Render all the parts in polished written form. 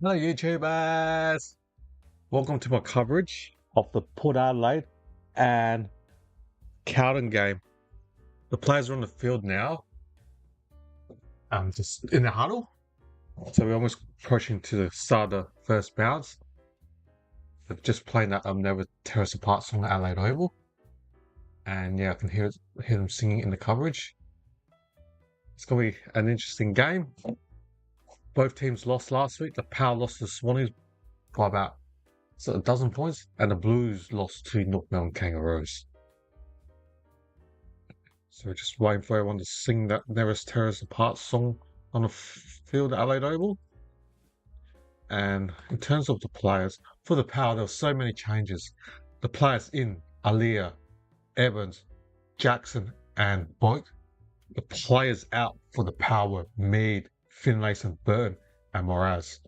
Hello YouTubers! Welcome to my coverage of the Port Adelaide and Carlton game. The players are on the field now. I'm just in the huddle. So we're almost approaching to the start of the first bounce. They're just playing that Never Tear Us Apart song at Adelaide Oval. And yeah, I can hear them singing in the coverage. It's going to be an interesting game. Both teams lost last week. The Power lost to the Swannies by about a dozen points, and the Blues lost to North Melbourne Kangaroos. So we're just waiting for everyone to sing that Never Tear Us Apart song on the field at Adelaide Oval. And in terms of the players, for the Power, there were so many changes. The players in Alia, Evans, Jackson, and Boak. The players out for the Power were Mead, Finlayson, and Burton, and Moraz.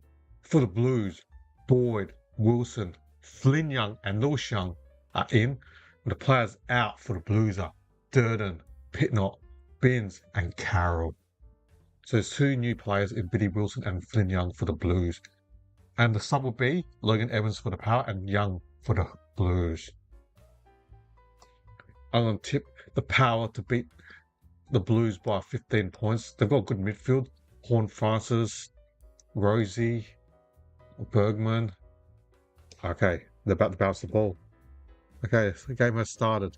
For the Blues, Boyd, Wilson, Flynn Young, and Lewis Young are in. And the players out for the Blues are Durden, Pitnott, Binns, and Carroll. So there's two new players in Biddy Wilson and Flynn Young for the Blues. And the sub will be Logan Evans for the Power and Young for the Blues. I'm going to tip the Power to beat the Blues by 15 points. They've got good midfield. Horn Francis, Rosie, Bergman. Okay, they're about to bounce the ball. Okay, so the game has started.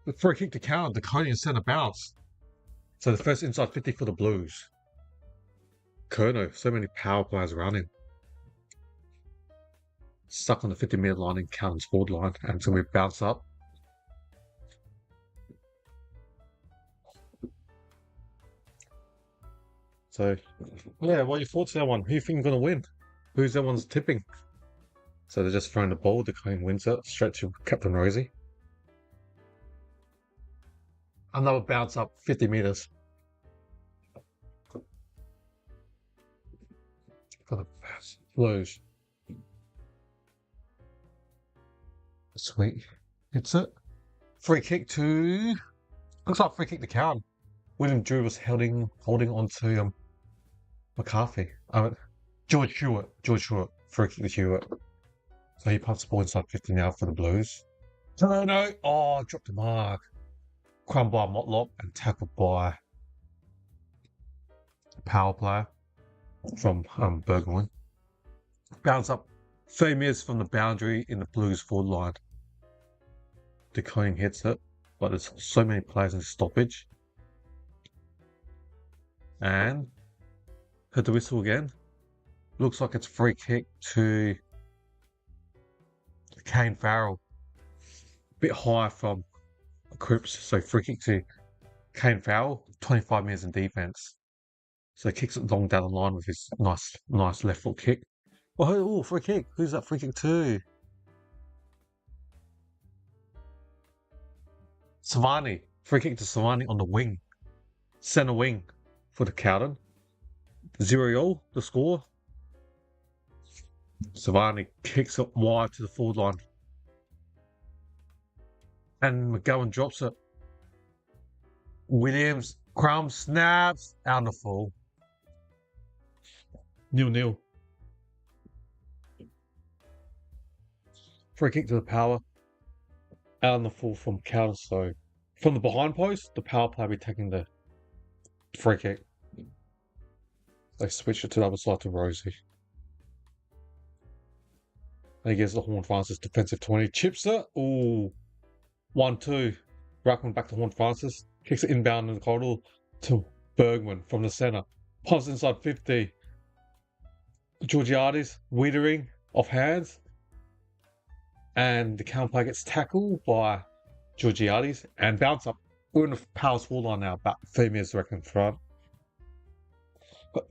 The free kick to counter, the Coney and centre bounce. So the first inside 50 for the Blues. Kerno, so many power players around him. Stuck on the 50-metre line in Carlton's forward line, and it's going to be bounce up. So, yeah, what are your thoughts on that one? Who you think is going to win? Who's that one's tipping? So they're just throwing the ball, the Coney wins it, straight to Captain Rosie. Another bounce up, 50 metres. For the Blues. Sweet. Hits it. Free kick to... Looks like free kick to Cowan. William Drew was holding on to McCarthy. George Hewitt. Free kick to Hewitt. So he pumps the ball inside 50 now for the Blues. No. Oh, dropped the mark. Crumb by Motlop and tackled by a power player from Bergman. Bounce up 30 metres from the boundary in the Blues forward line. De Koning hits it, but there's so many players in stoppage. And heard the whistle again. Looks like it's free kick to Kane Farrell. A bit high from Cripps, so free kick to Kane Farrell, 25 metres in defence. So he kicks it long down the line with his nice left foot kick. Oh, free kick. Who's that free kick to? Savani. Free kick to Savani on the wing. Centre wing for the Carlton. 0-0, the score. Savani kicks it wide to the forward line. And McGowan drops it. Williams, Crumb snaps, out on the full. 0-0. Free kick to the Power. Out on the full from Carlton. So from the behind post, the Power player will be taking the free kick. They switch it to the other side to Rosie. And he gives the Horn Francis defensive 20. Chips it. Ooh. 1-2. Ruckman back to Horn Francis. Kicks it inbound in the corridor to Bergman from the centre. Pumps inside 50. Georgiades, Wiedering off hands. And the counter player gets tackled by Georgiades and bounce up. We're in the Power's forward line now, about 3 metres direct in front. But,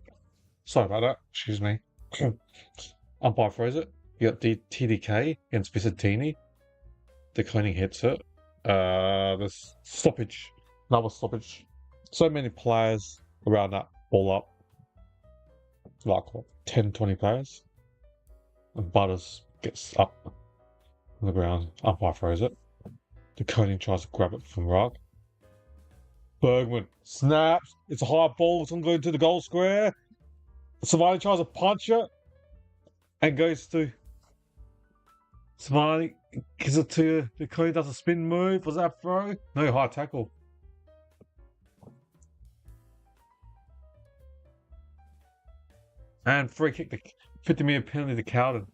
sorry about that, excuse me. Umpire throws it. You got TDK against Vicentini. The cleaning hits it. There's stoppage. Another stoppage. So many players around that ball up. Like what, 10, 20 players. And Butters gets up on the ground. Umpire throws it. The Koning tries to grab it from Rugg. Bergman snaps. It's a high ball. It's going to go into the goal square. Savani tries to punch it and goes to Savani. Gives it to Dakota. Does a spin move. Was that a throw? No, high tackle. And free kick, the 50-metre penalty to Carlton.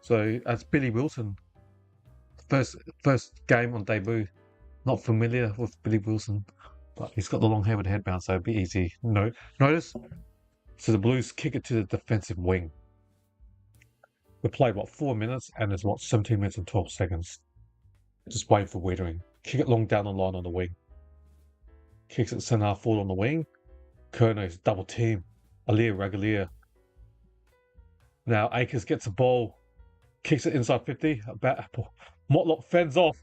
So that's Billy Wilson. First game on debut. Not familiar with Billy Wilson, but he's got the long hair with the headband, so it'd be easy. Notice. So the Blues kick it to the defensive wing. We played 4 minutes, and there's 17 minutes and 12 seconds. Just waiting for Wiedering. Kick it long down the line on the wing. Kicks it centre half forward on the wing. Kerno's double team. Alia Ragalier. Now Akers gets the ball. Kicks it inside 50. Motlop fends off.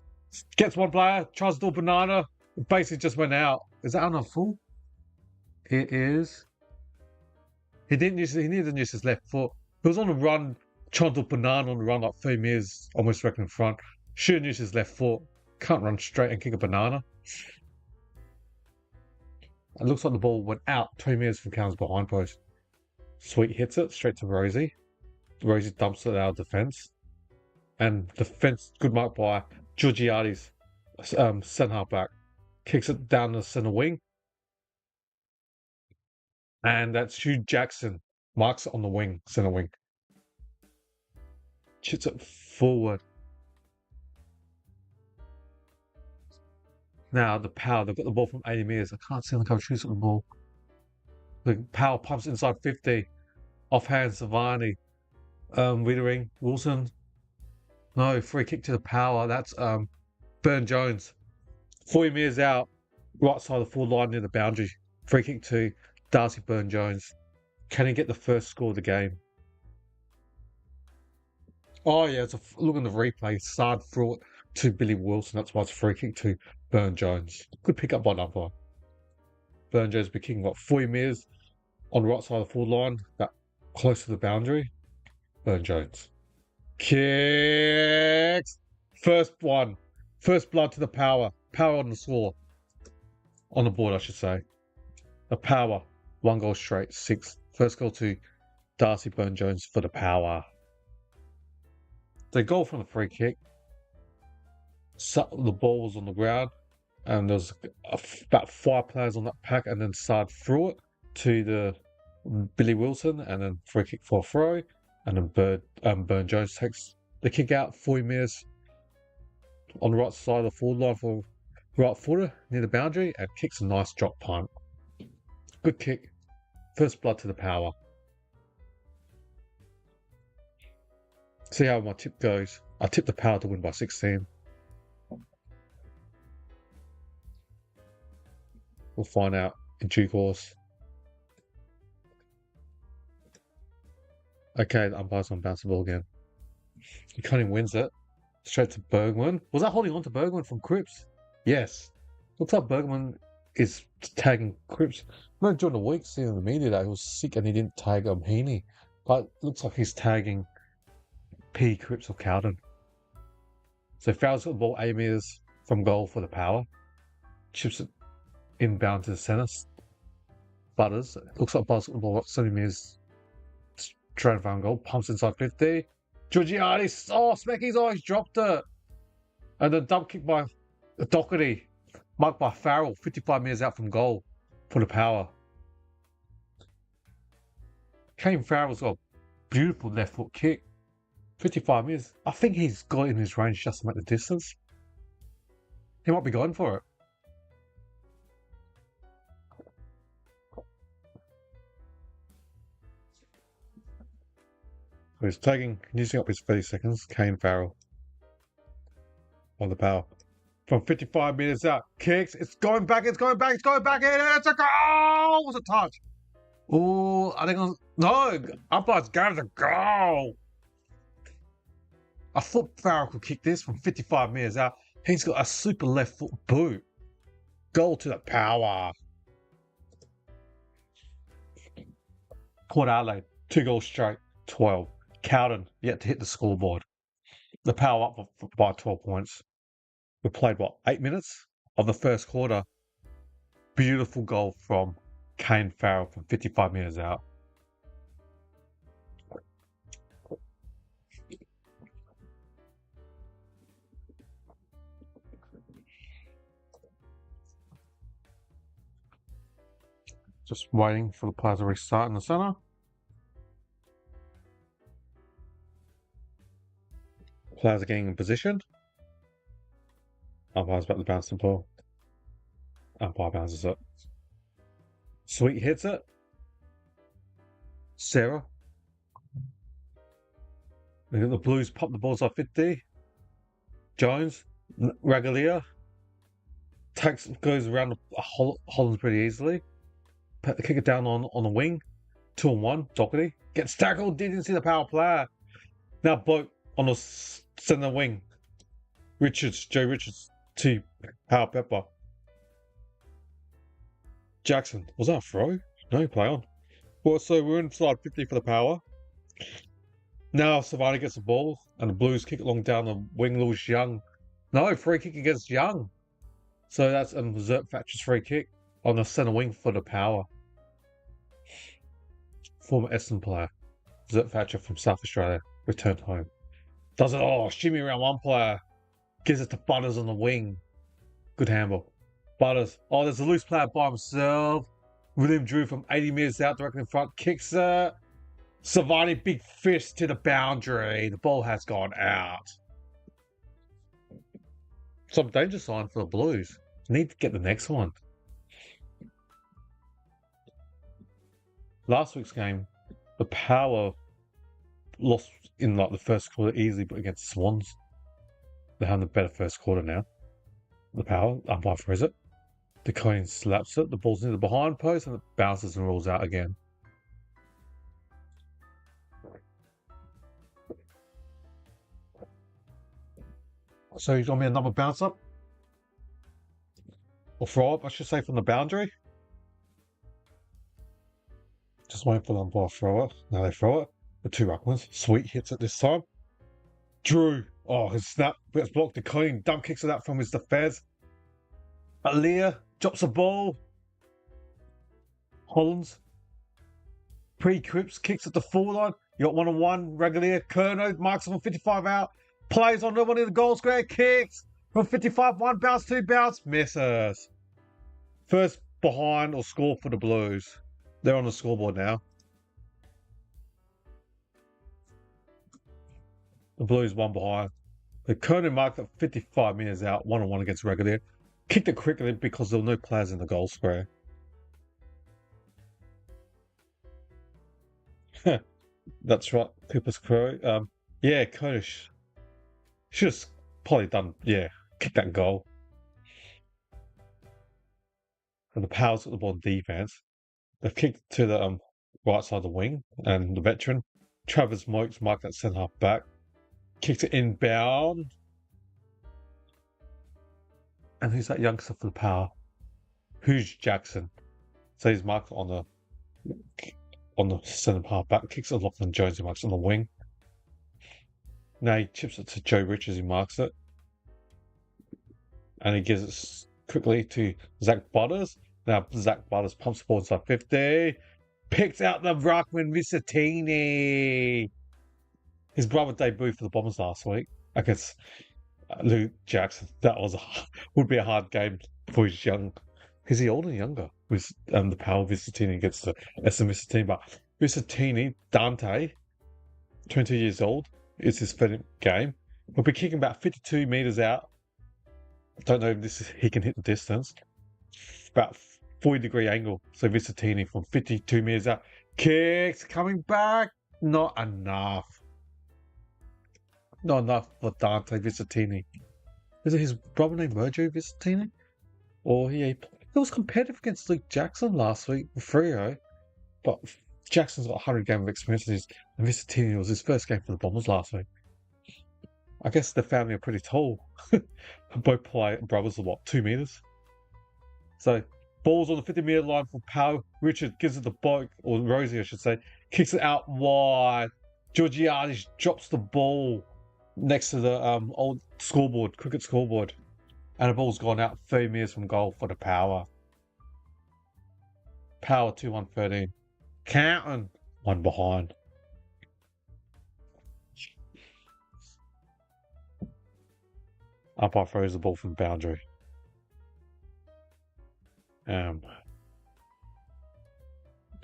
Gets one player. Tries to do a banana. Basically just went out. Is that on a full? It is. He needed to use his left foot. He was on the run. Trying to do a banana on the run 3 meters. Almost wrecked in front. Shouldn't use his left foot. Can't run straight and kick a banana. It looks like the ball went out 20 meters from Cowan's behind post. Sweet hits it straight to Rosie. Rosie dumps it out of defence. And defence, good mark by Georgiades, centre half back. Kicks it down the centre wing. And that's Hugh Jackson. Marks it on the wing, centre wing. Chips it forward. Now the Power, they've got the ball from 80 metres. I can't see them come shoots at the ball. The Power pumps inside 50. Offhand Savani. Wiedering. Wilson. No, free kick to the Power. That's Burn Jones. 40 metres out. Right side of the full line near the boundary. Free kick to Darcy Burn Jones. Can he get the first score of the game? Oh yeah, it's a look in the replay. Sard threw it to Billy Wilson. That's why it's a free kick to Burn Jones. Good pick up by number. Burn Jones be kicking 40 metres on the right side of the forward line, that close to the boundary. Burn Jones. Kicks. First one. First blood to the Power. Power on the score. On the board, I should say. The Power. 1 goal straight. 6. First goal to Darcy Burn Jones for the Power. The goal from the free kick. The ball was on the ground, and there was about 5 players on that pack, and then Sard threw it to the Billy Wilson, and then free kick for a throw, and then Burn Jones takes the kick out 40 metres on the right side of the forward line for right footer near the boundary, and kicks a nice drop punt. Good kick. First blood to the Power. See how my tip goes. I tip the Power to win by 16. We'll find out in due course. Okay, the umpire's gonna bounce the ball again. Cunning wins it. Straight to Bergman. Was that holding on to Bergman from Cripps? Yes. Looks like Bergman is tagging Cripps. Remember during the week seeing in the media that he was sick and he didn't tag Heaney. But looks like he's tagging P. Cripps or Carlton. So Fowler's got the ball 8 metres from goal for the Power. Chips it inbound to the centre. Butters. Looks like Butters got the ball 70 metres straight from goal. Pumps inside 50. Georgiades. Oh, Smecky's always dropped it. And then dump kick by Doherty. Marked by Farrell. 55 metres out from goal for the Power. Kane Farrell's got a beautiful left foot kick. 55 metres. I think he's got in his range just to make the distance. He might be going for it. So he's using up his 30 seconds. Kane Farrell on the Power. From 55 metres out. Kicks. It's going back. It's going back. It's going back in. It's a goal. It was a touch. Oh, I think it was... No. Umpire's gave it a goal. I thought Farrell could kick this from 55 metres out. He's got a super left foot boot. Goal to the Power. Port Adelaide. 2 goals straight. 12. Carlton yet to hit the scoreboard. The Power up by 12 points. We played, 8 minutes of the first quarter. Beautiful goal from Kane Farrell from 55 metres out. Just waiting for the players to restart in the centre. Players are getting in position. Umpire's about to bounce the ball. Umpire bounces it. Sweet hits it. Sarah. The Blues pop the balls off 50. Jones. Ragalia. Goes around Hollands pretty easily. Kick it down on the wing. 2-on-1. Doherty. Gets tackled. Didn't see the power player. Now bloke on the centre wing. Joe Richards to Power Pepper. Jackson. Was that a throw? No, play on. Well, so we're inside 50 for the Power. Now Savannah gets the ball and the Blues kick it along down the wing. Lewis Young. No, free kick against Young. So that's Zert Thatcher's free kick on the centre wing for the Power. Former Essendon player. Zert Thatcher from South Australia returned home. Does it shimmy around one player. Gives it to Butters on the wing. Good handball. Butters. There's a loose player by himself. William Drew from 80 metres out, directly in front. Kicks it. Savani, big fist to the boundary. The ball has gone out. Some danger sign for the Blues. Need to get the next one. Last week's game, the Power lost in the first quarter easily, but against the Swans. They're having a better first quarter now. The Power, umpire throws it. The Coin slaps it. The ball's near the behind post and it bounces and rolls out again. So he's got me another bounce up. Or throw up, I should say, from the boundary. Just waiting for the umpire to throw it. Now they throw it. The two ruckmans. Sweet hits it this time. Drew. His snap gets blocked. The Coin dump kicks it out from his defence. Aaliyah drops the ball. Hollands. Pre-Cripps kicks at the full line. You got 1-on-1. Ragalia. Kerno marks from 55 out. Plays on the one in the goal square. Kicks from 55. 1 bounce, 2 bounce. Misses. First behind or score for the Blues. They're on the scoreboard now. The Blues 1 behind. The Kerno marked at 55 metres out. 1-on-1 against Ragalia. Kicked it quickly because there were no players in the goal square. That's right, Cooper's Crow. Yeah, Kerno should have probably done, kick that goal. And the Powers got the ball in defence. They've kicked to the right side of the wing, and the veteran, Travis Mokes, marked that centre half back. Kicked it inbound. And who's that youngster for the Power? Who's Jackson? So he's marked on the centre half back. Kicks it Lachlan Jones, who marks on the wing. Now he chips it to Joe Richards, who marks it. And he gives it quickly to Zach Butters. Now Zach Butters pumps the ball inside 50. Picks out the ruckman Visitini. His brother debuted for the Bombers last week against Luke Jackson. That would be a hard game for his young. Is he older or younger? With the Power Visitini against the SM Visitini. But Visitini, Dante, 22 years old, is his third game. He'll be kicking about 52 metres out. I don't know if he can hit the distance. About 40-degree angle. So Visitini from 52 metres out. Kicks coming back. Not enough. Not enough for Dante Visitini. Is it his brother named Virgil Visitini? Or he was competitive against Luke Jackson last week with Freo. But Jackson's got 100 games of experience and Visitini was his first game for the Bombers last week. I guess the family are pretty tall. Both brothers are 2 metres? So, ball's on the 50-metre line for Power. Richard gives it the bloke, or Rosie I should say, kicks it out wide. Georgiades drops the ball next to the old scoreboard, cricket scoreboard. And the ball's gone out 30 metres from goal for the Power. Power 2-1-13. Carlton, one behind. Umpire throws the ball from boundary.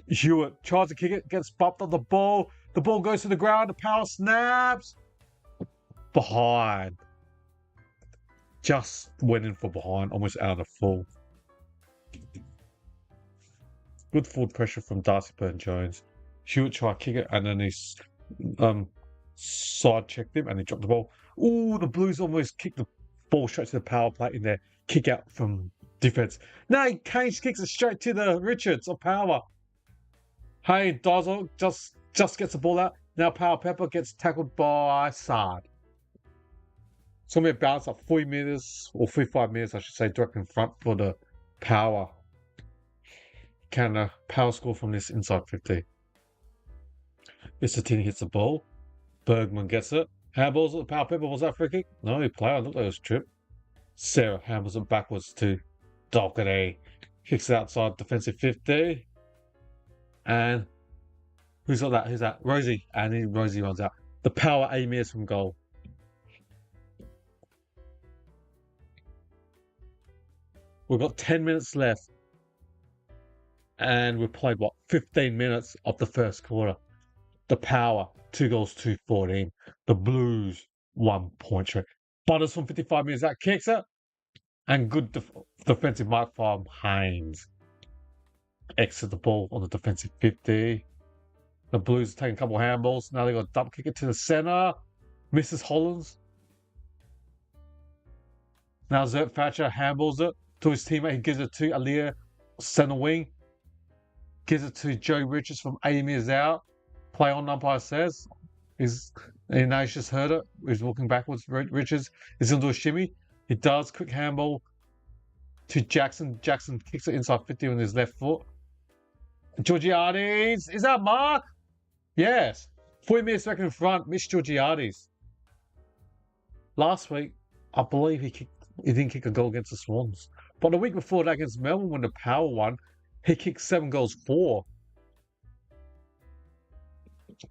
Hewitt tries to kick it, gets bumped on the ball. The ball goes to the ground. The Power snaps. Behind. Just went in for behind, almost out of full. Good forward pressure from Darcy Burn-Jones. Hewitt tried to kick it, and then he side checked him, and he dropped the ball. Ooh, the Blues almost kicked the ball straight to the power play in there. Kick out from defense. No, Kane kicks it straight to the Richards of Power. Hey, Dozzle just gets the ball out. Now Power Pepper gets tackled by Sard. It's going to be a bounce up 40 metres, or 45 metres, I should say, direct in front for the Power. Can the Power score from this inside 50? Mr. hits the ball. Bergman gets it. Handballs at the Power Pepper. Was that free kick? No, he played. I looked like it was tripped. Sarah handballs it backwards to Doherty. Kicks it outside defensive 50. And who's got that? Who's that? Rosie. And Rosie runs out. The Power 8 metres from goal. We've got 10 minutes left. And we've played, 15 minutes of the first quarter. The Power, 2 goals, 2-14. The Blues, 1 point straight. Butters from 55 metres, that kicks it. And good defensive mark from Haynes. Exit the ball on the defensive 50. The Blues taking a couple of handballs. Now they've got a dump kick it to the centre. Mrs. Hollins. Now Zert Thatcher handballs it to his teammate. He gives it to Alia, centre wing. Gives it to Joe Richards from 80 metres out. Play on, umpire says. He's just heard it. He's walking backwards. Richards is going to do a shimmy. He does. Quick handball to Jackson. Jackson kicks it inside 50 on his left foot. Georgiades. Is that Mark? Yes. 40 minutes back in front. Mitch Georgiades. Last week, I believe he didn't kick a goal against the Swans. But the week before that against Melbourne, when the Power won, he kicked 7 goals, 4.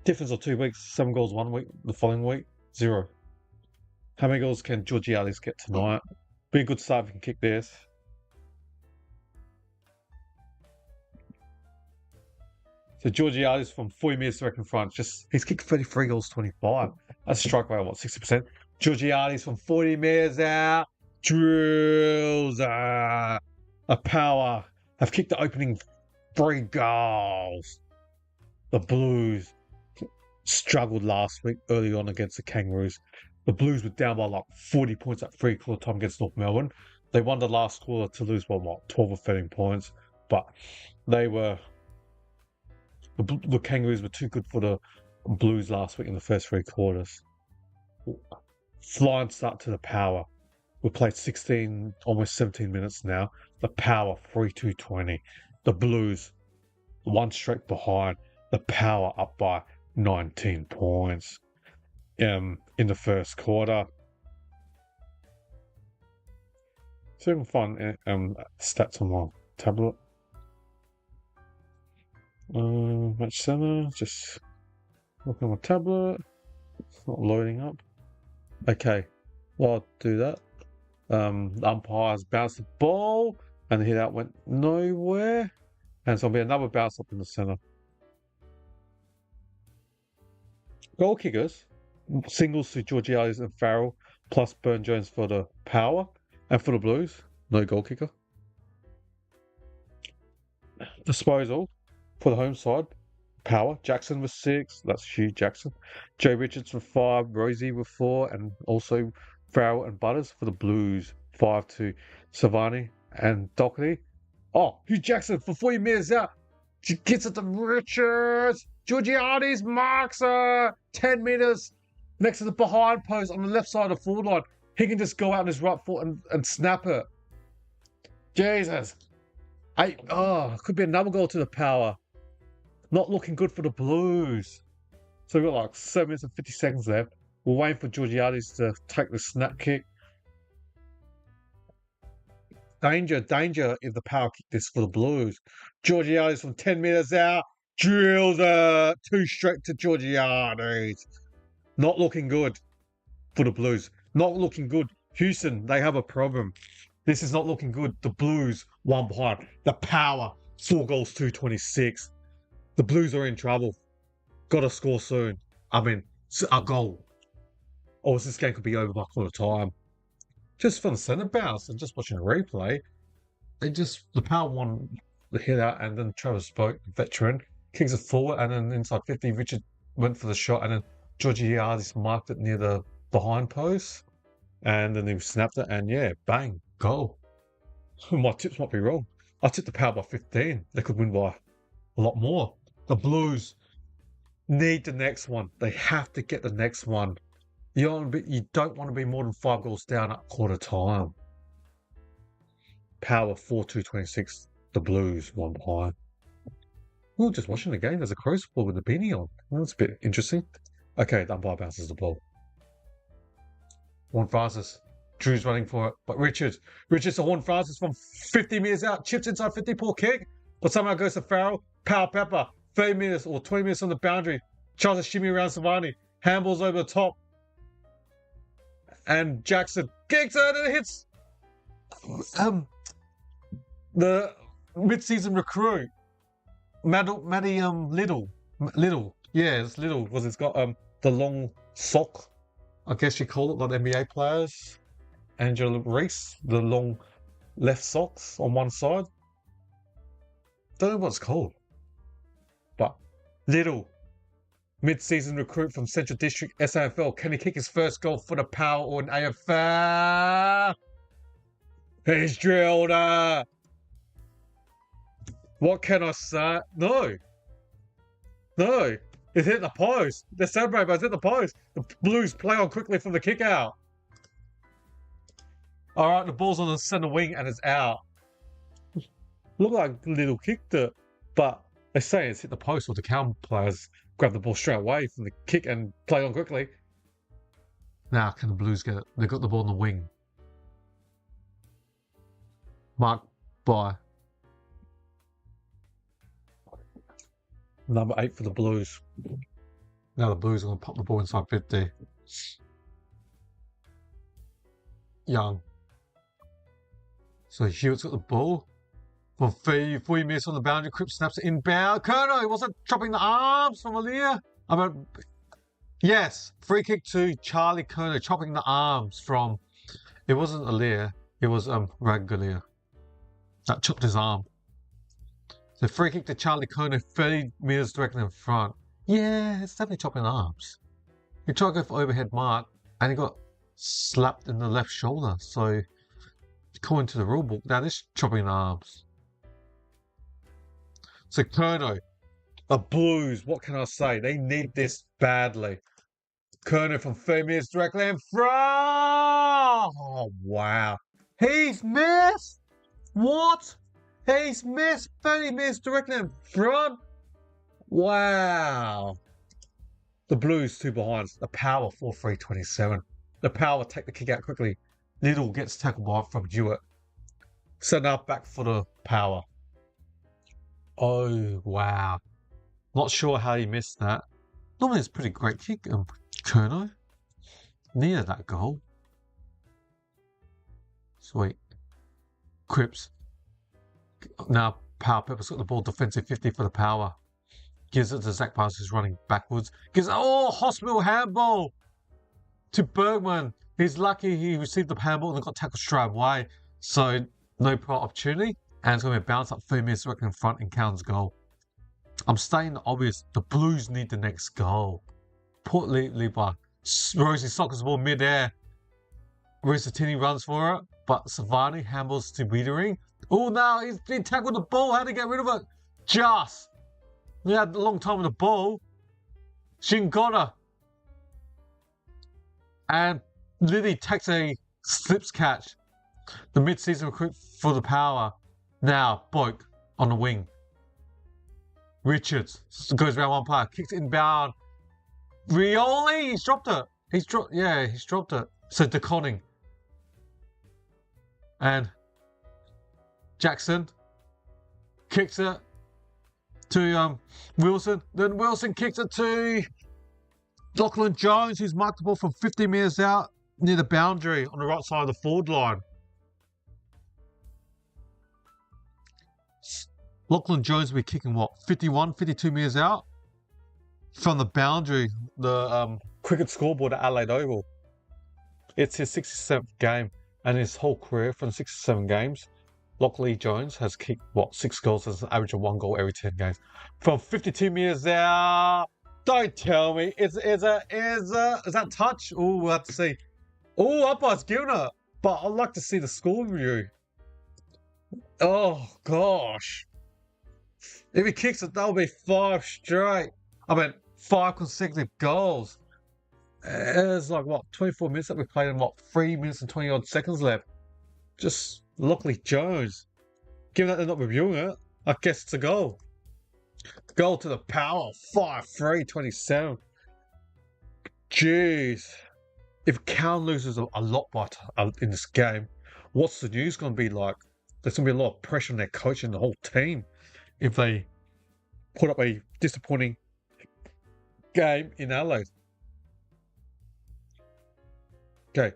Difference of 2 weeks. 7 goals 1 week. The following week, 0. How many goals can Georgiades get tonight? Be a good start if he can kick this. So Georgiades from 40 metres back in front. He's kicked 33 goals, 25. That's a strike rate of 60%. Georgiades from 40 metres out. Drills. A Power. Have kicked the opening 3 goals. The Blues struggled last week early on against the Kangaroos. The Blues were down by 40 points at 3-quarter time against North Melbourne. They won the last quarter to lose by 12 or 13 points. But the Kangaroos were too good for the Blues last week in the first 3 quarters. Flying start to the Power. We played 16, almost 17 minutes now. The Power 3-2-20. The Blues 1 straight behind. The Power up by 19 points in the first quarter. So you can find stats on my tablet. Match center. Just look on my tablet. It's not loading up. Okay, well, I'll do that. The umpires bounced the ball, and the hit out went nowhere. And so there'll be another bounce up in the centre. Goal kickers, singles to Georgiades and Farrell, plus Burn-Jones for the Power. And for the Blues, no goal kicker. Disposal for the home side, Power. Jackson with 6, that's Hugh Jackson. Joe Richards with 5, Rosie with 4, and also Farrell and Butters for the Blues. 5 to Savani and Doherty. Oh, Hugh Jackson for 40 metres out. She gets it to Richards. Georgiades marks her 10 metres next to the behind post on the left side of the forward line. He can just go out on his right foot and snap it. Jesus. Could be another goal to the Power. Not looking good for the Blues. So we've got like 7 minutes and 50 seconds left. We're waiting for Georgiades to take the snap kick. Danger, danger if the power kick this for the Blues. Georgiades from 10 metres out. Drills it. 2 straight to Georgiades. Not looking good for the Blues. Not looking good. Houston, they have a problem. This is not looking good. The Blues, 1 behind. The power, 4 goals, 226. The Blues are in trouble. Got to score soon. I mean, a goal. Or this game could be over by quarter time. Just for the centre bounce and just watching a replay, the power won the hit out, and then Travis Spoke, veteran, kicks it forward, and then inside 50, Richard went for the shot, and then Georgiades marked it near the behind post, and then he snapped it, and yeah, bang, goal. My tips might be wrong. I tipped the power by 15. They could win by a lot more. The Blues need the next one. They have to get the next one. You don't want to be more than 5 goals down at quarter time. Power 4-2-26. The Blues 1 behind. We were just watching the game. There's a cross ball with the beanie on. That's a bit interesting. Okay, the umpire bounces the ball. Juan Francis. Drew's running for it. But Richards to Juan Francis from 50 metres out. Chips inside 50, poor kick. But somehow goes to Farrell. Power Pepper. 30 minutes or 20 minutes on the boundary. Tries to shimmy around Savani. Handballs over the top. And Jackson kicks it and it hits the mid-season recruit, Maddie Little. Yeah, it's Little because it's got the long sock, I guess you call it, like NBA players. Angela Reese, the long left socks on one side. Don't know what it's called, but Little. Mid-season recruit from Central District SAFL. Can he kick his first goal for the Power or an AFL? He's drilled it. What can I say? No. It hit the post. They're celebrating, but it's hit the post. The Blues play on quickly from the kick out. All right, the ball's on the centre wing and it's out. Looked like Little kicked it, but they say it's hit the post, or the Cowan players grab the ball straight away from the kick and play on quickly. Now, can the Blues get it? They've got the ball on the wing. Marked by number 8 for the Blues. Now the Blues are going to pop the ball inside 50. Young. So Hewitt's got the ball. For 40 minutes on the boundary, Cripps snaps it inbound. Kerno wasn't chopping the arms from Alia. Yes, free kick to Charlie Kerno, chopping the arms from. It wasn't Alia, it was Ragalia that chopped his arm. The free kick to Charlie Kerno, 30 meters directly in front. Yeah, it's definitely chopping arms. He tried to go for overhead mark, and he got slapped in the left shoulder. So, according to the rule book, now this is chopping arms. So Kerno, the Blues, what can I say? They need this badly. Kerno from 30 meters directly in front. Oh, wow. He's missed. What? He's missed 30 meters directly in front. Wow. The Blues 2 behind. The Power 4-3-27. The Power take the kick out quickly. Little gets tackled by from Hewitt. Setting up back for the Power. Oh, wow. Not sure how he missed that. Normally it's a pretty great kick, Kerno. Near that goal. Sweet. Cripps. Now Power Pepper's got the ball, defensive 50 for the Power. Gives it to Zach Pass, who's running backwards. Hospital handball to Bergman. He's lucky he received the handball and got tackled straight away. So no prior opportunity. And it's going to be a bounce up 3 minutes directly in front and Cowan's goal. I'm stating the obvious. The Blues need the next goal. Port Levi. Rosie sockers the ball mid-air. Rusatini runs for it. But Savani handballs to Wiedering. Oh, now he's been tackled with the ball. How to get rid of it? Just. He had a long time with the ball. Shingota. And Lily takes a slips catch. The mid-season recruit for the Power. Now, Boak on the wing. Richards goes around one player, kicks inbound. Rioli, he's dropped it. He's dropped it. So DeConning. And Jackson kicks it to Wilson. Then Wilson kicks it to Lachlan Jones, who's marked the ball from 50 metres out near the boundary on the right side of the forward line. Lachlan Jones will be kicking what, 51, 52 metres out from the boundary, the cricket scoreboard at Adelaide Oval. It's his 67th game, and his whole career from 67 games, Lachlan Jones has kicked what, 6 goals, has an average of 1 goal every 10 games. From 52 metres out, don't tell me, is that touch? Oh, we'll have to see. Oh, umpire's given it, but I'd like to see the score review. Oh gosh. If he kicks it, that'll be 5 straight. 5 consecutive goals. It's like, what, 24 minutes that we played and, what, 3 minutes and 20 odd seconds left. Just Lachlan Jones. Given that they're not reviewing it, I guess it's a goal. Goal to the power. 5-3, 27. Jeez. If Carlton loses a lot in this game, what's the news going to be like? There's going to be a lot of pressure on their coach and the whole team if they put up a disappointing game in Adelaide. Okay.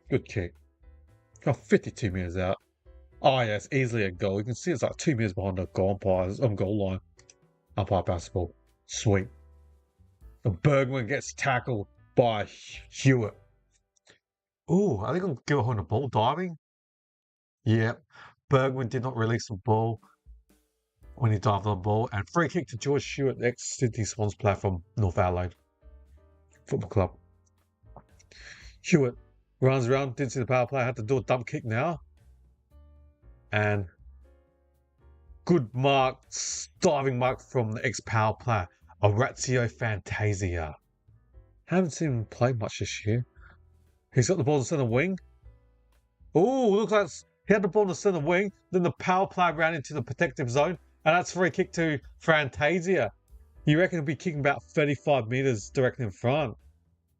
Good kick. Oh, 52 metres out. Oh, yeah, it's easily a goal. You can see it's like 2 metres behind the goal line. Umpire basketball. Sweet. And Bergman gets tackled by Hewitt. Ooh, I think I'll give it on the ball diving. Yeah, Bergman did not release the ball when he dived on the ball. And free kick to George Hewitt, the ex-Sydney Swans player from North Adelaide Football Club. Hewitt runs around, didn't see the power play, had to do a dump kick now. And good mark, diving mark from the ex-power player, Orazio Fantasia. Haven't seen him play much this year. He's got the ball in the centre wing. Oh, looks like he had the ball in the centre wing. Then the power play ran into the protective zone. And that's free kick to Fantasia. You reckon he'll be kicking about 35 metres directly in front.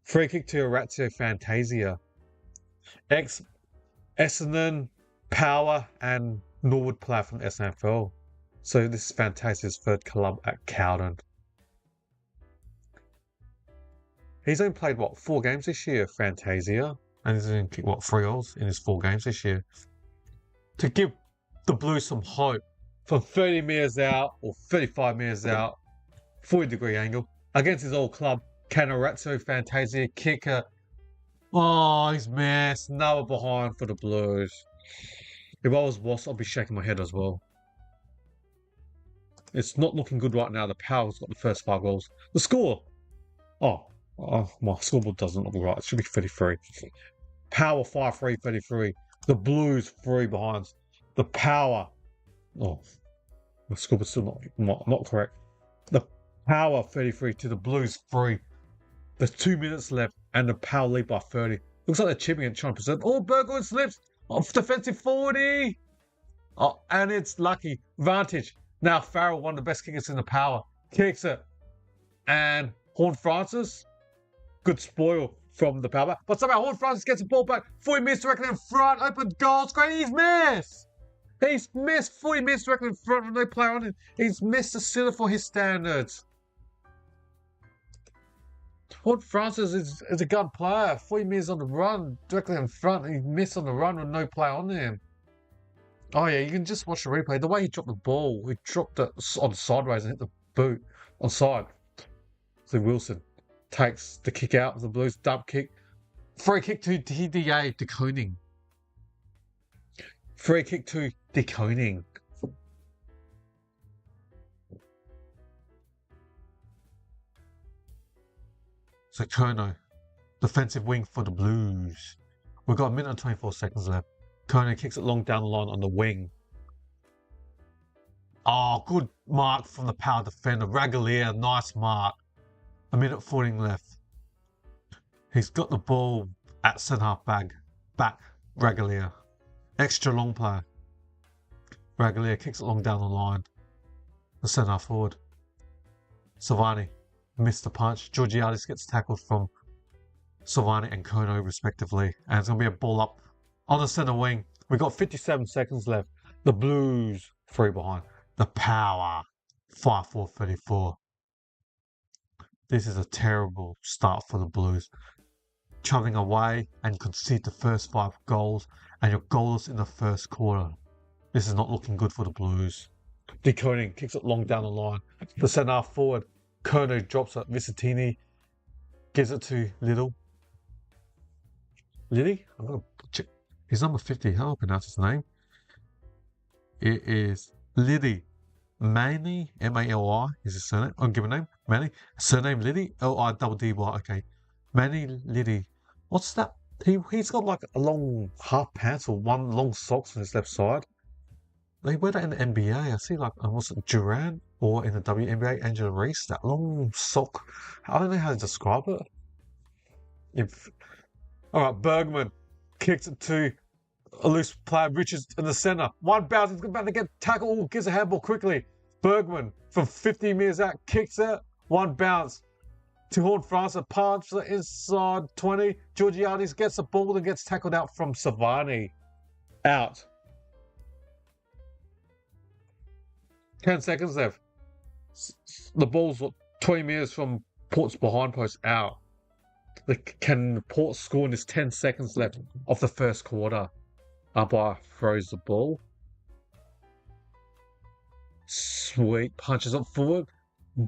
Free kick to Orazio Fantasia. Ex-Essendon, Power and Norwood player from SNFL. So this is Fantasia's third club at Carlton. He's only played, what, 4 games this year, Fantasia? And he's only kicked, what, 3 goals in his 4 games this year. To give the Blues some hope, from 30 metres out, or 35 metres out, 40-degree angle, against his old club, can Orazio Fantasia kick a... Oh, he's missed. Another behind for the Blues. If I was Wasp, I'd be shaking my head as well. It's not looking good right now. The Power's got the first 5 goals. The score! Oh, my scoreboard doesn't look right. It should be 33. Power 5-3, 33. The Blues 3 behinds. The Power. Oh, my scoreboard's still not correct. The Power 33 to the Blues 3. There's 2 minutes left and the Power lead by 30. Looks like they're chipping it, trying to present. Oh, Bergman slips. Off defensive 40. Oh, and it's lucky. Vantage. Now Farrell, one of the best kickers in the Power, kicks it. And Horne-Francis. Good spoil from the Power. But somehow Horne-Francis gets the ball back. 40 minutes directly in front. Open goal screen. He's missed. He's missed 40 minutes directly in front with no player on him. He's missed the sitter for his standards. Horne-Francis is a good player. 40 minutes on the run, directly in front. He missed on the run with no player on him. Oh yeah, you can just watch the replay. The way he dropped the ball, he dropped it on sideways and hit the boot on side. So Wilson takes the kick out of the Blues, dump kick. Free kick to DDA de Koning. Free kick to de Koning. So Kono, defensive wing for the Blues. We've got 1 minute and 24 seconds left. Kono kicks it long down the line on the wing. Oh, good mark from the Power defender. Ragalier, nice mark. 1 minute 14 left. He's got the ball at centre-half back. Ragalier. Extra long player. Ragalier kicks it long down the line. the centre forward. Silvani missed the punch. Georgiades gets tackled from Silvani and Kono respectively. And it's going to be a ball up on the centre wing. We've got 57 seconds left. The Blues 3 behind. The Power 5-4-34. This is a terrible start for the Blues. Chugging away and concede the first 5 goals and you're goalless in the first quarter. This is not looking good for the Blues. Decoding kicks it long down the line. The centre half forward, Kono drops it. Vicentini gives it to Little. Lily? I'm going to check his number 50. How do I pronounce his name? It is Liddy. Manny, M-A-L-I is his surname. I'll give a name. Manny. Surname Liddy, L-I-D-D-Y. Okay. Manny Liddy. What's that? He's got like a long half pants or one long socks on his left side. They wear that in the NBA. I see like, was it Durant or in the WNBA, Angela Reese, that long sock. I don't know how to describe it. Alright, Bergman kicks it to a loose player, Richards in the centre. One bounce, he's about to get tackled, gives a handball quickly. Bergman from 50 metres out, kicks it. One bounce. To Horn France, a punch to the inside 20. Georgiades gets the ball and gets tackled out from Silvani. Out. 10 seconds left. The ball's 20 metres from Port's behind post out. Can Port score in this 10 seconds left of the first quarter? Umpire throws the ball. Sweet. Punches it forward.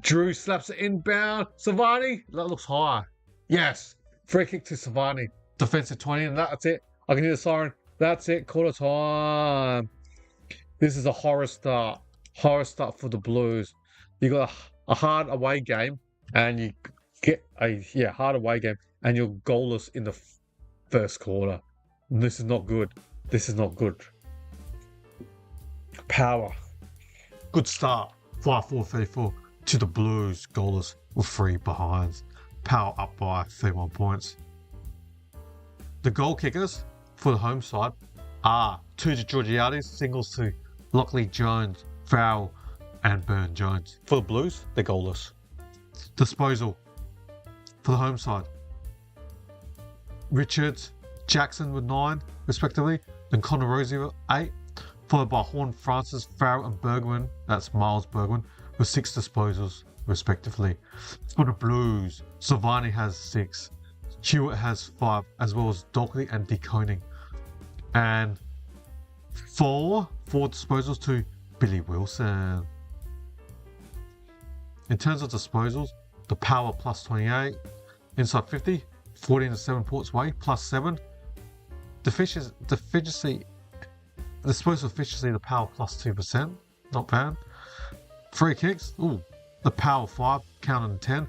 Drew slaps it inbound. Silvani. That looks high. Yes. Free kick to Silvani. Defensive 20 and that's it. I can hear the siren. That's it. Quarter time. This is a horror start. Horror start for the Blues. You got a hard away game and you get a hard away game and you're goalless in the first quarter. And this is not good. This is not good. Power. Good start. 5-4-34 to the Blues. Goalless with 3 behinds. Power up by 31 points. The goal kickers for the home side are 2 to Georgiades, singles to Lockley Jones, Farrell and Burn Jones. For the Blues, they're goalless. Disposal for the home side. Richards, Jackson with 9 respectively, then Connor Rosie with 8, followed by Horn Francis, Farrell and Bergman, that's Miles Bergman, with 6 disposals respectively. For the Blues, Silvani has 6, Hewitt has 5, as well as Dockley and DeConing. And 4 disposals to Billy Wilson. In terms of disposals, the Power plus 28, inside 50, 14 to 7 Port's way, plus 7. Disposal efficiency, the Power plus 2%, not bad. Free kicks, the Power 5, counting 10,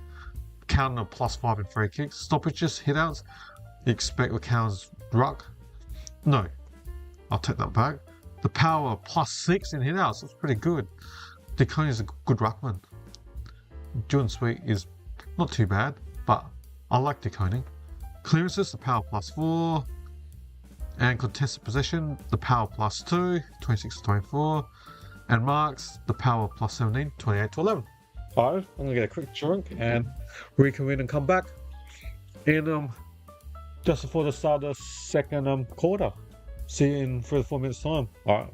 counting a plus 5 in free kicks. Stoppages, hitouts, you expect the counts ruck. No, I'll take that back. The Power plus 6 in hitouts, that's pretty good. DeConey is a good ruckman. Jordan Sweet is not too bad, but I like DeConey. Clearances, the Power plus 4. And contested possession, the Power plus 2, 26 to 24. And marks, the Power plus 17, 28 to 11. Alright, I'm going to get a quick drink and reconvene and come back in just before the start of the second quarter. See you in 3 to 4 minutes time. Alright.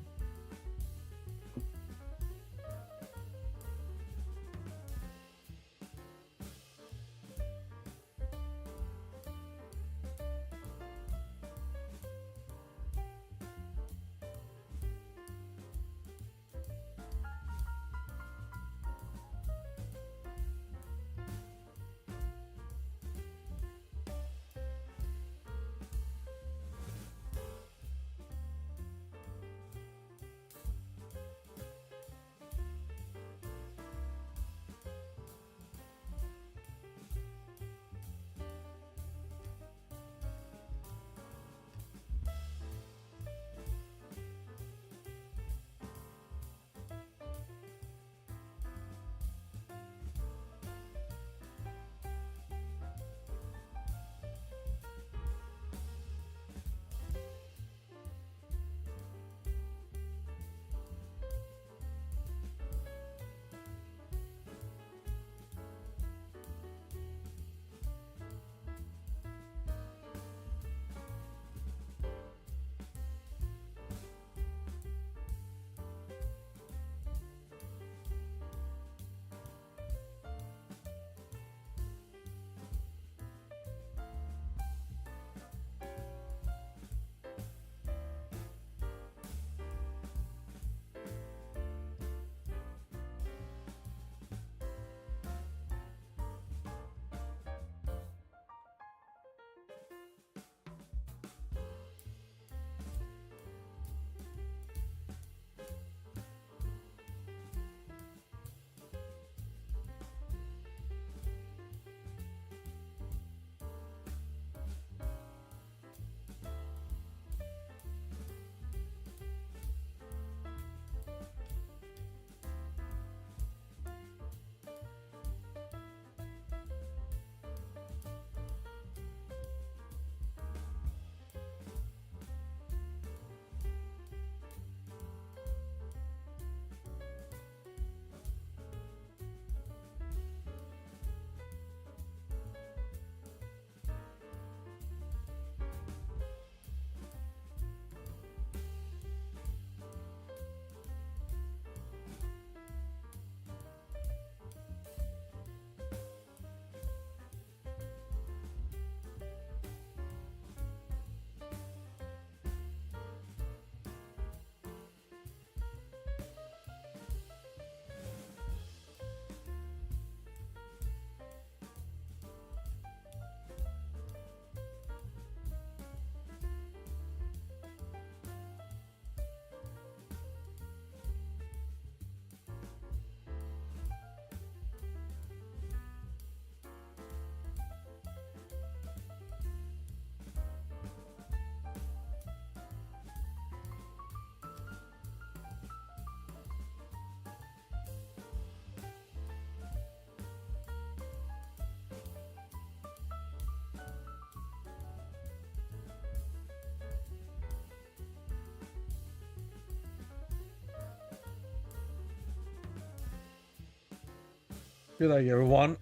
Good day, everyone.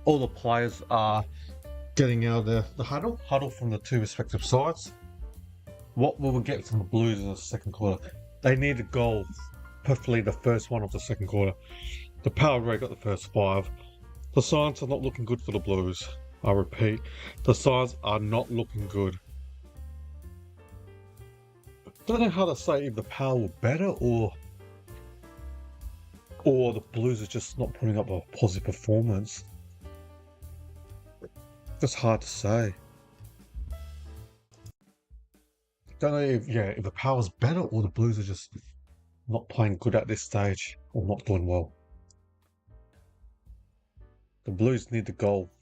All the players are getting out of the huddle from the two respective sides. What will we get from the Blues in the second quarter? They need a goal, preferably the first one of the second quarter. The Power Ray got the first 5. The signs are not looking good for the Blues. I repeat, the signs are not looking good. Don't know how to say if the Power were better or the Blues are just not putting up a positive performance. It's hard to say. Don't know if the Power's better or the Blues are just not playing good at this stage or not doing well. The Blues need the goal.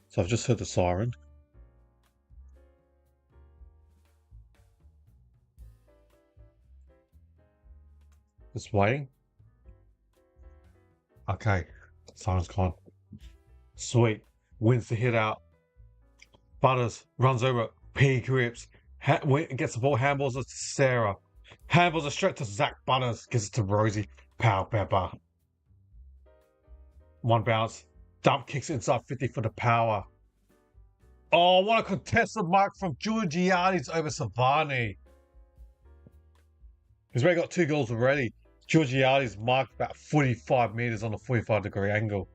So I've just heard the siren. Just waiting. Okay, siren's gone. Sweet. Wins the hit out. Butters runs over. P grips. Gets the ball. Handballs it to Sarah. Handballs it straight to Zach Butters. Gives it to Rosie. Pow Pepper. One bounce. Dump kicks inside 50 for the Power. Oh, what a contested mark from Georgiades over Savani. He's already got 2 goals already. Georgiades marked about 45 metres on a 45-degree angle.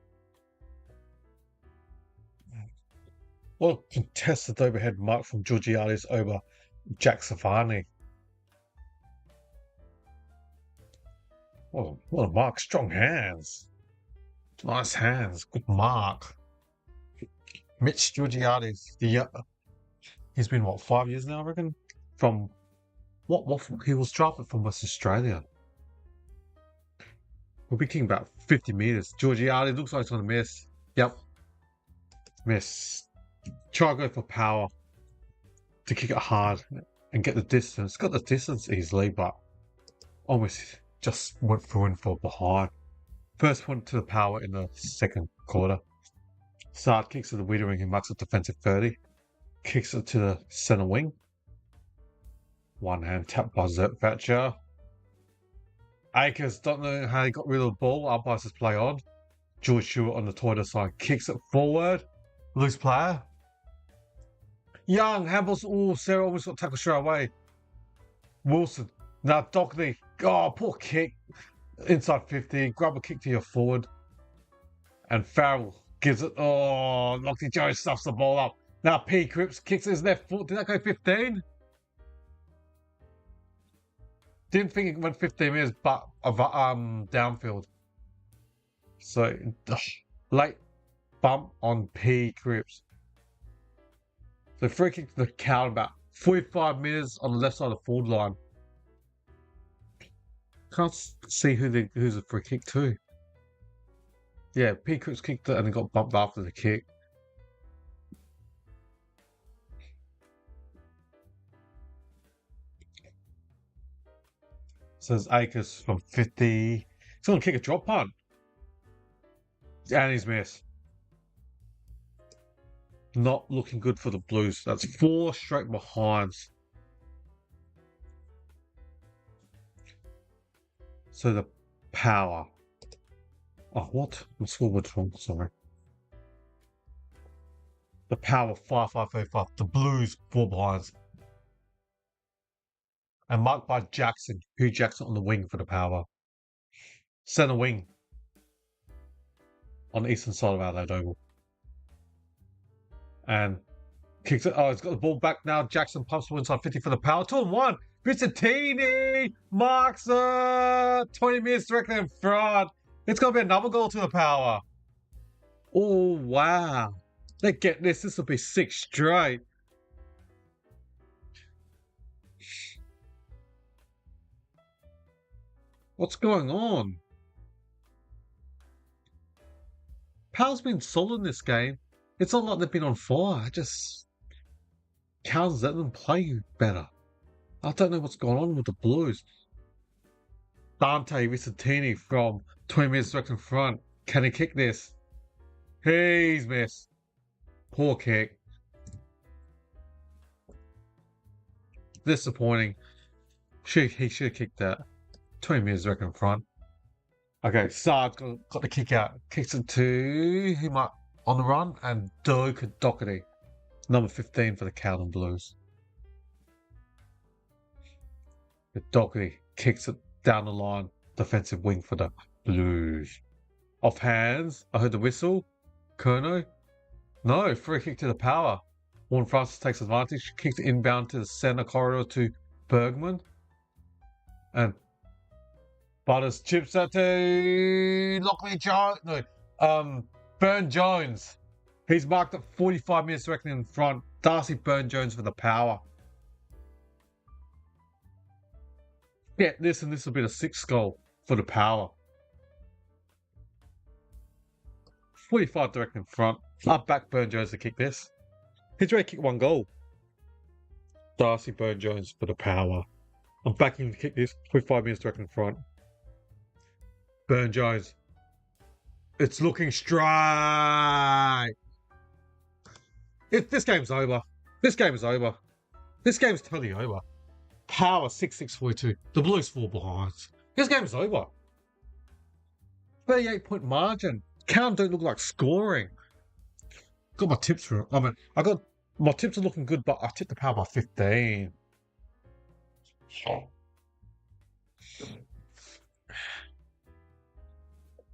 What a contested overhead mark from Georgiades over Jack Savani. What a mark. Strong hands. Nice hands. Good mark. Mitch Georgiades. He's been, 5 years now, I reckon? From what he was drafted from West Australia. We'll be kicking about 50 metres. Georgiades looks like he's going to miss. Yep. Miss. Try to go for power to kick it hard and get the distance. Got the distance easily, but almost just went through and for behind. First point to the Power in the second quarter. Sard kicks to the Wiedering, who marks a defensive 30. Kicks it to the centre wing. One hand tap by Zertvatcher. Akers don't know how he got rid of the ball. Umpires just play on. George Stewart on the Toyota side kicks it forward. Loose player. Young handballs. Oh, Sarah almost got tackled straight away. Wilson. Now Dockney. Oh, poor kick. Inside 50. Grab a kick to your forward. And Farrell gives it. Oh, Lockie Jones stuffs the ball up. Now P. Cripps kicks his left foot. Did that go 15? Didn't think it went 15 metres, but downfield. So late bump on P. Cripps. So free kick to the count about 45 metres on the left side of the forward line. Can't see who's a free kick to. Yeah, P. Cripps kicked it and then got bumped after the kick. Says Akers from 50. He's going to kick a drop punt. And he's missed. Not looking good for the Blues. That's 4 straight behinds. So the Power. Oh, what? My scoreboard's wrong. Sorry. The Power 5-5-5. The Blues 4 behinds. And marked by Jackson. Hugh Jackson on the wing for the Power. Centre wing. On the eastern side of Adelaide Oval. And kicks it. Oh, he's got the ball back now. Jackson pumps the inside 50 for the Power. 2-1. Vizzatini marks it. 20 minutes directly in front. It's going to be another goal to the Power. Oh, wow. They get this. This will be 6 straight. What's going on? Power's been solid in this game. It's not like they've been on fire. I just can't let them play better. I don't know what's going on with the Blues. Dante Vizzatini from 20 minutes direct in front. Can he kick this? He's missed. Poor kick. Disappointing. He should have kicked that. 20 minutes direct in front. Okay, Sard got the kick out. Kicks it to who might on the run and Doherty, number 15 for the Carlton Blues. The Doherty kicks it down the line, defensive wing for the Blues. Off hands, I heard the whistle. Kerno? No, free kick to the power. Warren Francis takes advantage, kicks it inbound to the centre corridor to Bergman. And Butters chips that to Lockley Jones. No, Burn Jones. He's marked at 45 minutes reckoning in front. Darcy Burn Jones for the power. Yeah, this will be the 6th goal for the power. 45 direct in front. I'll back Burn Jones to kick this. He's already kicked 1 goal. Darcy Burn Jones for the power. I'm backing him to kick this. 45 minutes direct in front. Burn Jones. It's looking straight. This game's over. This game is over. This game's totally over. Power 6-6-42. The Blues fall behind. This game's over. 38-point margin. Count don't look like scoring. Got my tips for it. I got my tips are looking good, but I tipped the power by 15.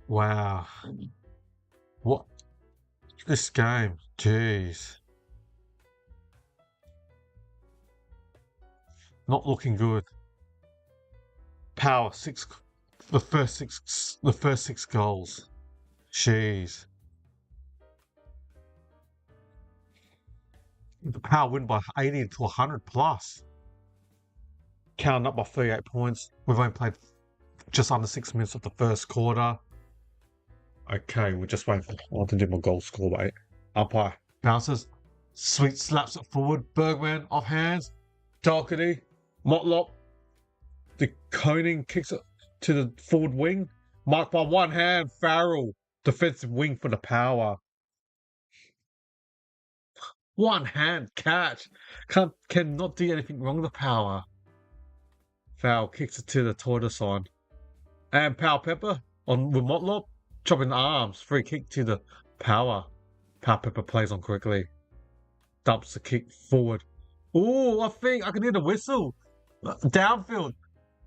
Wow. What? This game. Jeez. Not looking good. Power 6. The first six goals. Jeez. The Power win by 80 to 100 plus. Counting up by 38 points. We've only played just under 6 minutes of the first quarter. Okay, we're just waiting for I want to do my goal score, mate. Umpire bounces. Sweet slaps it forward. Bergman off hands. Doherty. Motlop. The Koning kicks it to the forward wing. Marked by 1 hand. Farrell. Defensive wing for the power. 1 hand catch. Cannot do anything wrong with the power. Foul kicks it to the Toyota sign. And Power Pepper on with Motlop. Chopping the arms. Free kick to the power. Power Pepper plays on quickly. Dumps the kick forward. Ooh, I think I can hear the whistle. Downfield.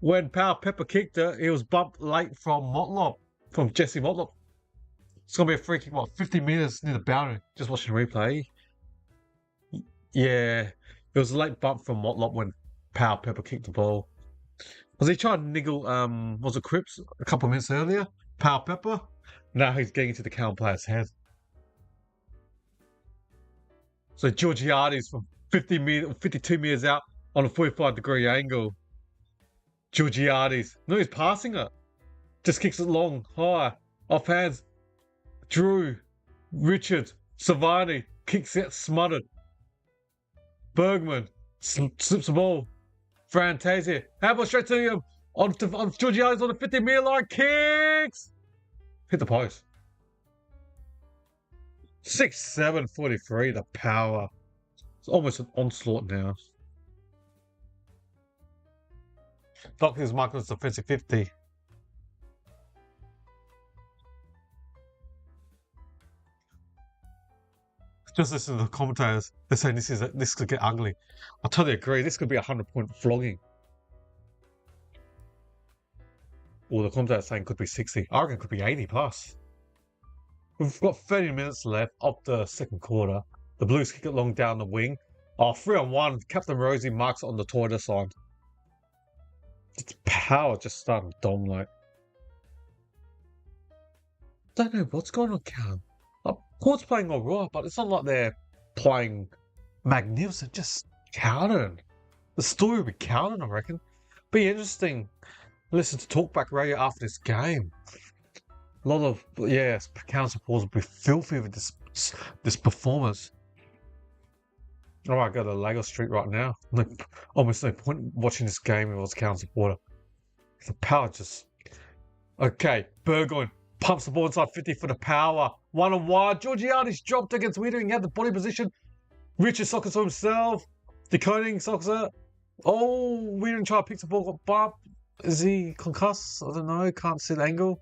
When Power Pepper kicked it, it was bumped late from Motlop. From Jesse Motlop. It's going to be a free kick, 50 metres near the boundary. Just watching the replay. Yeah. It was a late bump from Motlop when Power Pepper kicked the ball. Was he trying to niggle, was it Cripps a couple of minutes earlier? Power Pepper? Now he's getting into the Carlton player's head. So Georgiades from 52 metres out on a 45-degree angle. Georgiades. No, he's passing it. Just kicks it long, high, off hands. Drew, Richard, Savani, kicks it, smothered. Bergman, slips the ball. Fantasia, handball straight to him. On Georgiades on the 50-metre line, kicks! Hit the post. 6-7-43, the power. It's almost an onslaught now. Doctor's marking as defensive 50. Just listen to the commentators. They're saying this could get ugly. I totally agree. This could be a 100-point flogging. Or the commentators saying could be 60. I reckon it could be 80 plus. We've got 30 minutes left of the second quarter. The Blues kick it long down the wing. 3-on-1. Captain Rosie marks it on the Toyota side. Its power just starting to dominate. Don't know what's going on, Callum. Port's playing all right, but it's not like they're playing magnificent. Just Carlton. The story will be Carlton, I reckon. Be interesting. Listen to talkback radio after this game. A lot of Carlton supporters will be filthy with this performance. All right, go to Lagos Street right now. Almost no point watching this game if I was a Carlton supporter. The power just okay. Burgoyne pumps the ball inside 50 for the power. 1-on-1. Georgiades dropped against Wiedering. He had the body position. Richard sockers to himself. De Koning sockers it. Oh, Wiedering tried to pick the ball, got bumped. Is he concussed? I don't know. Can't see the angle.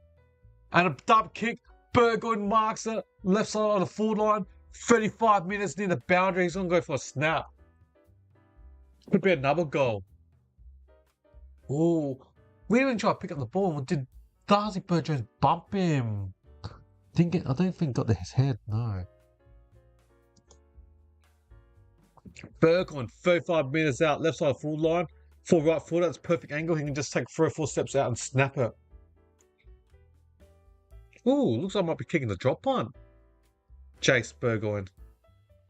And a dump kick. Burgoyne marks it. Left side on the forward line. 35 minutes near the boundary. He's going to go for a snap. Could be another goal. Oh, we didn't try to pick up the ball. Did Darcy Burgoyne bump him? I don't think got his head, no. Burgoyne, 35 metres out, left side forward line. For right foot, that's perfect angle. He can just take 3 or 4 steps out and snap it. Ooh, looks like I might be kicking the drop punt. Chase Burgoyne.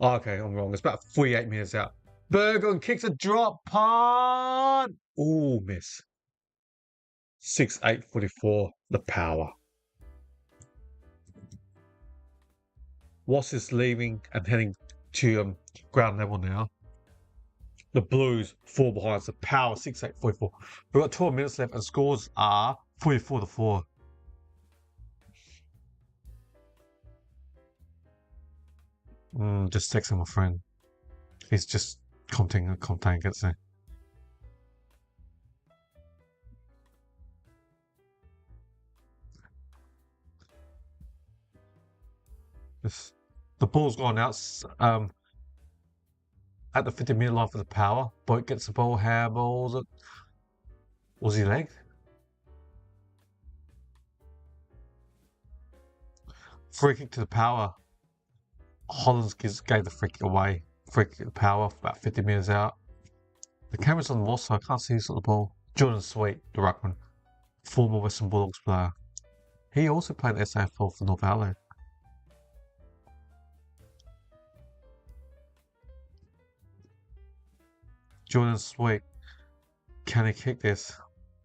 Oh, okay, I'm wrong. It's about 48 metres out. Burgoyne kicks a drop punt. Ooh, miss. 6'8", 44. The power. Wass is leaving and heading to ground level now. The Blues 4 behind. The power 6'8", 44. We've got 12 minutes left and scores are 44-4. Just texting my friend. He's just commenting against it. The ball's gone out at the 50-metre line for the power. Boat gets the ball, handballs it. Was he legged? Free kick to the power. Hollands gave the free kick away. Free kick to the power, about 50 metres out. The camera's on the wall, so I can't see who's got the ball. Jordan Sweet, the ruckman, former Western Bulldogs player. He also played AFL for North Adelaide. Jordan Sweet. Can he kick this?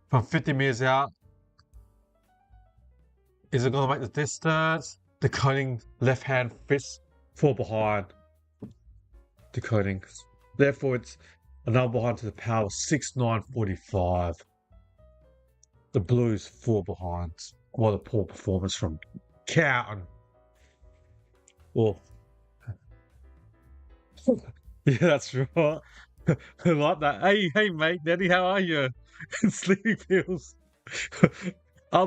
From 50 metres out. Is it going to make the distance? Decoding left hand fist. 4 behind. Decoding. Therefore, it's another behind to the power. 6'9", 45. The Blues 4 behind. What a poor performance from Carlton. Well, yeah, that's right. I like that. Hey, mate, Daddy, how are you? Sleepy pills. I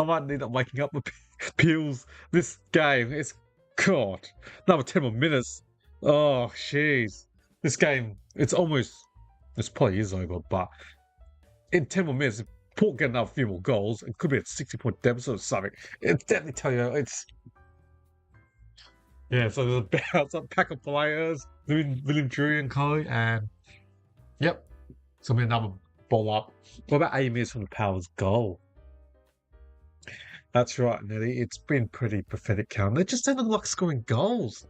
might need up waking up with pills. This game, it's God. Another 10 more minutes. Oh, jeez. This game, it's probably is over, but in 10 more minutes, Port get another few more goals. It could be a 60-point deficit or something. It's definitely tell you it's. Yeah, so there's a pack of players, William Drury and co, and yep, so another ball up. What about 8 minutes from the Power's goal? That's right, Nelly. It's been pretty pathetic, Callum. They just don't look like scoring goals.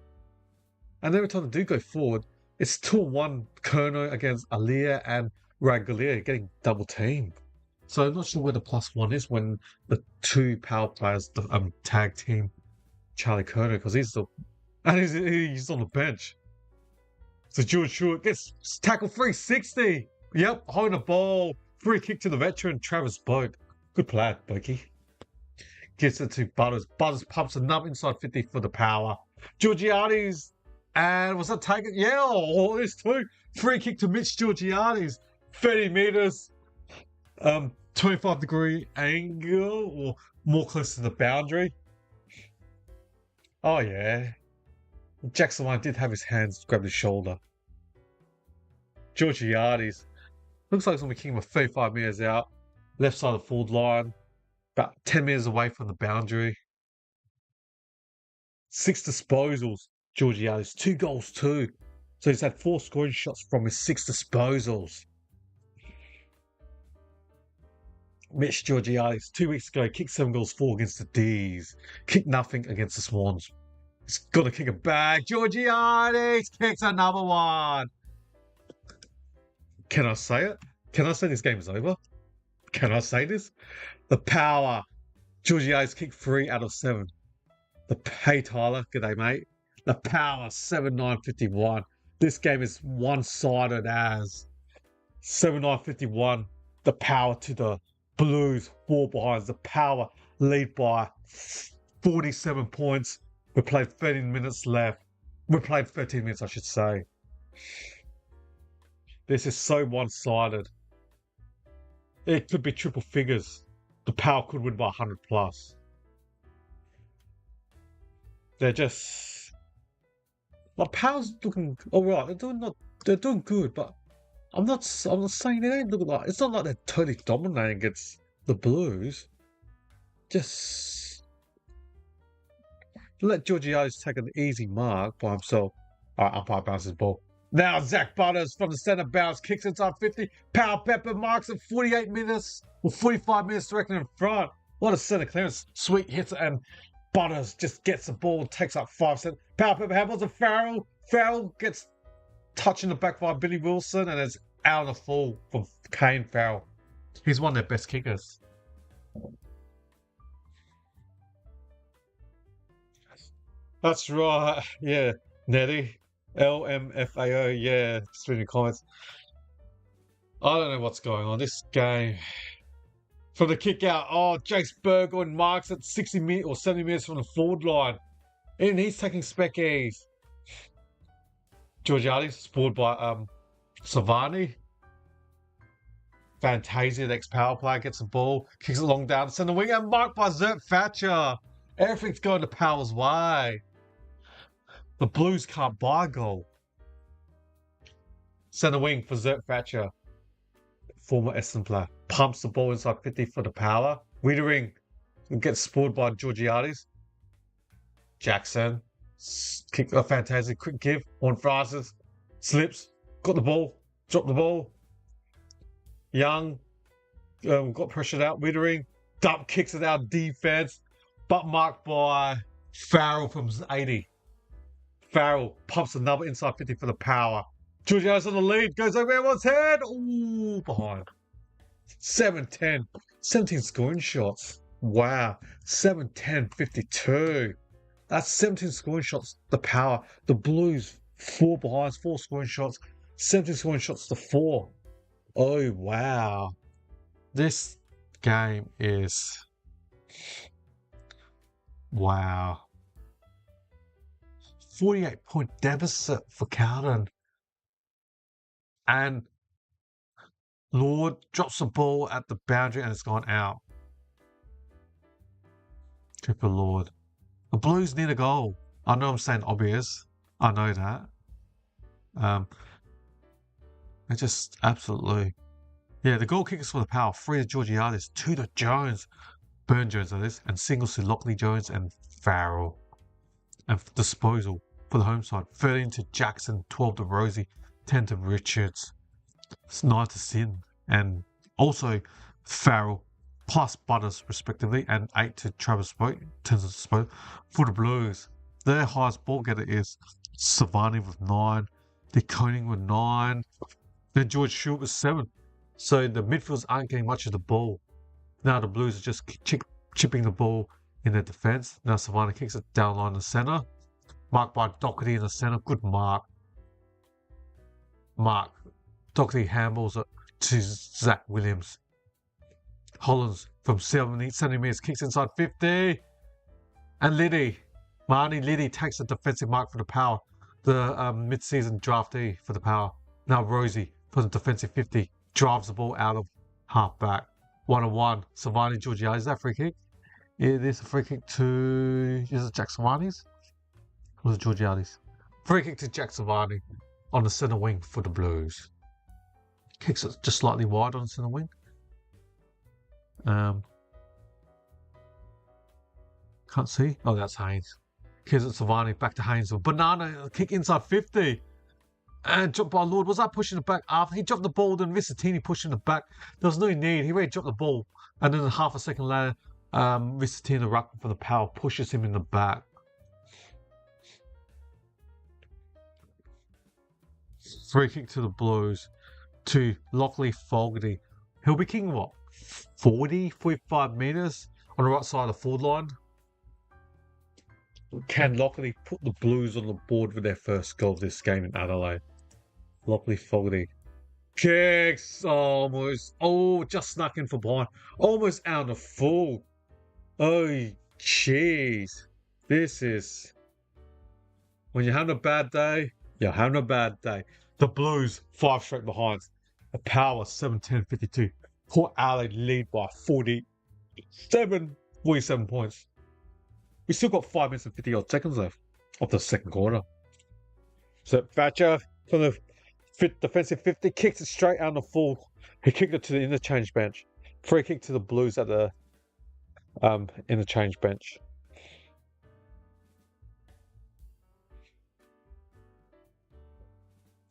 And every time they do go forward, it's 2-1 Kerno against Alia and Rangalia getting double teamed. So I'm not sure where the +1 is when the 2 power players tag team Charlie Kerno, because he's on the bench. So George Stewart gets tackle 360. Yep, holding the ball. Free kick to the veteran, Travis Boak. Good play, Boakey. Gets it to Butters. Butters pumps another inside 50 for the power. Georgiades. And was that taken? Yeah, there's 2. Free kick to Mitch Georgiades. 30 metres. 25-degree angle, or more close to the boundary. Oh, yeah. Jackson Line did have his hands grab his shoulder. Georgiades. Looks like he's going to be kicking with 35 metres out. Left side of the forward line. About 10 metres away from the boundary. 6 disposals. Georgiades. 2 goals too. So he's had 4 scoring shots from his 6 disposals. Mitch Georgiades, 2 weeks ago, kicked 7 goals, 4 against the D's. Kicked nothing against the Swans. He's got to kick it back. Georgiades kicks another one. Can I say it? Can I say this game is over? Can I say this? The power. Georgiades kicked 3 out of 7. Hey, Tyler. G'day, mate. The power, 7-9-51. This game is one-sided as 7-9-51. The power to the Blues, 4 behind. The power lead by 47 points. We played 13 minutes left. We played 13 minutes, I should say. This is so one-sided. It could be triple figures. the Power could win by 100 plus. They're just... The Power's looking alright. They're doing good, but I'm not saying they don't look like... It's not like they're totally dominating against the Blues. Just let Georgiades take an easy mark by himself. Alright, umpire bounces ball. Now Zach Butters from the centre bounce, kicks inside 50. Power Pepper marks at 48 minutes, or 45 minutes directly in front. What a centre clearance. Sweet hits, and Butters just gets the ball, takes up 5 cents. Power Pepper handles a Farrell. Farrell gets touched in the back by Billy Wilson, and it's out of the full from Kane Farrell. He's one of their best kickers. That's right, yeah. Nettie. LMFAO, yeah. Just reading the comments. I don't know what's going on. This game. From the kick out, Jace Burgoyne marks at 60 minutes or 70 minutes from the forward line. And he's taking speckies. Georgiades, spoiled by Savani. Fantasia, the ex-power player, gets the ball, kicks it long down the centre wing, and marked by Zert Thatcher. Everything's going to Power's way. The Blues can't buy a goal. Centre wing for Zert Thatcher. Former Essendon player. Pumps the ball inside 50 for the Power. Wiedering gets spoiled by Georgiades. Jackson. Kick a fantastic quick give. On Francis. Slips. Got the ball. Dropped the ball. Young. Got pressured out. Wiedering. Dump kicks it out defense. But marked by Farrell from 80. Farrell pumps another inside 50 for the Power. Georgiades on the lead, goes over everyone's head. Ooh, behind. 7-10. 17 scoring shots. Wow. 7-10, 52. That's 17 scoring shots. The Power. The Blues, 4 behinds, 4 scoring shots. 17 scoring shots to 4. Oh, wow. This game is... Wow. 48-point deficit for Carlton. And Lord drops the ball at the boundary and it's gone out. Triple Lord. The Blues need a goal. I know I'm saying obvious. I know that. They're just absolutely... Yeah, the goal kickers for the Power. 3 to Georgiades, 2 to Jones. Burn Jones, that is. And singles to Lockley Jones and Farrell. And disposal for the home side. 13 to Jackson, 12 to Rosie, 10 to Richards, 9 to Sin, and also Farrell plus Butters respectively, and 8 to Travis Spoke, 10 to Spoke. For the Blues, their highest ball getter is Savani with 9, De Koning with 9, then George Short with 7. So the midfielders aren't getting much of the ball. Now the Blues are just chipping the ball in their defence. Now Savani kicks it down line in the centre. Marked by Doherty in the centre. Good mark. Doherty handballs it to Zach Williams. Hollins from 70 meters kicks inside 50. And Marnie Liddy takes a defensive mark for the Power. The mid-season draftee for the Power. Now Rosie for the defensive 50. Drives the ball out of half-back. 1-on-1. Savani Georgiades. Is that free kick? It is a free kick to... Is it Jack Savani's? Or was it Georgiades? Free kick to Jack Savani on the centre wing for the Blues. Kicks it just slightly wide on the centre wing. Can't see. Oh, that's Haynes. Kicks it Savani back to Haynes. Banana kick inside 50. And dropped by Lord. Was that pushing it back after? He dropped the ball, then Visitini pushing it back. There was no need. He already dropped the ball. And then half a second later, Visitini, the ruckman for the Power, pushes him in the back. Free kick to the Blues to Lockley Fogarty. He'll be kicking what? 45 metres on the right side of the forward line. Can Lockley put the Blues on the board with their first goal of this game in Adelaide? Lockley Fogarty. Kicks almost. Oh, just snuck in from behind. Almost out of full. Oh, jeez. This is... When you're having a bad day, you're having a bad day. The Blues, 5 straight behinds. The Power, 7-10-52. Port Adelaide lead by 40 47 points. We still got 5 minutes and 50 odd seconds left of the second quarter. So Thatcher from the defensive 50 kicks it straight out on the full. He kicked it to the interchange bench. Free kick to the Blues at the interchange bench.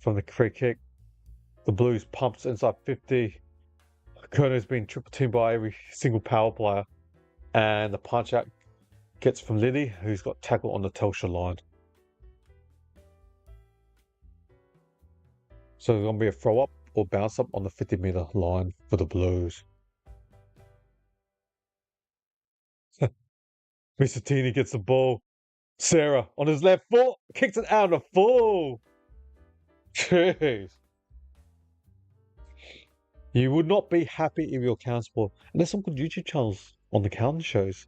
From the free kick, the Blues pumps inside 50. Kerno's been triple teamed by every single power player. And the punch out gets from Liddy, who's got tackled on the Telstra line. So there's going to be a throw up or bounce up on the 50-meter line for the Blues. Mr. Tini gets the ball. Sarah on his left foot kicks it out of the full. Jeez. You would not be happy if you're counter sport. And there's some good YouTube channels on the counter shows.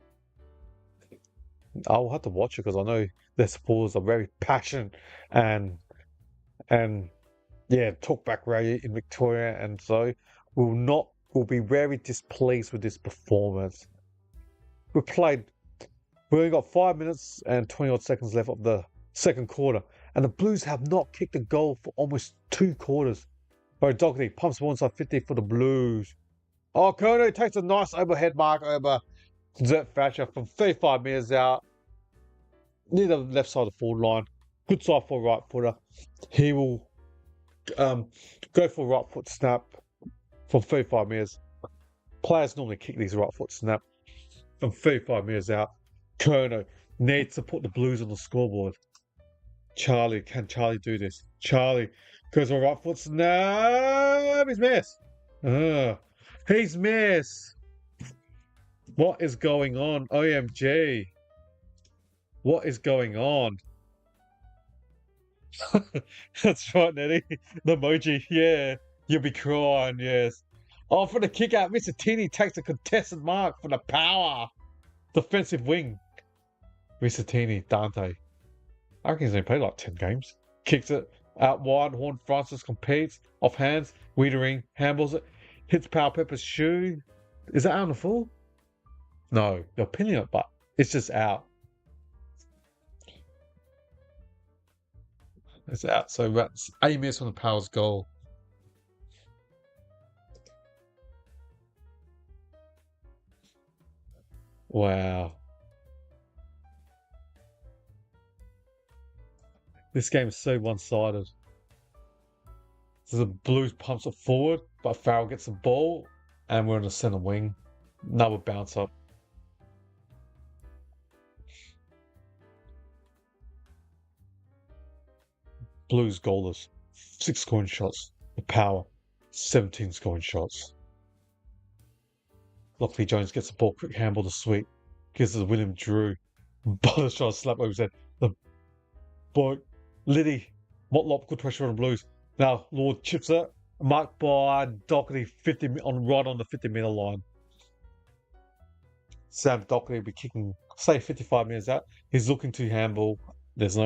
I'll have to watch it because I know their supporters are very passionate and yeah, talk back radio in Victoria, and so will be very displeased with this performance. We only got 5 minutes and 20 odd seconds left of the second quarter, and the Blues have not kicked a goal for almost 2 quarters. Oh, Doherty pumps the ball inside 50 for the Blues. Oh, Kerno takes a nice overhead mark over Zert Thatcher from 35 metres out, near the left side of the forward line. Good side for a right footer. He will go for a right foot snap from 35 metres. Players normally kick these right foot snap from 35 metres out. Kerno needs to put the Blues on the scoreboard. Can Charlie do this? Charlie goes for a right foot snap. He's missed. He's missed. What is going on? OMG. What is going on? That's right, Nettie. The emoji, yeah. You'll be crying, yes. Oh, for the kick out, Mr. Tini takes a contested mark for the power. Defensive wing. Mr. Tini, Dante. I reckon he's only played like 10 games. Kicks it out wide. Horn Francis competes. Off hands. Wiedering handballs it. Hits Power Pepper's shoe. Is that out on the full? No, they're pinning it, but it's just out. It's out. So that's a miss on the Power's goal. Wow. This game is so one-sided. So the Blues pumps it forward, but Farrell gets the ball, and we're in the centre wing. Another bounce up. Blues goalless. 6 scoring shots. The Power, 17 scoring shots. Lockley Jones gets the ball, quick handball to Sweet. Gives it to William Drew. Butler's trying to slap over his head. The boy, Liddy, Motlop, good pressure on the Blues. Now, Lord chips it. Marked by Doherty, right on the 50-metre line. Sam Doherty will be kicking, say, 55 metres out. He's looking to handball. He's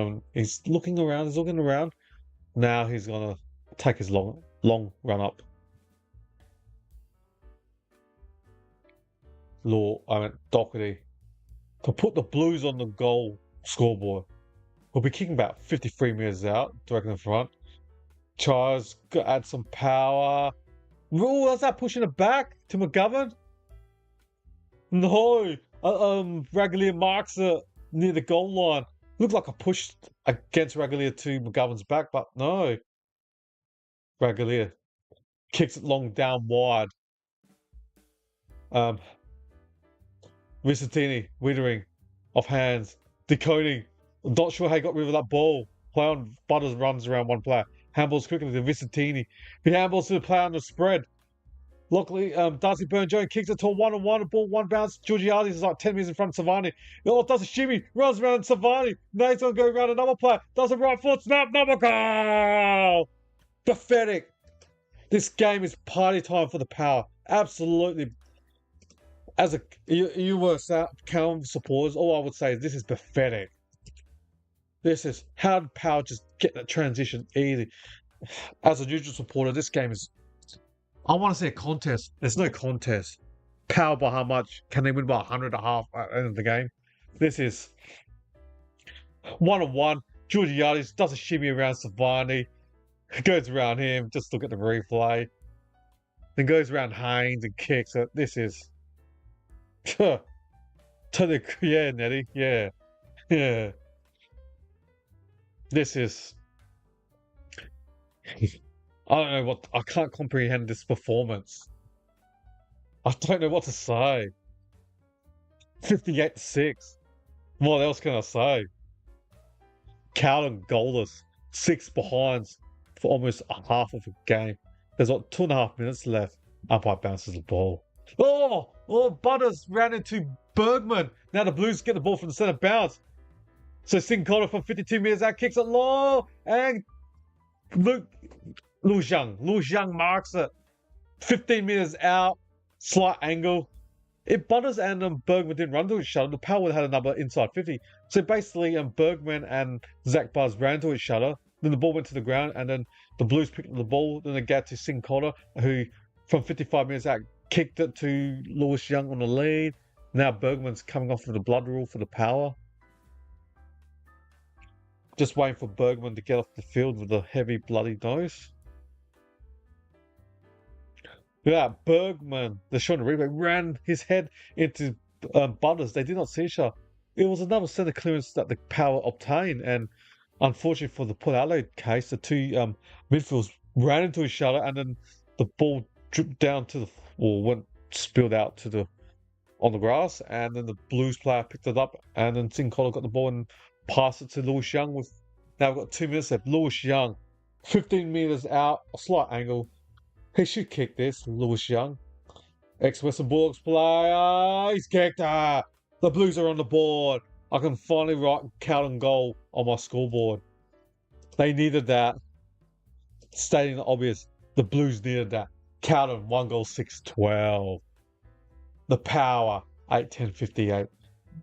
looking around. Now he's going to take his long run up. Doherty to put the Blues on the goal scoreboard. We'll be kicking about 53 metres out, directly in front. Tries to add some power. Oh, that's that pushing it back to McGovern? No. Ragalier marks it near the goal line. Looked like a push against Ragalier to McGovern's back, but no. Ragalier kicks it long down wide. Vicentini, Wiedering, off hands, decoding. Not sure how he got rid of that ball. Play on Butters runs around one player. Handballs quickly to Vicentini. He handballs to the player on the spread. Luckily, Darcy Burn-Jones kicks it to a 1-on-1. A ball, one bounce. Georgiades is like 10 metres in front of Savani. Oh, does a shimmy. Runs around Savani. Now he's going to go around another player. Does a right foot snap. Another goal. Pathetic. This game is party time for the Power. Absolutely. As you were Calvin supporters, all I would say is this is pathetic. This is how did Power just get that transition easy? As a neutral supporter, this game is. I want to see a contest. There's no contest. Power by how much? Can they win by 100.5 at the end of the game? This is 1-on-1. Georgiades does a shimmy around Savani. Goes around him. Just look at the replay. Then goes around Haynes and kicks it. This is... yeah, Nettie. Yeah. Yeah. This is... I don't know what... I can't comprehend this performance. I don't know what to say. 58-6. What else can I say? Carlton goalless. 6 behinds for almost a half of a game. There's like 2.5 minutes left. Umpire bounces the ball. Oh, Butters ran into Bergman. Now the Blues get the ball from the centre bounce. So Sincotta from 52 metres out kicks it low. And Lu Zhang marks it. 15 metres out. Slight angle. If Butters and Bergman didn't run to each other, the Power would have had another inside 50. So basically, Bergman and Zach Buzz ran to each other. Then the ball went to the ground, and then the Blues picked up the ball. Then they got to Sincotta, who from 55 minutes out kicked it to Lewis Young on the lead. Now Bergman's coming off of the blood rule for the Power. Just waiting for Bergman to get off the field with a heavy bloody nose. Yeah, Bergman, the shot on the replay, ran his head into Butters. They did not see each other. It was another centre clearance that the Power obtained, and unfortunately for the Port Adelaide case, the two midfielders ran into each other, and then the ball dripped down to went spilled out on the grass, and then the Blues player picked it up, and then Sincotta got the ball and passed it to Lewis Young. Now we've got 2 minutes left. Lewis Young, 15 metres out, a slight angle. He should kick this, Lewis Young. Ex-Western Bulldogs player. He's kicked it. The Blues are on the board. I can finally write Carlton goal on my scoreboard. They needed that. Stating the obvious, the Blues needed that. Carlton 1 goal 6-12. The Power 8-10-58.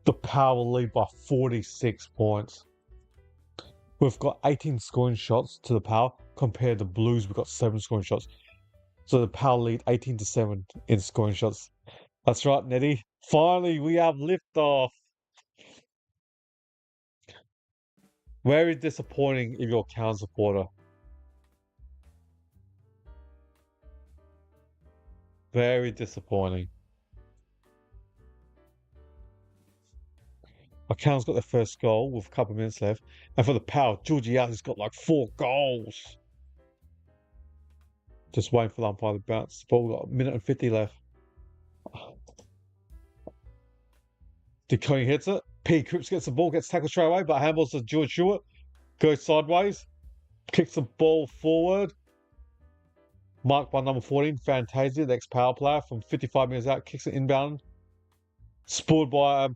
The Power lead by 46 points. We've got 18 scoring shots to the Power compared to Blues. We've got 7 scoring shots. So the Power lead 18-7 in scoring shots. That's right, Nettie. Finally, we have liftoff. Very disappointing if you're a Cowan supporter. Very disappointing. Cowan's got their first goal with a couple of minutes left. And for the Power, Georgiades got like 4 goals. Just waiting for the umpire to bounce the ball. Got 1:50 left. DeConey hits it. P. Cripps gets the ball, gets tackled straight away, but handballs to George Stewart. Goes sideways. Kicks the ball forward. Marked by number 14, Fantasia, the ex-Power player from 55 metres out. Kicks it inbound. Spoiled by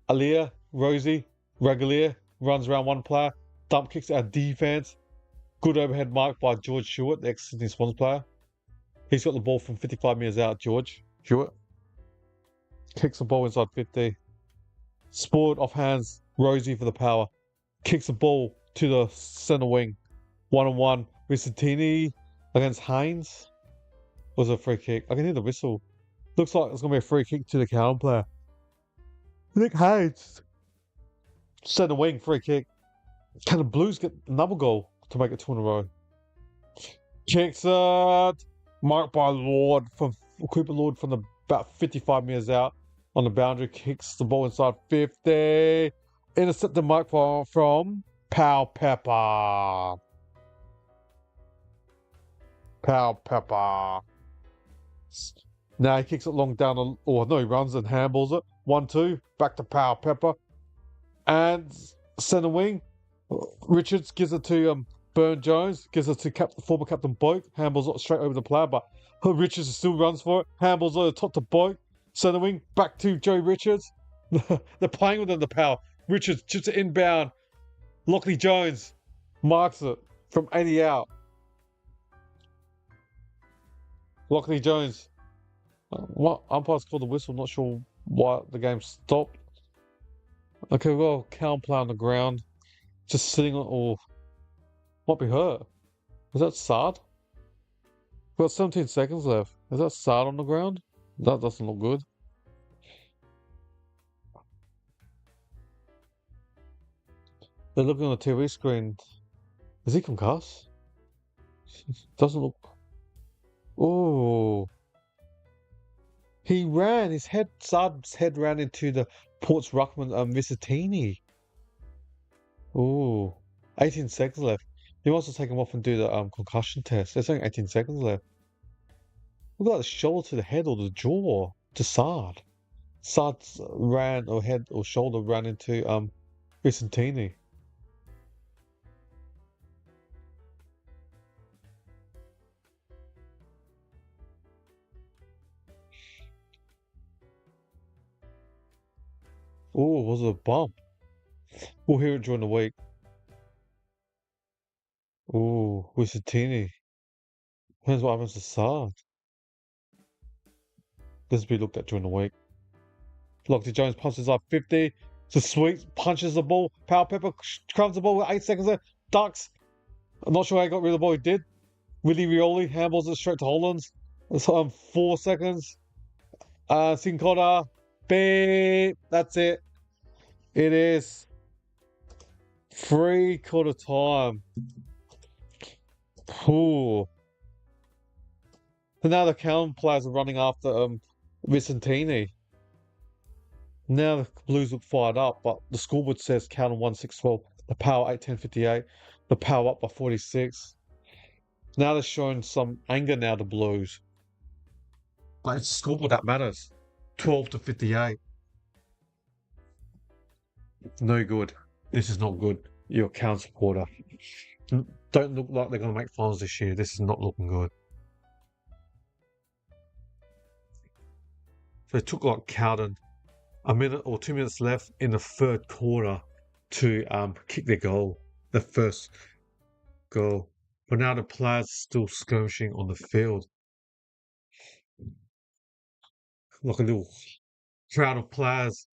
Alia, Rosie, Regulier. Runs around one player. Dump kicks out defense. Good overhead mark by George Stewart, the ex-Sydney Swans player. He's got the ball from 55 metres out, George Stewart. Kicks the ball inside 50. Spoiled off hands, Rosie for the Power. Kicks the ball to the centre wing. 1-on-1 with Satini against Haynes. Was a free kick. I can hear the whistle. Looks like it's going to be a free kick to the Cowan player. Nick Haynes. Centre wing, free kick. Can the Blues get another goal to make it 2 in a row? Kicks it. Marked by Cooper Lord from about 55 metres out on the boundary. Kicks the ball inside 50. Intercepted mark from Pau Pepper. Now he kicks it long down, he runs and handballs it. 1-2, back to Pau Pepper. And centre wing, Richards gives it to Burn Jones, gives it to former captain Boak, handballs it straight over the player, but Richards still runs for it, handballs it top to Boak, centre wing, back to Joe Richards. They're playing within the Power. Richards chips it inbound. Lockley Jones marks it from 80 out. Lockley Jones. What umpire's called the whistle? Not sure why the game stopped. Okay, well, Cowan play on the ground, just sitting on, or might be hurt. Is that Sard? We've got 17 seconds left. Is that Sard on the ground? That doesn't look good. They're looking on the TV screen. Is he concussed? Doesn't look. Oh, he ran. Saad's head ran into the Port's ruckman, Visitini. Oh, 18 seconds left. He wants to take him off and do the concussion test. There's only 18 seconds left. Look at the shoulder to the head or the jaw to Saad. Saad's ran or head or shoulder ran into Vicentini. Oh, was it a bump? We'll hear it during the week. Oh, Vicentini. Depends what happens to Saad. This will be looked at during the week. Lockety Jones punches up 50. So sweet, punches the ball. Power Pepper crumbs the ball with 8 seconds left. Ducks. I'm not sure how he got rid of the ball. He did. Willie Rioli handballs it straight to Hollands. It's 4 seconds. Sincotta. Beep. That's it. It is 3/4 time. Ooh. So now the Carlton players are running after Vicentini. Now the Blues look fired up, but the scoreboard says Carlton 1-6-12. The Power 8-10-58. The Power up by 46. Now they're showing some anger now, the Blues. But it's the scoreboard that matters. 12-58. No good. This is not good. You're a Carlton supporter. Don't look like they're going to make finals this year. This is not looking good. So it took like Carlton a minute or 2 minutes left in the third quarter to kick their goal, the first goal. But now the players are still skirmishing on the field. Like a little crowd of players.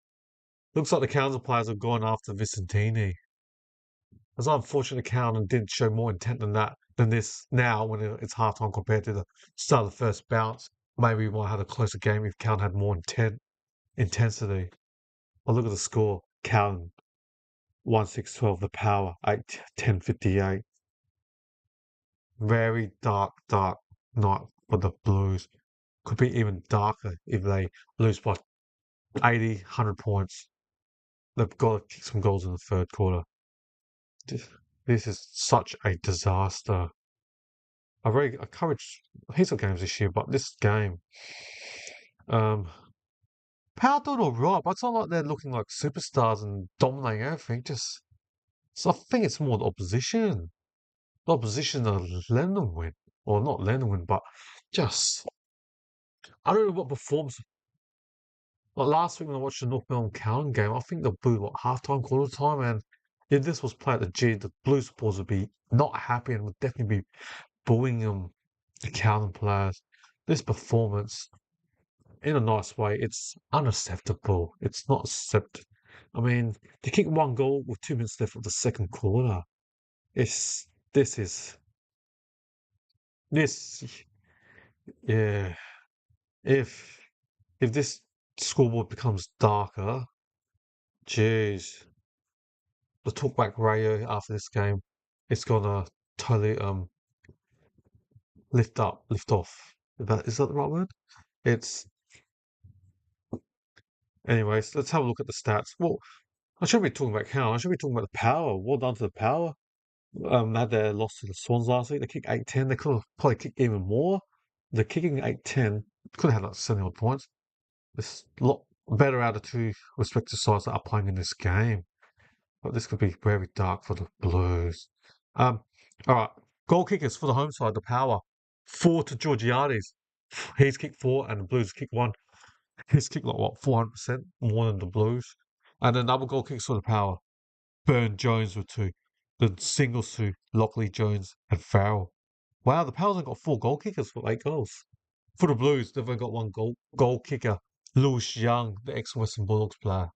Looks like the Carlton players have gone after Vicentini. It's unfortunate Carlton didn't show more intent than this now when it's halftime compared to the start of the first bounce. Maybe we might have had a closer game if Carlton had more intensity. But look at the score. Carlton 1-6-12. The Power 8-10-58. Very dark night for the Blues. Could be even darker if they lose by 80, 100 points. They've got to kick some goals in the third quarter. This is such a disaster. I covered heaps of games this year, but this game, Power doing all right, but it's not like they're looking like superstars and dominating everything. So I think it's more the opposition. The opposition are letting them win, or not letting them win, but just I don't know what performs. Like last week when I watched the North Melbourne Carlton game, I think they blew what halftime, quarter time, and if this was played at the G, the Blues supporters would be not happy and would definitely be booing the Carlton players. This performance, in a nice way, it's unacceptable. It's not accepted. I mean, they kicked one goal with 2 minutes left of the second quarter. It's this is this yeah. If this scoreboard becomes darker, jeez, the talkback radio after this game, it's gonna totally lift off. Is that the right word? It's anyways. Let's have a look at the stats. Well, I shouldn't be talking about Cal. I should be talking about the Power. Well done to the Power. Had their loss to the Swans last week. They kicked 8-10. They could have probably kicked even more. They're kicking 8-10. Could have had like 70 odd points. It's a lot better out of two respective sides that are playing in this game. But this could be very dark for the Blues. All right. Goal kickers for the home side, the Power. 4 to Georgiades. He's kicked 4 and the Blues kicked 1. He's kicked like what, 400% more than the Blues. And then double goal kicks for the Power. Burn Jones with 2. The singles to Lockley, Jones, and Farrell. Wow, the Power's only got 4 goal kickers for 8 goals. For the Blues, they've only got 1 goal kicker. Lewis Young, the ex-Western Bulldogs player.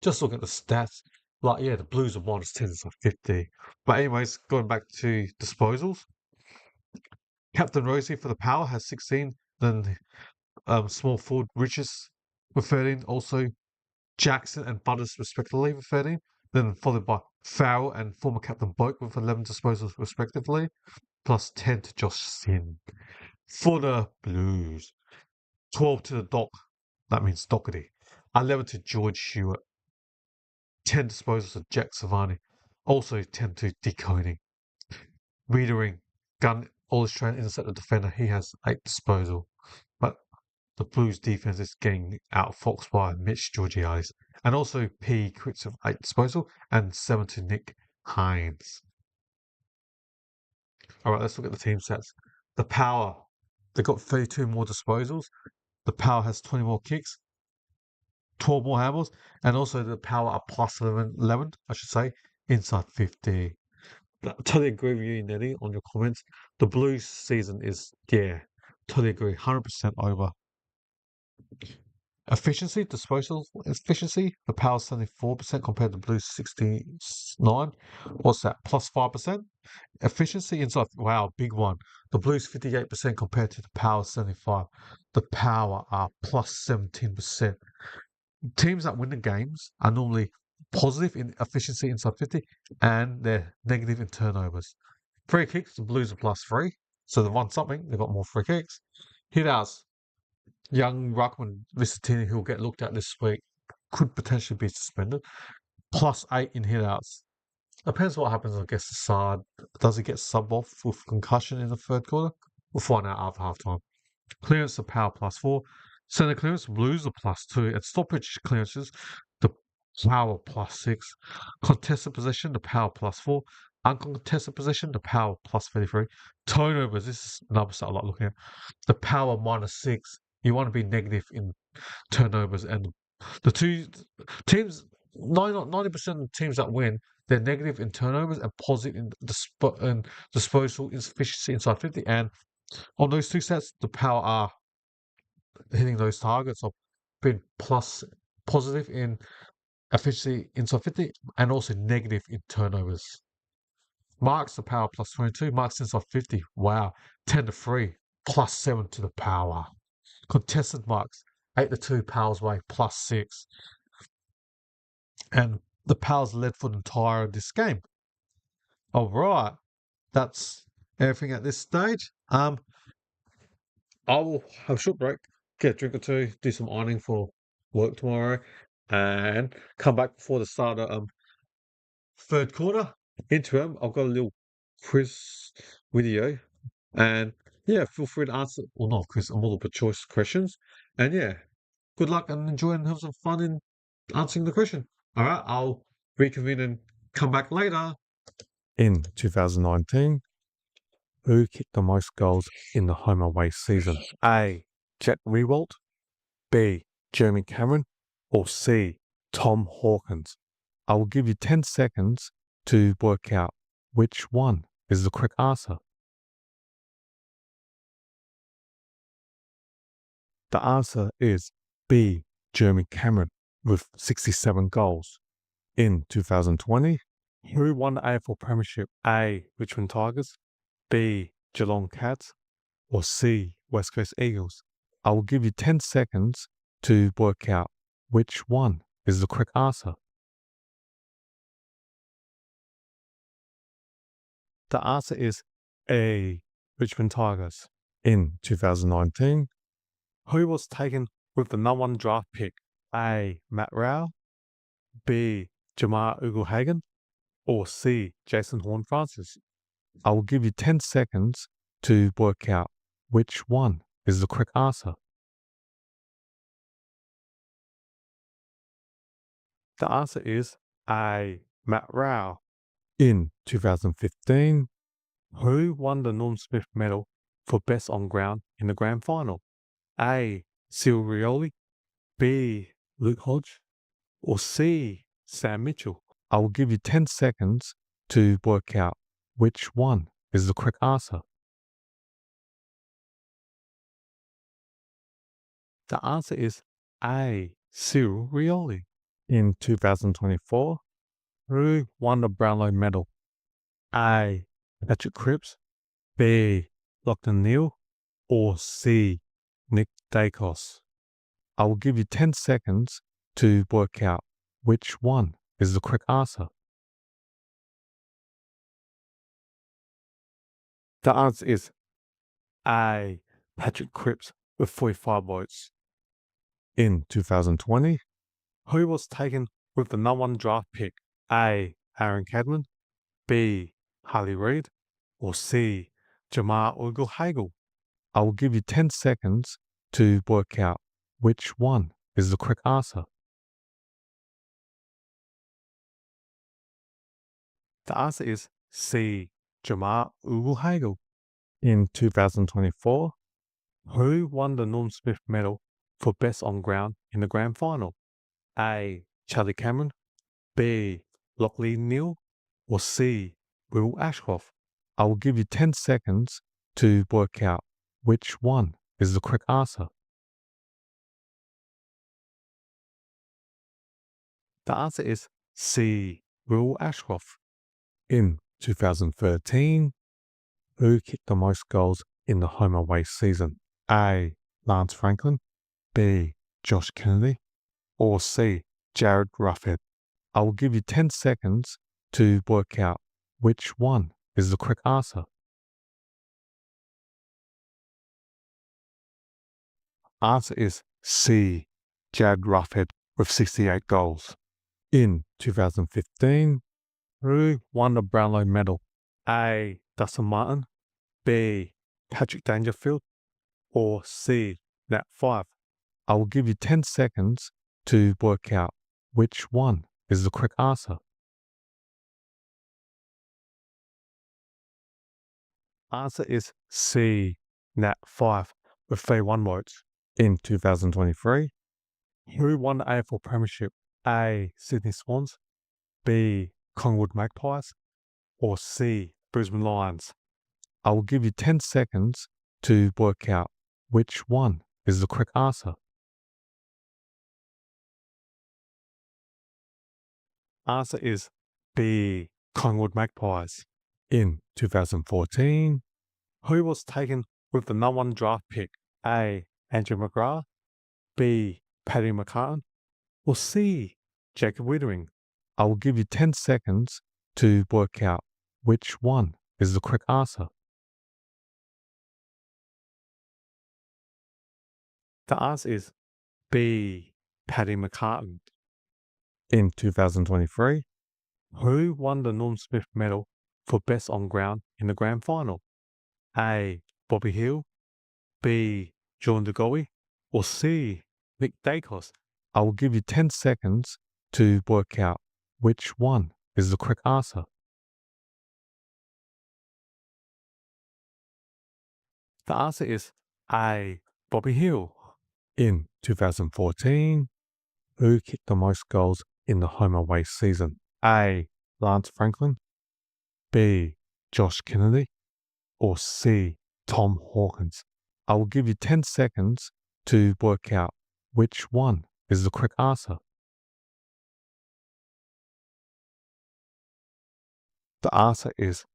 Just look at the stats. Like, yeah, the Blues are minus 10, it's like 50. But anyways, going back to disposals. Captain Rosie for the Power has 16. Then small forward Riches with 13. Also, Jackson and Butters respectively with 13. then followed by Farrell and former captain Boak with 11 disposals respectively, plus 10 to Josh Sin. For the Blues, 12 to the Doc, that means Doherty, 11 to George Hewitt, 10 disposals to Jack Savani, also 10 to DeConing. Wiedering, gun Australian interceptor defender, he has 8 disposal. But the Blues defense is getting outfoxed by Mitch Georgiades. And also P. Quicks with 8 disposal and 7 to Nick Hines. Alright, let's look at the team sets. The Power, they got 32 more disposals. The Power has 20 more kicks, 12 more handballs, and also the Power are plus 11, I should say, inside 50. I totally agree with you, Nelly, on your comments. The Blues season is, totally agree, 100% over. Efficiency, disposal efficiency, the Power's 74% compared to Blues 69. What's that? Plus 5%. Efficiency inside, wow, big one. The Blues 58% compared to the Power 75. The Power are plus 17%. Teams that win the games are normally positive in efficiency inside 50 and they're negative in turnovers. Free kicks, the Blues are plus 3. So they've won something, they've got more free kicks. Hit-outs, young Ruckman Visitini, who'll get looked at this week, could potentially be suspended. Plus 8 in hit-outs. Depends what happens against the side. Does he get subbed off with concussion in the third quarter? We'll find out after halftime. Clearance, the Power plus 4. Centre clearance, Blues are plus 2. And stoppage clearances, the Power plus 6. Contested possession, the Power plus 4. Uncontested possession, the Power plus 33. Turnovers, this is another stat I like looking at. The Power minus 6. You want to be negative in turnovers. And the two teams, 90% of the teams that win, they're negative in turnovers and positive in disposal efficiency inside 50. And on those two sets, the Power are hitting those targets of being positive in efficiency inside 50 and also negative in turnovers. Marks, the Power plus 22. Marks inside 50. Wow. 10 to 3. Plus 7 to the Power. Contested marks. 8 to 2. Power's way. Plus 6. And the Power's led for the entire of this game. All right. That's everything at this stage. I will have a short break, get a drink or two, do some ironing for work tomorrow, and come back before the start of third quarter. Interim, I've got a little quiz video, and feel free to answer, or not quiz, multiple choice questions. And good luck and enjoy and have some fun in answering the question. All right, I'll reconvene and come back later. In 2019, who kicked the most goals in the home away season? A. Jack Riewoldt, B. Jeremy Cameron, or C. Tom Hawkins? I will give you 10 seconds to work out which one is the correct answer. The answer is B. Jeremy Cameron with 67 goals. In 2020, who won the AFL Premiership? A. Richmond Tigers, B. Geelong Cats, or C. West Coast Eagles? I will give you 10 seconds to work out which one is the correct answer. The answer is A. Richmond Tigers. In 2019, who was taken with the number 1 draft pick? A. Matt Rowell, B. Jamar Ugle-Hagan, or C. Jason Horne-Francis? I will give you 10 seconds to work out which one is the correct answer. The answer is A. Matt Rowell. In 2015, who won the Norm Smith medal for best on ground in the grand final? A. Cyril Rioli, B. Luke Hodge, or C. Sam Mitchell? I will give you 10 seconds to work out which one is the correct answer. The answer is A. Cyril Rioli. In 2024, who won the Brownlow medal? A. Patrick Cripps, B. Lachlan Neale, or C. Nick Dacos? I will give you 10 seconds to work out which one is the correct answer? The answer is A. Patrick Cripps with 45 votes. In 2020, who was taken with the number 1 draft pick? A. Aaron Cadman, B. Harley Reid, or C. Jamar Ugle-Hagel? I will give you 10 seconds to work out which one is the correct answer. The answer is C. Jamar Ugle-Hagel. In 2024, who won the Norm Smith medal for best on ground in the grand final? A. Charlie Cameron, B. Lachlan Neal, or C. Will Ashcroft? I will give you 10 seconds to work out which one is the correct answer. The answer is C. Will Ashcroft. In 2013, who kicked the most goals in the home away season? A. Lance Franklin, B. Josh Kennedy, or C. Jared Ruffhead? I will give you 10 seconds to work out which one is the correct answer. Answer is C. Jared Ruffhead with 68 goals. In 2015, who won the Brownlow medal? A. Dustin Martin, B. Patrick Dangerfield, or C. Nat Fyfe? I will give you 10 seconds to work out which one is the correct answer. Answer is C. Nat Fyfe with 31 votes. In 2023, who won the AFL Premiership? A. Sydney Swans, B. Collingwood Magpies, or C. Brisbane Lions? I will give you 10 seconds to work out which one is the correct answer. Answer is B. Collingwood Magpies. In 2014, who was taken with the number 1 draft pick? A. Andrew McGrath, B. Paddy McCartan, or C. Jacob Wittering? I will give you 10 seconds to work out which one is the correct answer. The answer is B. Paddy McCartan. In 2023, who won the Norm Smith medal for best on ground in the grand final? A. Bobby Hill, B. John DeGoey, or C. Nick Dacos? I will give you 10 seconds to work out which one is the correct answer. The answer is A. Bobby Hill. In 2014, who kicked the most goals in the home away season? A. Lance Franklin, B. Josh Kennedy, or C. Tom Hawkins? I will give you 10 seconds to work out which one is the correct answer. The answer is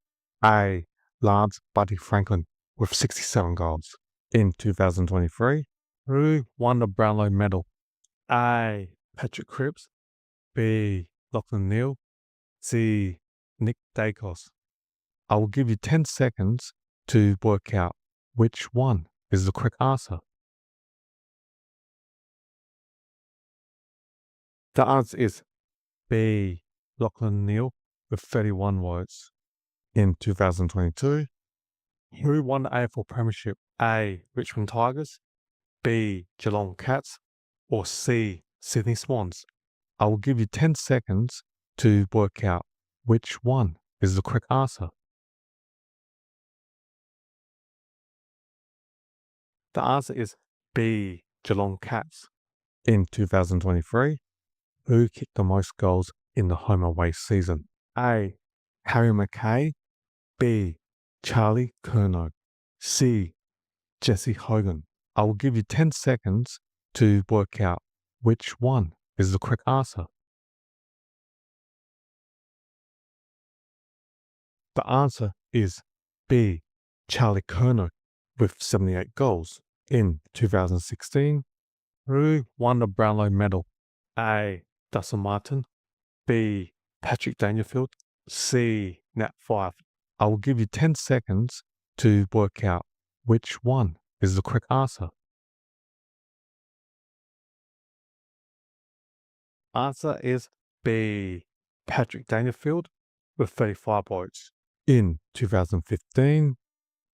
A. Lance Buddy Franklin with 67 goals. In 2023, who won the Brownlow medal? A. Patrick Cripps, B. Lachlan Neal, C. Nick Dacos? I will give you 10 seconds to work out which one is the correct answer. The answer is B. Lachlan Neal with 31 votes. In 2022, who won the AFL Premiership? A. Richmond Tigers, B. Geelong Cats, or C. Sydney Swans? I will give you 10 seconds to work out which one is the correct answer. The answer is B. Geelong Cats. In 2023, who kicked the most goals in the home away season? A. Harry McKay, B. Charlie Curnow, C. Jesse Hogan? I will give you 10 seconds to work out which one is the correct answer. The answer is B. Charlie Curnow with 78 goals. In 2016, who won the Brownlow medal? A. Dustin Martin, B. Patrick Dangerfield, C. Nat Five. I will give you 10 seconds to work out which one is the correct answer. Answer is B. Patrick Dangerfield with 35 votes. In 2015,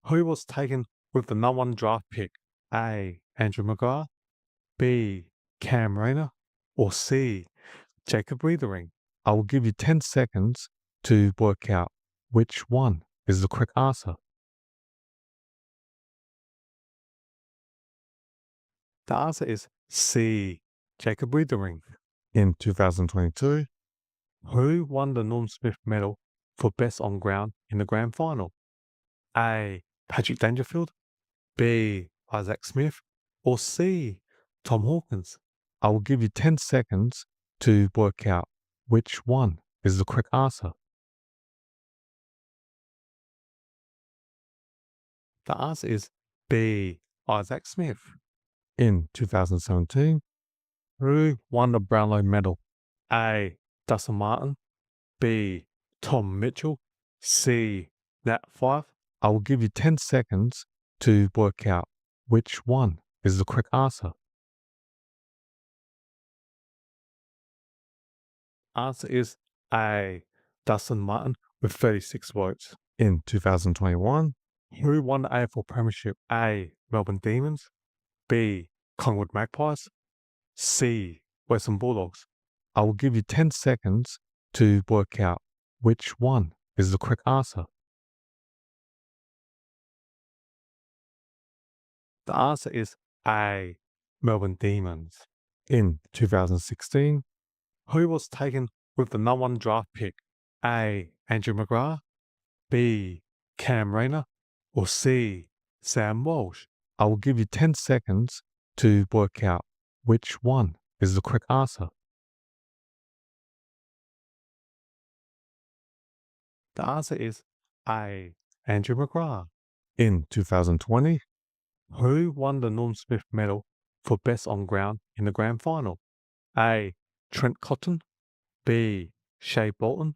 who was taken with the number 1 draft pick? A. Andrew McGrath, B. Cam Rayner, or C. Jacob Weathering? I will give you 10 seconds to work out which one is the correct answer. The answer is C. Jacob Weathering. In 2022, who won the Norm Smith Medal for Best on Ground in the Grand Final? A. Patrick Dangerfield, B. Isaac Smith, or C. Tom Hawkins? I will give you 10 seconds to work out which one is the correct answer. The answer is B. Isaac Smith. In 2017, who won the Brownlow Medal? A. Dustin Martin, B. Tom Mitchell, C. Nat Five. I will give you 10 seconds to work out which one is the correct answer. Answer is A. Dustin Martin with 36 votes. In 2021, who won the AFL Premiership? A. Melbourne Demons, B. Collingwood Magpies, C. Western Bulldogs? I will give you 10 seconds to work out which one is the correct answer. The answer is A. Melbourne Demons. In 2016, who was taken with the number 1 draft pick? A. Andrew McGrath, B. Cam Rayner, or C. Sam Walsh? I will give you 10 seconds to work out which one is the correct answer. The answer is A. Andrew McGrath. In 2020, who won the Norm Smith Medal for Best on Ground in the Grand Final? A. Trent Cotton, B. Shea Bolton,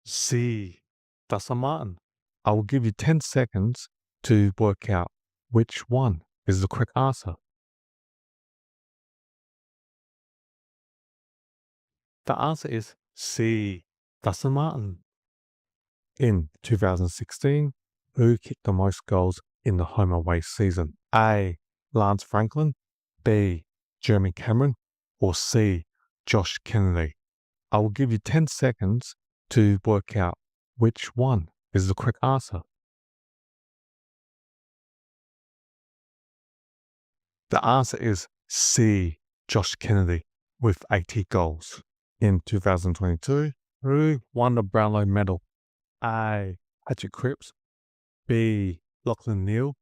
C. Dustin Martin? I will give you 10 seconds to work out which one is the correct answer. The answer is C. Dustin Martin. In 2016, who kicked the most goals in the home away season? A. Lance Franklin, B. Jeremy Cameron, or C. Josh Kennedy? I will give you 10 seconds to work out which one is the correct answer. The answer is C. Josh Kennedy with 80 goals. In 2022, who won the Brownlow Medal? A. Patrick Cripps, B. Lachlan Neale,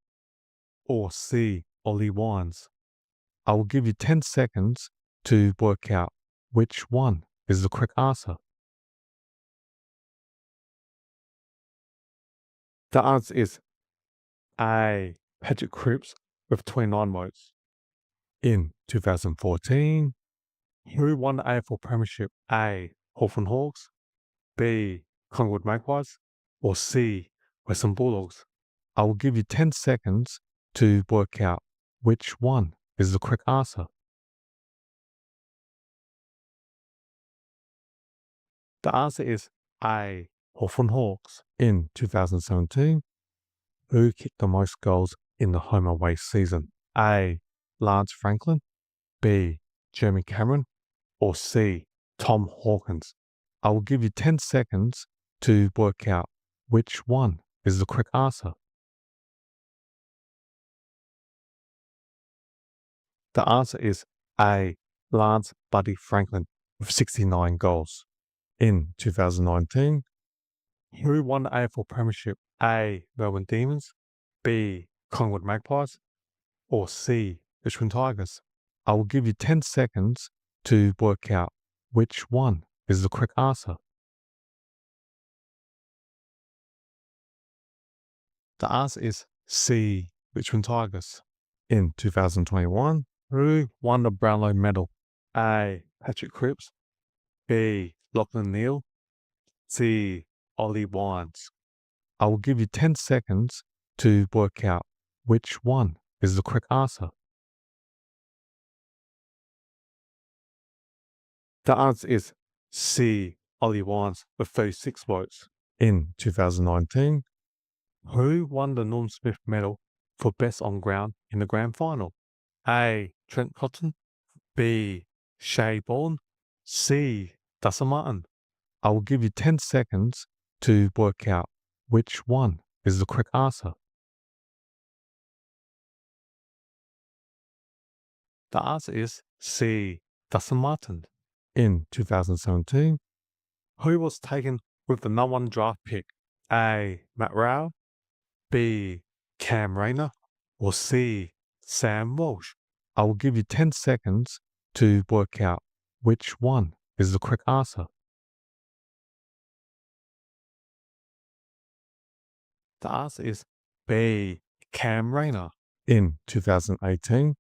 or C. Ollie Wines? I will give you 10 seconds to work out which one is the correct answer. The answer is A. Patrick Cripps with 29 votes. In 2014, who won the AFL Premiership? A. Hawthorn Hawks, B. Collingwood Magpies, or C. Western Bulldogs? I will give you 10 seconds to work out which one is the correct answer. The answer is A. Hawthorn Hawks. In 2017, who kicked the most goals in the home away season? A. Lance Franklin, B. Jeremy Cameron, or C. Tom Hawkins? I will give you 10 seconds to work out which one is the correct answer. The answer is A. Lance Buddy Franklin with 69 goals. In 2019, who won the AFL Premiership? A. Melbourne Demons, B. Collingwood Magpies, or C. Richmond Tigers? I will give you 10 seconds to work out which one is the correct answer. The answer is C. Richmond Tigers. In 2021, who won the Brownlow Medal? A. Patrick Cripps, B. Lachlan Neal. C. Ollie Wines. I will give you 10 seconds to work out which one is the correct answer. The answer is C. Ollie Wines with 36 votes. In 2019, who won the Norm Smith medal for best on ground in the grand final? A. Trent Cotton. B. Shay Bourne. C. Dustin Martin. I will give you 10 seconds to work out which one is the correct answer. The answer is C. Dustin Martin. In 2017, who was taken with the number 1 draft pick? A. Matt Rao. B. Cam Rayner. Or C. Sam Walsh. I will give you 10 seconds to work out which one is the correct answer. The answer is B. Cam Rayner. In 2018.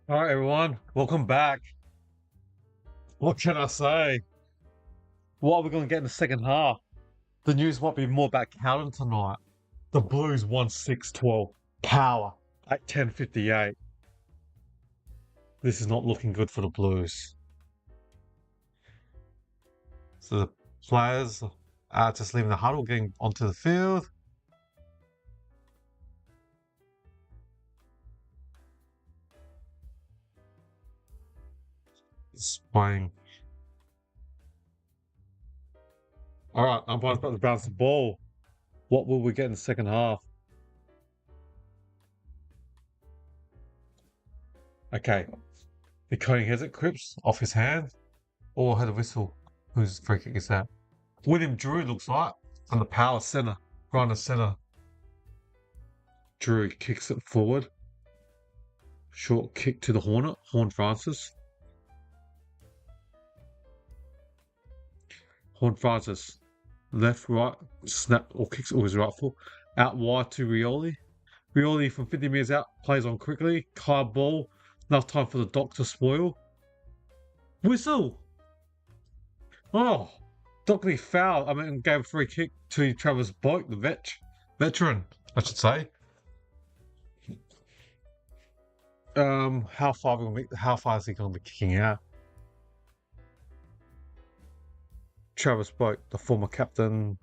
All right, everyone, welcome back. What can I say? What are we going to get in the second half? The news might be more about Carlton tonight. The Blues won 6-12. Power at 10:58. This is not looking good for the Blues. So the players are just leaving the huddle, getting onto the field. It's playing. All right, I'm about to bounce the ball. What will we get in the second half? Okay. The Cody has it, Cripps off his hand, or had a whistle. Whose free kick is that? William Drew looks like on the power centre, right in the centre. Drew kicks it forward. Short kick to the Hornet, Horn Francis. Horn Francis, left, right, snap or kicks always right foot. Out wide to Rioli. Rioli from 50 metres out, plays on quickly. Hard ball, enough time for the Doc to spoil. Whistle! Oh, Dockley foul. Gave a free kick to Travis Boak, the veteran, I should say. How far is he going to be kicking out? Travis Boak, the former captain.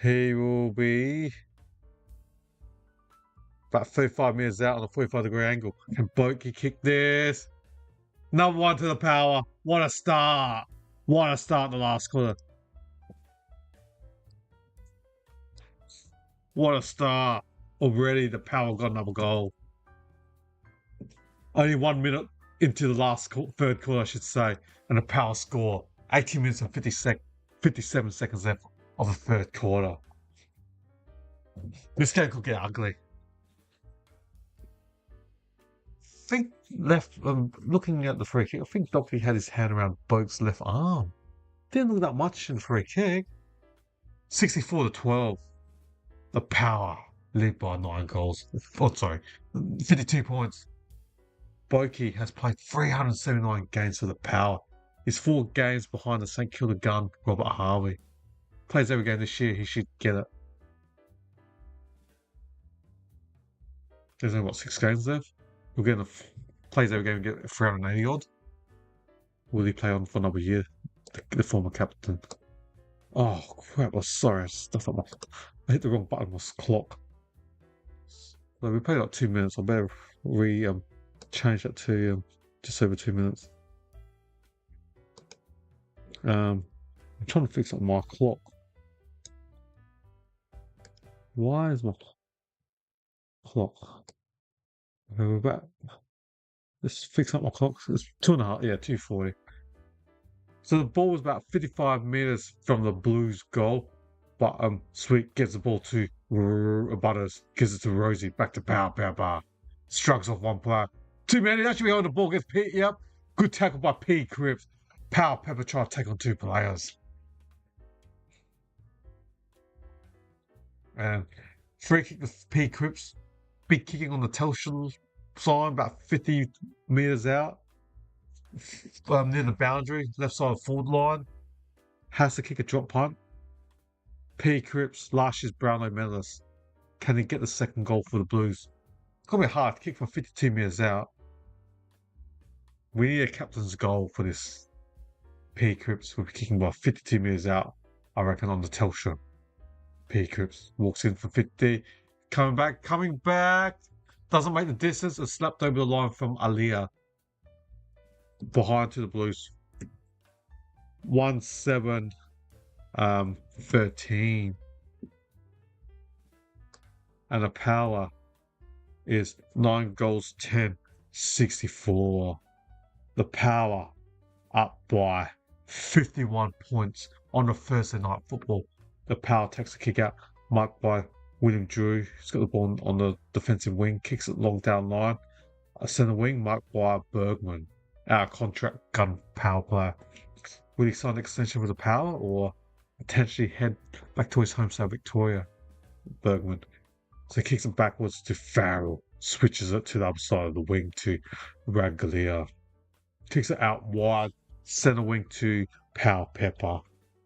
He will be about 35 metres out on a 45-degree angle. Can Boakey kick this? Number 1 to the power. What a start. What a start in the last quarter. What a start. Already the power got another goal. Only 1 minute into the third quarter, I should say, and the power score. 18 minutes and 57 seconds left of the third quarter. This game could get ugly. I think looking at the free kick, I think Dockley had his hand around Boak's left arm. Didn't look that much in the free kick. 64-12. The power lead by 9 goals. 52 points. Boakey has played 379 games for the power. He's 4 games behind the St Kilda gun, Robert Harvey. Plays every game this year, he should get it. There's only, 6 games left? We're getting plays every game and get 380 odd. Will he play on for another year? The former captain. Oh crap! I'm sorry. I hit the wrong button on my clock. So we played like 2 minutes. I better change that to just over 2 minutes. I'm trying to fix up my clock. Why is my clock? Okay, we're back. Let's fix up my clock. It's 2.5. Yeah, 2:40. So the ball was about 55 meters from the Blues goal, but Sweet gives the ball to Butters, gives it to Rosie, back to power. Struggles off one player. Too many. That should be on the ball. Gets P. Yep. Good tackle by P. Cripps. Power Pepper trying to take on 2 players. And free kick with P. Cripps. Big kicking on the Telshin sign about 50 metres out, near the boundary, left side of the forward line. Has to kick a drop punt. P. Cripps, last year's Brownlow medalist. Can he get the second goal for the Blues? It's going to be hard to kick from 52 metres out. We need a captain's goal for this. P. Cripps will be kicking by 52 metres out, I reckon, on the Telstra. P. Cripps walks in for 50. Coming back. Doesn't make the distance. And slapped over the line from Aliyah. Behind to the Blues. 1-7-13. And the power is 9 goals 10-64. The power up by 51 points on the Thursday night football. The power takes a kick out, marked by William Drew. He's got the ball on the defensive wing, kicks it long down line. A centre wing marked by Bergman, our contract gun power player. Will he sign an extension with the power or potentially head back to his home side, Victoria? Bergman. So he kicks it backwards to Farrell, switches it to the other side of the wing to Rangalia. Kicks it out wide, centre wing to Power Pepper.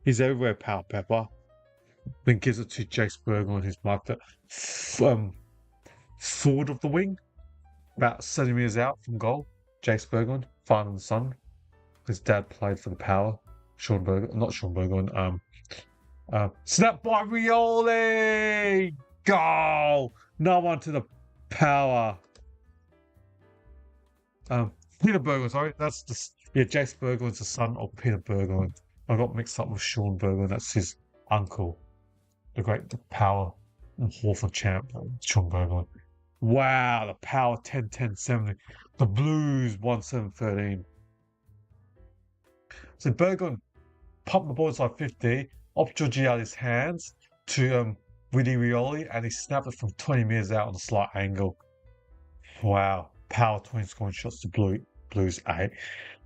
He's everywhere, Power Pepper. Then gives it to Jace Bergman, who's marked it forward of the wing, about 70 metres out from goal. Jace Bergman, father and son. His dad played for the Power. Sean Bergman. Snap by Rioli! Goal! No one to the Power. Peter Bergman, sorry. Jace Bergman's the son of Peter Bergman. I got mixed up with Sean Bergman. That's his uncle. The Power and Hawthorn champ, Sean Bergman. Wow, the Power 10-10-70. The Blues 1-7-13. So Bergman pumped the ball inside 50, off Giorgiotti's hands to Willie Rioli, and he snapped it from 20 metres out on a slight angle. Wow. Power 20 scoring shots to Blues 8.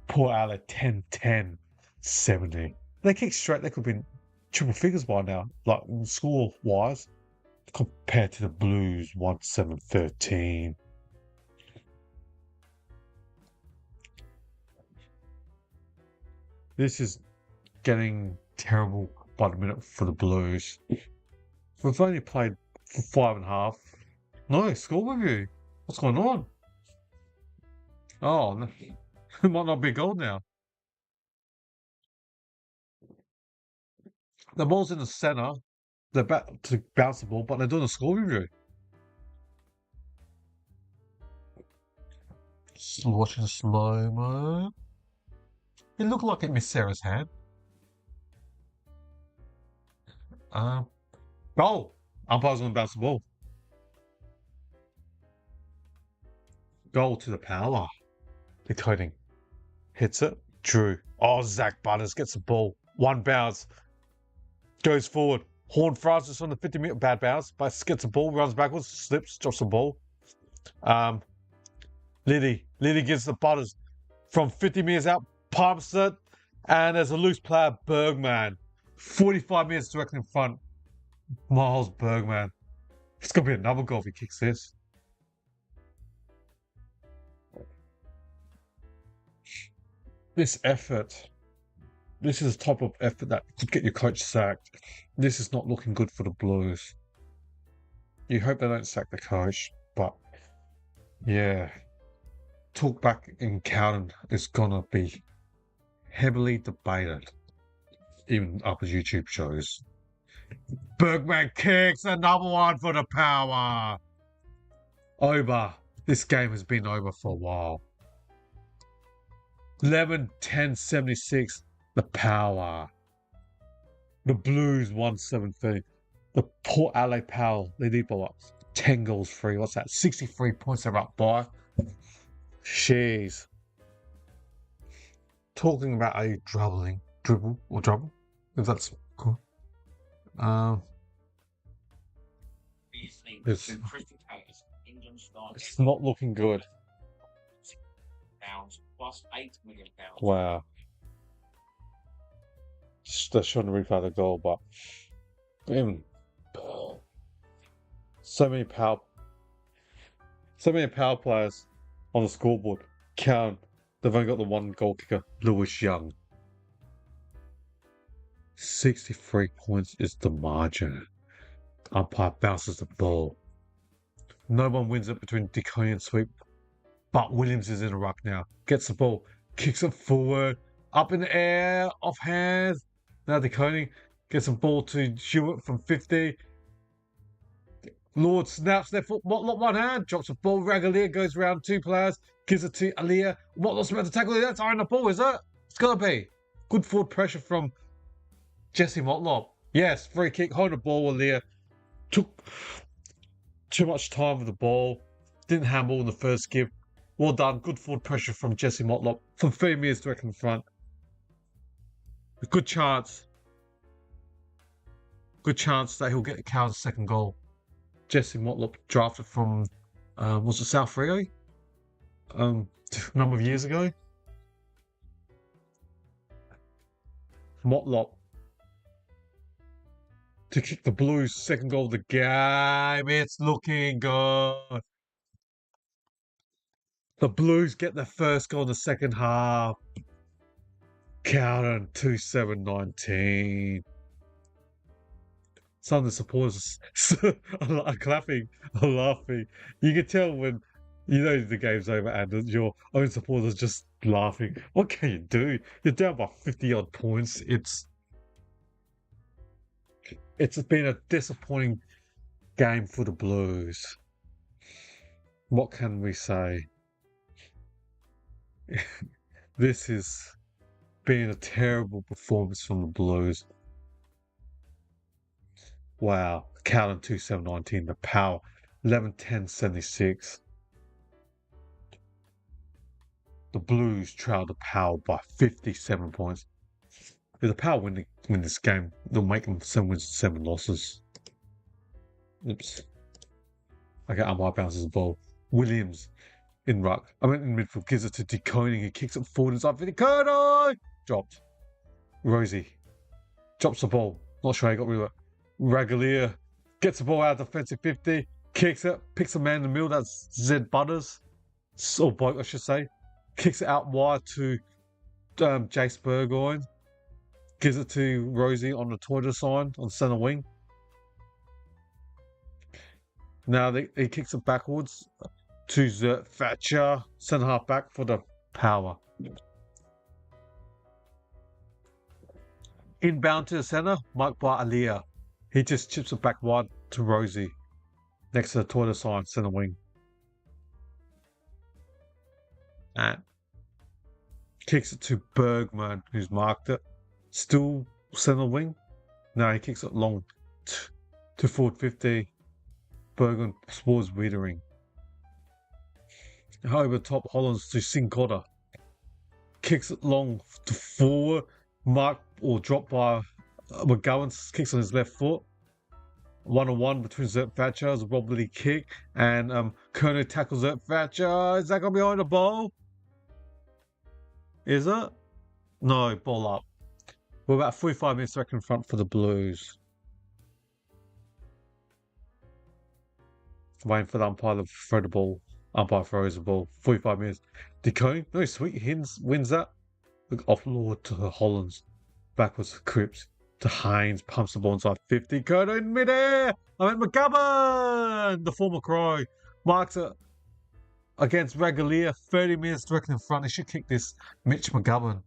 Port Adelaide 10-10-70. They kick straight, they could have been triple figures by now, like score-wise, compared to the Blues 1-7-13. This is getting terrible by the minute for the Blues. We've only played for 5.5. No, score review. What's going on? Oh, no. It might not be a goal now. The ball's in the centre. They're back to bounce the ball, but they're doing a score review. Watching the slow-mo. It looked like it missed Sarah's hand. Goal! Umpire's going to bounce the ball. Goal to the Power. Decoding. Hits it. Drew. Oh, Zach Butters gets the ball. One bounce. Goes forward. Horn Francis on the 50-metre. Bad bounce. But gets the ball. Runs backwards. Slips. Drops the ball. Liddy gives the Butters from 50 metres out. Pumps it. And there's a loose player. Bergman. 45 metres directly in front. Miles Bergman. It's going to be another goal if he kicks this. This effort, this is the type of effort that could get your coach sacked. This is not looking good for the Blues. You hope they don't sack the coach, but yeah. Talk back in Carlton is going to be heavily debated, even up as YouTube shows. Bergman kicks, another one for the Power. Over. This game has been over for a while. 11-10-76, the Power. The Blues 1-7-30. The Port Adelaide Power, they need by what? 10 goals free. What's that? 63 points they're up by. Jeez. Talking about a dribble, if that's cool. It's not looking good. Plus £8 million. Wow. That shouldn't have replay the goal, but even so many power players on the scoreboard. Count. They've only got the one goal kicker, Lewis Young. 63 points is the margin. Umpire bounces the ball. No one wins it between Deconey and Sweep. But Williams is in a ruck now. Gets the ball. Kicks it forward. Up in the air. Off hands. Now Deconey gets the ball to Hewitt from 50. Lord snaps their foot. Motlop one hand. Drops the ball. Ragalier goes around two players. Gives it to Aliyah. Motlop's about to tackle it. That's iron the ball, is it? It's got to be. Good forward pressure from Jesse Motlop. Yes, free kick. Hold the ball. Aliyah took too much time with the ball. Didn't handle in the first give. Well done. Good forward pressure from Jesse Motlop. From 3 meters direct in front. A good chance. Good chance that he'll get Cal's second goal. Jesse Motlop drafted from, was it South Rio? A number of years ago. Motlop to kick the Blues' second goal of the game. It's looking good. The Blues get their first goal in the second half. Carlton 2-7-19. Some of the supporters are clapping, are laughing. You can tell when you know the game's over and your own supporters are just laughing. What can you do? You're down by 50 odd points. It's been a disappointing game for the Blues. What can we say? This has been a terrible performance from the Blues. Wow. Carlton 2-7-19. The Power 11-10-76. The Blues trailed the Power by 57 points. If the Power win this game, they'll make them 7 wins and 7 losses. Oops. Okay, umpire bounces the ball. Williams in ruck. I meant in midfield. Gives it to Deconey. He kicks it forward inside for Deconey. Dropped. Rosie drops the ball. Not sure how he got rid of it. Ragalier gets the ball out of defensive 50. Kicks it. Picks a man in the middle. That's Zed Butters. Or Boak, I should say. Kicks it out wide to Jace Burgoyne. Gives it to Rosie on the Toyota sign on centre wing. Now he kicks it backwards to Zert Thatcher, centre half back for the Power. Inbound to the centre, marked by Aliyah. He just chips it back wide to Rosie, next to the Toyota sign, centre wing. And kicks it to Bergman, who's marked it. Still centre wing. No, he kicks it long to forward 50. Bergman sports Wiedering. Over top, Hollands to Sincotta. Kicks it long to forward. Mark or dropped by McGowan. Kicks on his left foot. 1-on-1 between Zert Thatcher. It's a wobbly kick. And Kerner tackles Zert Thatcher. Is that going to be on the ball? Is it? No, ball up. We're about 45 minutes back in front for the Blues. Waiting for the umpire to throw the ball. Umpire throws the ball. 45 minutes. Deconey. No, Sweet wins that. Look, offload to the Hollands. Backwards to Cripps. To Haynes. Pumps the ball inside 50. Curto in midair. I meant McGovern. The former Crow. Marks it against Ragalier. 30 minutes direct in front. He should kick this. Mitch McGovern.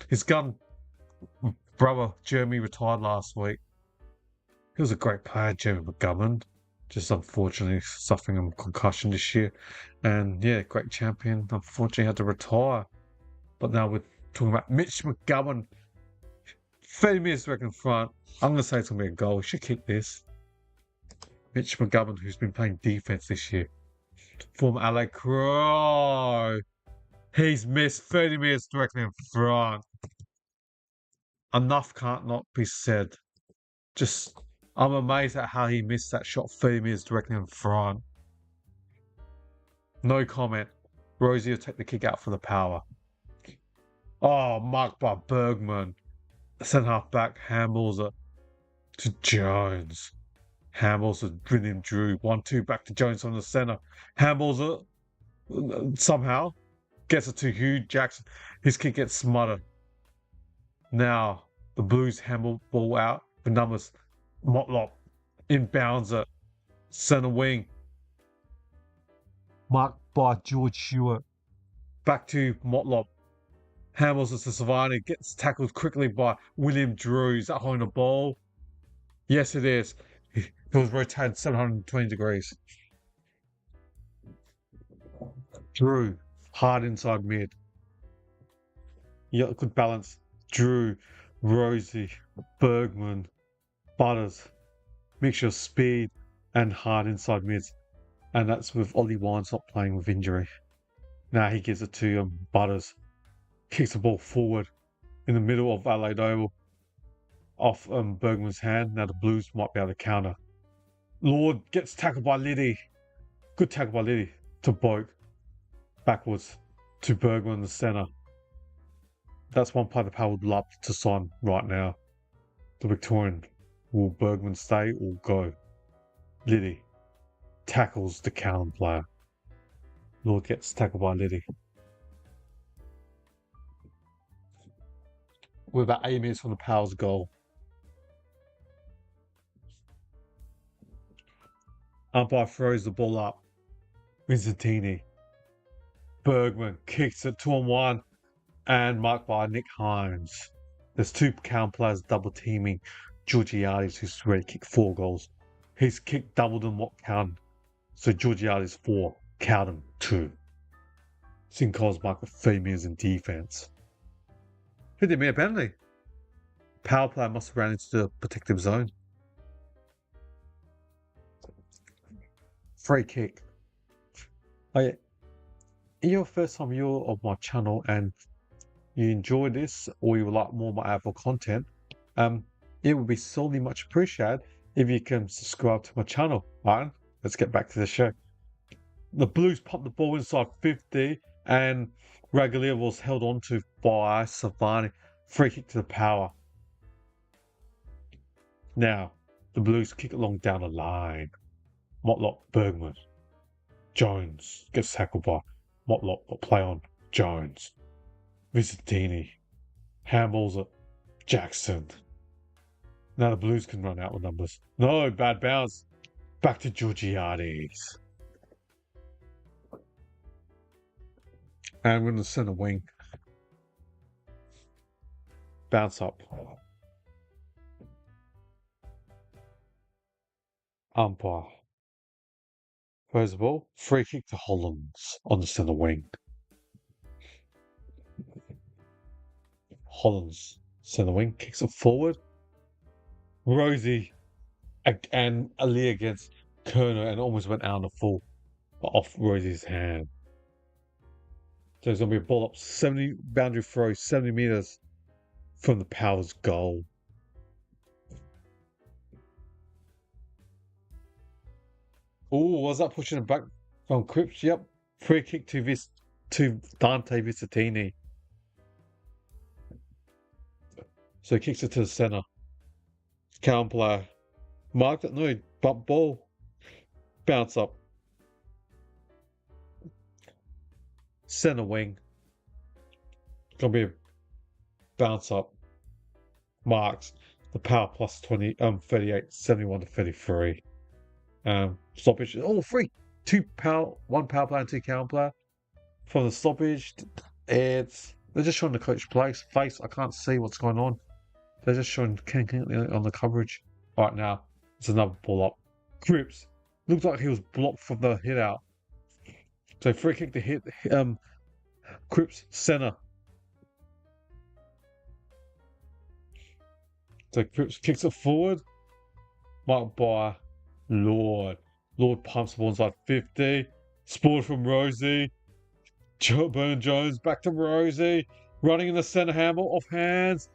His gun brother Jeremy retired last week. He was a great player, Jeremy McGovern. Just unfortunately suffering a concussion this year. And yeah, great champion. Unfortunately had to retire. But now we're talking about Mitch McGovern. 30 minutes back in front. I'm going to say it's going to be a goal. He should kick this. Mitch McGovern, who's been playing defense this year. Former LA Crow. He's missed 30 minutes directly in front. Enough can't not be said. Just, I'm amazed at how he missed that shot 30 meters directly in front. No comment. Rosie will take the kick out for the Power. Oh, marked by Bergman. Centre half back, handballs it to Jones. Handballs it, Brilliant Drew. 1-2 back to Jones on the centre. Handballs it somehow gets it to Hugh Jackson. His kick gets smothered. Now the Blues handle ball out for numbers. Motlop inbounds it. Centre wing. Marked by George Stewart. Back to Motlop. Handles it to Savani. Gets tackled quickly by William Drew. Is that holding the ball? Yes, it is. It was rotated 720 degrees. Drew. Hard inside mid. Yeah, good balance. Drew. Rosie. Bergman. Butters. Mixture of speed and hard inside mids. And that's with Ollie Wines not playing with injury. Now he gives it to Butters. Kicks the ball forward in the middle of Adelaide Oval. Off Bergman's hand. Now the Blues might be able to counter. Lord gets tackled by Liddy. Good tackle by Liddy to Boak. Backwards to Bergman in the centre. That's one play the Power would love to sign right now. The Victorian. Will Bergman stay or go? Liddy tackles the Carlton player. Lord gets tackled by Liddy. We're about 8 minutes from the Powers goal. Umpire throws the ball up. Vizzatini. Bergman kicks it 2-on-1 and marked by Nick Hines. There's two Carlton players double teaming Georgiades, who's already kicked 4 goals. He's kicked double than what counted. So Georgiades 4, Carlton 2. Sinco's marked with 3 minutes in defence. Who did me a penalty? Power play must have ran into the protective zone. Free kick. Oh yeah. In your first time viewer of my channel and you enjoy this or you would like more of my AFL content, it would be sorely much appreciated if you can subscribe to my channel. Alright, let's get back to the show. The Blues popped the ball inside 50 and Ragalia was held on to by Savani. Free kick to the Power. Now, the Blues kick along down the line. Motlop, Bergman. Jones gets tackled by Motlop, but play on Jones. Vizzatini handballs it. Jackson. Now the Blues can run out with numbers. No, bad bounce. Back to Georgiades. And we're in the centre wing. Bounce up. Umpire. Throws the ball. Free kick to Hollands on the centre wing. Hollands, centre wing, kicks it forward. Rosie and Ali against Kerner and almost went out on the full, but off Rosie's hand. So there's going to be a ball up 70, boundary throw, 70 metres from the Powers goal. Oh, was that pushing it back from Cripps? Yep. Free kick to Dante Vizzatini. So he kicks it to the centre. Carlton player. Marked it, no, but ball. Bounce up. Centre wing. Gonna be a bounce up. Marks. The Power plus 38, 71 to 33. Stoppage. Oh, free. 1 power player and 2 Carlton player. From the stoppage, they're just showing the coach face. I can't see what's going on. They're just showing on the coverage. Right now, it's another ball up. Cripps. Looks like he was blocked from the hit out. So free kick to hit Cripps centre. So Cripps kicks it forward. Marked by Lord. Lord pumps the ball inside 50. Spoiled from Rosie. Burn Jones back to Rosie. Running in the centre handball off hands.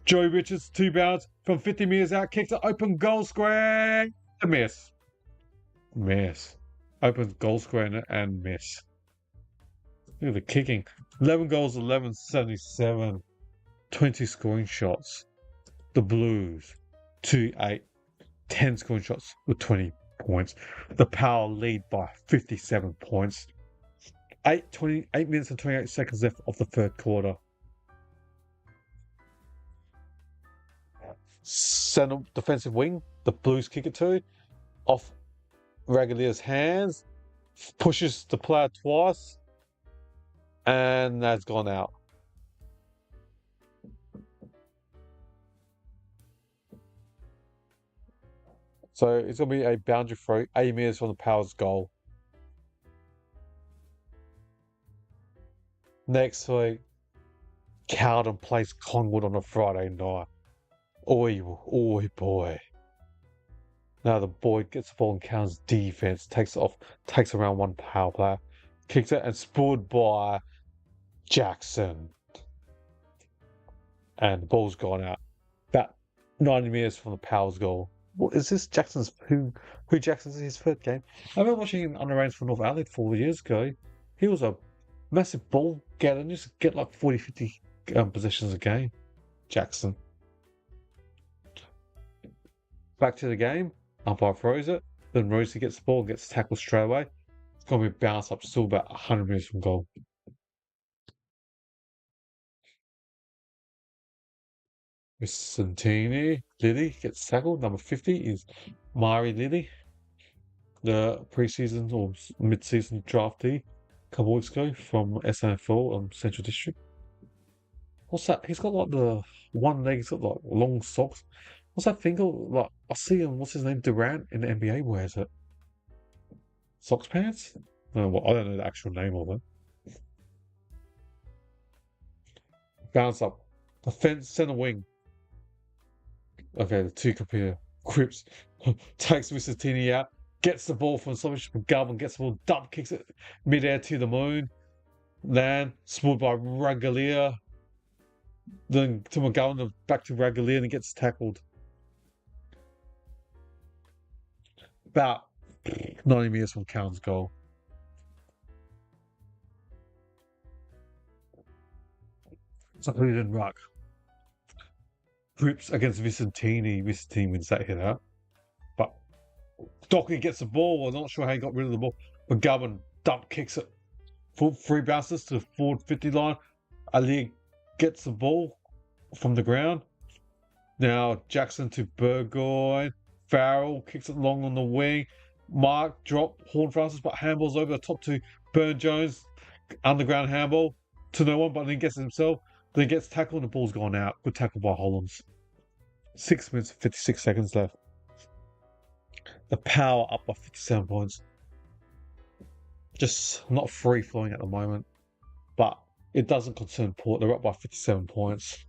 Joey Richards 2 bounds from 50 metres out. Kicks it open goal square. A miss. Open goal square and miss. Look at the kicking. 11 goals, 11-77. 20 scoring shots. The Blues 2-8. 10 scoring shots with 20 points. The Power lead by 57 points. 8 minutes and 28 seconds left of the third quarter. Centre defensive wing, the Blues kick it to, off Ragalia's hands, pushes the player twice, and that's gone out. So it's going to be a boundary throw, 8 meters from the Power's goal. Next week, Carlton plays Collingwood on a Friday night. Oi, boy. Now the boy gets the ball in Carlton's defense, takes around one power player, kicks it and spooled by Jackson. And the ball's gone out. About 90 meters from the Power's goal. What is this Jackson's who Jackson's his third game? I remember watching him underrange for North Adelaide 4 years ago. He was a massive ball getter and used to get like 40-50 possessions a game. Jackson. Back to the game. Umpire throws it. Then Rosie gets the ball, gets tackled straight away. It's going to be bounced up still about 100 meters from goal. Vicentini Lilly gets tackled. Number 50 is Mari Lilly, the preseason or mid-season draftee a couple of weeks ago from SAFL Central District. What's that? He's got like the one leg, he's got like long socks. What's that thing called? Like I see him. What's his name? Durant in the NBA wears it. Socks pants? I don't know the actual name of it. Bounce up. Defense center wing. Okay, the two computer. Cripps takes Vicentini out, gets the ball from Slovish McGovern, gets the ball, dump kicks it mid-air to the moon. Then spooled by Ragalia. Then to McGovern, back to Ragalia, and he gets tackled. About 90 meters from Cowan's goal. So who didn't ruck? Cripps against Vicentini. Vicentini wins that hit out. But Docky gets the ball. I'm not sure how he got rid of the ball. McGovern dump kicks it. Free bounces to the forward 50 line. Ali gets the ball from the ground. Now Jackson to Burgoyne. Farrell kicks it long on the wing. Mark drop Horn Francis, but handballs over the top to Burn Jones. Underground handball to no one, but then he gets it himself. Then he gets tackled and the ball's gone out. Good tackle by Hollands. 6 minutes, 56 seconds left. The Power up by 57 points. Just not free flowing at the moment. But it doesn't concern Port. They're up by 57 points.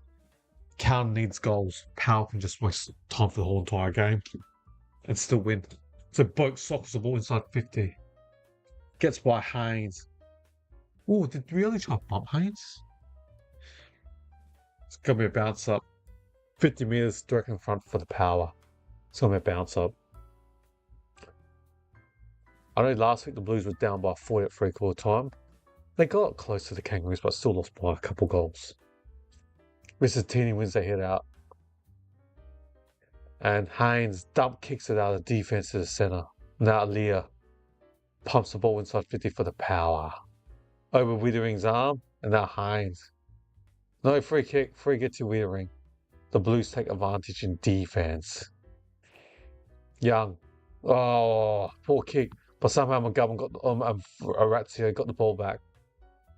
Town needs goals. Power can just waste time for the whole entire game and still win. So Boak sockers the ball inside 50. Gets by Haynes. Oh, did we really try to bump Haynes? It's going to be a bounce up. 50 meters direct in front for the Power. It's going to be a bounce up. I know last week the Blues were down by 40 at three-quarter time. They got close to the Kangaroos, but still lost by a couple goals. Vicentini wins the hit out. And Haynes dump kicks it out of the defense to the centre. Now Leah pumps the ball inside 50 for the Power. Over Wittering's arm, and now Haynes. No free kick to Wittering. The Blues take advantage in defense. Young. Oh, poor kick. But somehow McGovern got Orazio got the ball back.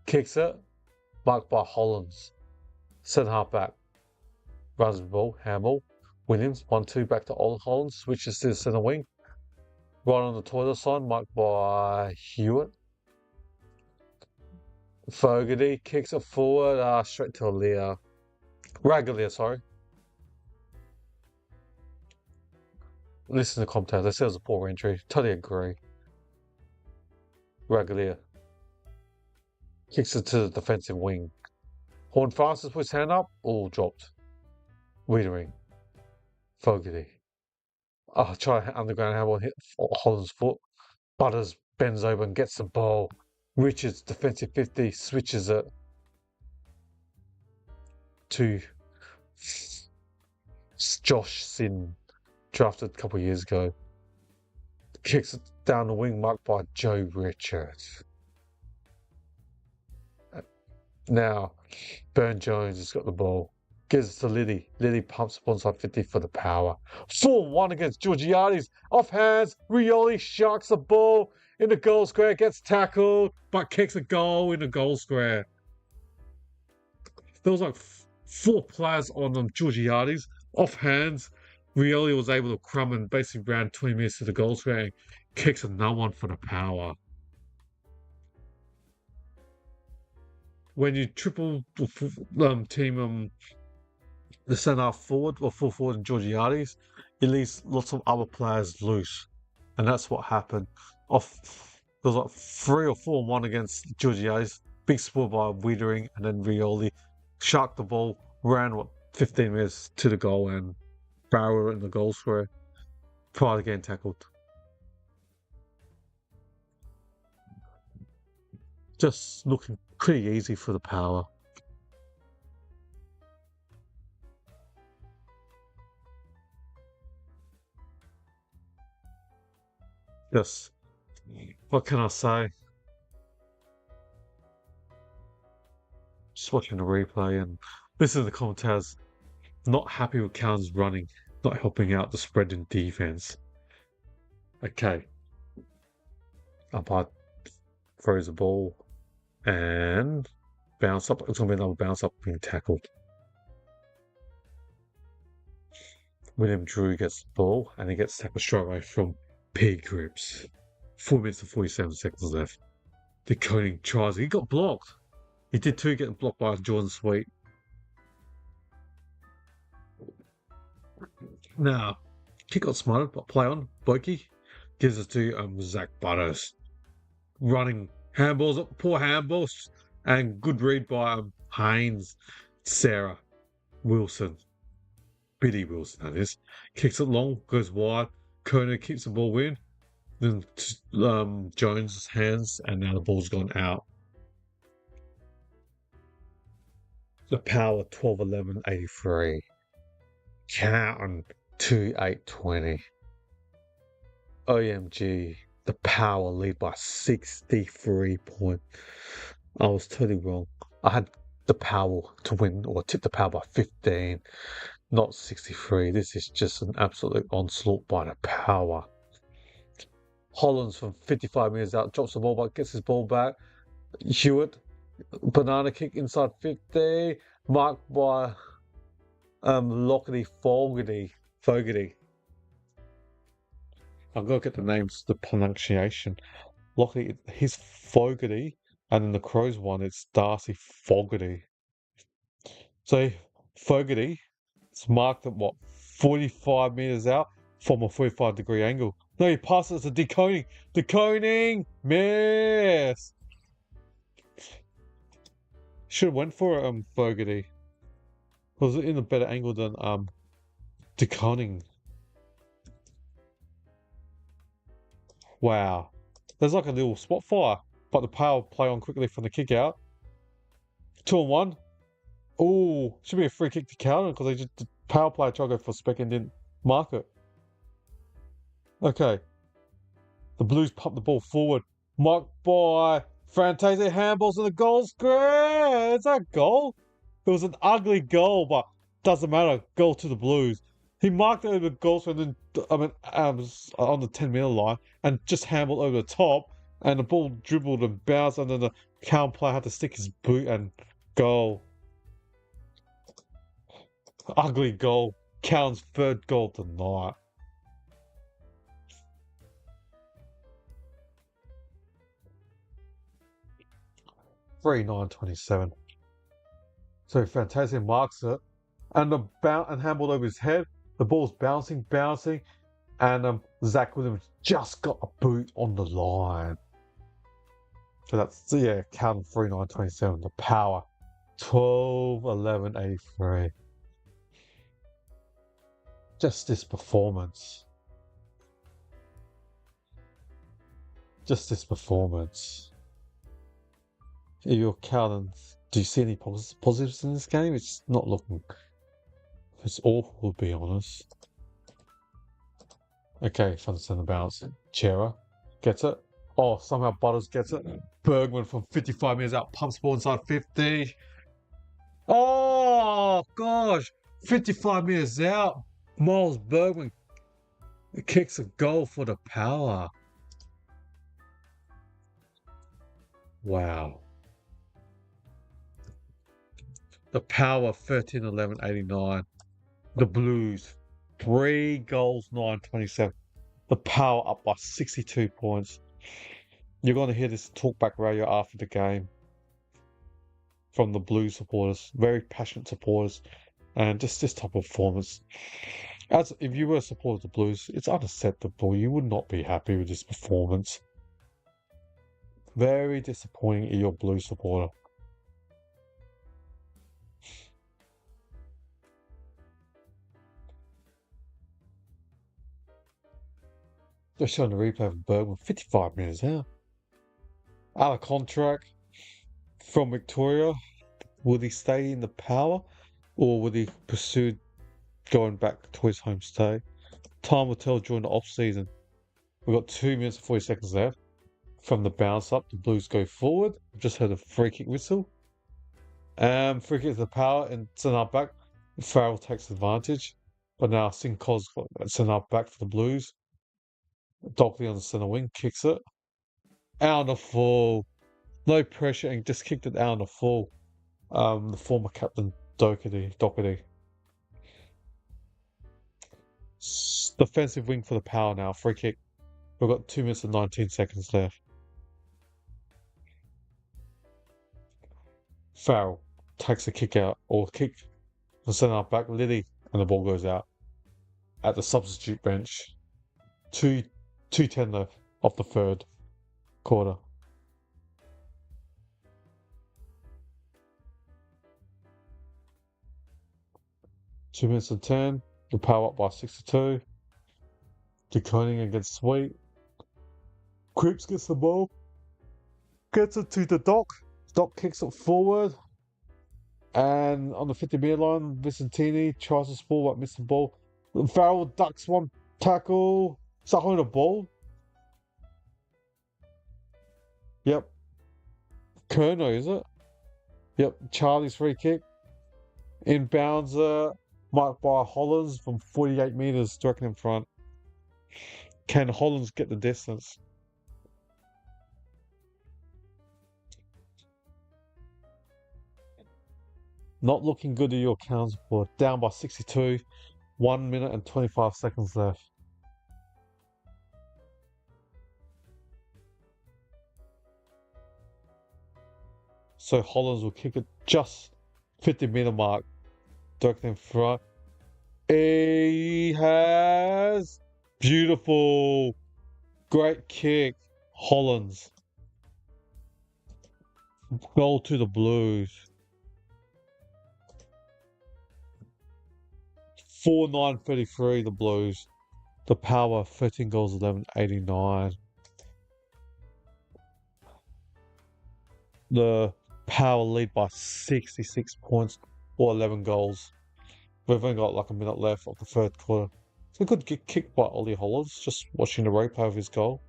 Kicks it. Marked by Hollands. Centre half back. Runs the ball. Handball. Williams. 1-2 back to Hollands. Switches to the centre wing. Right on the toilet side. Marked by Hewitt. Fogarty kicks it forward. Straight to Alia. Ragalia, sorry. Listen to the commentator. They said it was a poor entry. Totally agree. Ragalia kicks it to the defensive wing. Horn Francis puts his hand up. All dropped. Wittering. Fogarty. Try underground handball and hit Holland's foot. Butters bends over and gets the ball. Richards, defensive 50, switches it to Josh Sin, drafted a couple of years ago. Kicks it down the wing, marked by Joe Richards. Now, Burn Jones has got the ball. Gives it to Liddy. Liddy pumps up onside 50 for the power. 4-1 against Georgiades. Off hands. Rioli sharks the ball in the goal square. Gets tackled, but kicks a goal in the goal square. There was like 4 players on Georgiades. Off hands. Rioli was able to crumb and basically ran 20 minutes to the goal square and kicks another one for the power. When you triple team the centre forward or full forward in Georgiades, it leaves lots of other players loose. And that's what happened. There was like 3 or 4-1 against Georgiades. Big score by Wiedering, and then Rioli sharked the ball, ran 15 minutes to the goal, and Barrow in the goal square prior to getting tackled. Just looking pretty easy for the power. Yes. What can I say? Just watching the replay and listening to the commentators, not happy with Carlton's running, not helping out the spread in defense. Okay. Umpire throws the ball and bounce up. It's going to be another bounce up being tackled. William Drew gets the ball and he gets tackled straight away from P. Grips. 4 minutes and 47 seconds left. The Koenig tries. He got blocked. He did too, getting blocked by Jordan Sweet. Now, kick got smarted, but play on. Blokey gives it to Zach Butters. Running handballs, poor handballs, and good read by Haynes, Sarah, Wilson. Biddy Wilson, that is. Kicks it long, goes wide. Koenig keeps the ball in. Then Jones' hands, and now the ball's gone out. The power 12-11-83. Carlton 2-8-20. OMG, the power lead by 63 points. I was totally wrong. I had the power to win or tip the power by 15, not 63. This is just an absolute onslaught by the power. Hollands from 55 metres out drops the ball but gets his ball back. Hewitt, banana kick inside 50, marked by Lockety Fogarty. I've got to get the names, the pronunciation. Lockety, he's Fogarty, and then the Crows one, it's Darcy Fogarty. So Fogarty, it's marked at 45 metres out from a 45-degree angle. No, he passes to De Koning. De Koning, miss. Should have went for Fogarty. Was it in a better angle than De Koning? Wow, there's like a little spot fire, but the power play on quickly from the kick out. 2-1. Oh, should be a free kick to Carlton because the power play tried to go for spec and didn't mark it. Okay. The Blues pump the ball forward. Marked by Frantese, handballs in the goal square. Is that goal? It was an ugly goal, but doesn't matter. Goal to the Blues. He marked it over the goal square and then, on the 10-metre line and just handballed over the top, and the ball dribbled and bounced, and then the Carlton player had to stick his boot and goal. Ugly goal. Carlton's 3rd goal of the night. $3-9-27. So Fantasia marks it, and and handball over his head. The ball's bouncing, and Zach Williams just got a boot on the line. So that's Carlton 3-9-27. The power 12-11-83. Just this performance. If you're Carlton, do you see any positives in this game? It's not looking. It's awful, to be honest. Okay, from the centre bounce. Chera gets it. Oh, somehow Butters gets it. Bergman from 55 metres out, pumps ball inside 50. Oh, gosh. 55 metres out. Miles Bergman kicks a goal for the Power. Wow. The Power 13-11-89. The Blues 3 goals 9-27. The Power up by 62 points. You're going to hear this talkback radio after the game from the Blues supporters, very passionate supporters, and just this type of performance. As if you were a supporter of the Blues, it's unacceptable. You would not be happy with this performance. Very disappointing if you're a Blues supporter. They're showing the replay of Bergman 55 minutes out. Out of contract from Victoria. Will he stay in the Power or will he pursue going back to his home state? Time will tell during the off season. We've got 2 minutes and 40 seconds left. From the bounce up, the Blues go forward. I've just heard a free kick whistle. Free kick to the Power and send up back. Farrell takes advantage. But now Sinkov's got sent up back for the Blues. Dockley on the centre wing kicks it. Out on the full. No pressure and just kicked it out on the full. The former captain Doherty. Defensive wing for the Power now. Free kick. We've got 2 minutes and 19 seconds left. Farrell takes a kick out or kick the centre back Liddy and the ball goes out at the substitute bench. 2:10 left of the third quarter. Two minutes and 10. The Power up by 62. DeConing against Sweet. Cripps gets the ball. Gets it to the Doc. Doc kicks it forward. And on the 50-metre line, Vicentini tries to spoil but misses the ball. Farrell ducks one tackle. Is that holding the ball? Yep. Kerno, is it? Yep. Charlie's free kick. Inbounds marked by Hollands from 48 metres directly in front. Can Hollands get the distance? Not looking good at your counterport. Down by 62. 1 minute and 25 seconds left. So Hollands will kick it just 50-metre mark. Directly in front. He has beautiful. Great kick. Hollands. Goal to the Blues. 4-9-33 the Blues. The Power 13 goals 11-89. The Power lead by 66 points or 11 goals. We've only got like a minute left of the third quarter. It's a good kick by Ollie Hollands, just watching the replay of his goal.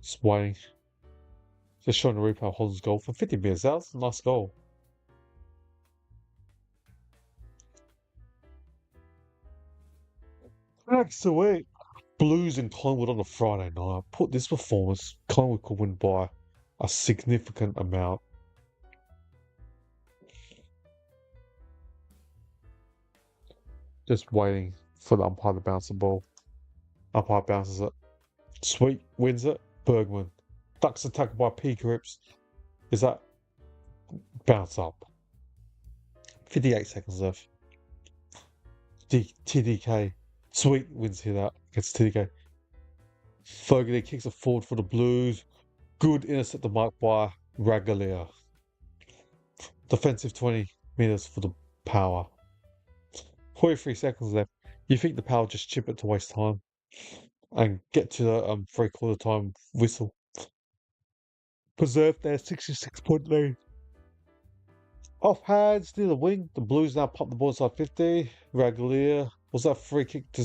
Just waiting. Just showing the replay of Hollands' goal from 50 metres out. It's a nice goal. Next week, Blues and Collingwood on a Friday night. Put this performance, Collingwood could win by a significant amount. Just waiting for the umpire to bounce the ball. Umpire bounces it. Sweet wins it. Bergman ducks the tackle by P. Cripps. Is that bounce up? 58 seconds left. TDK. Sweet wins here that against TDK. Fogarty kicks it forward for the Blues. Good intercept the mark by Ragalia. Defensive 20 metres for the Power. 43 seconds left. You think the Power just chip it to waste time and get to the 3/4 time whistle. Preserve their 66-point lead. Off hands near the wing. The Blues now pop the ball inside 50. Raglia. Was that free kick to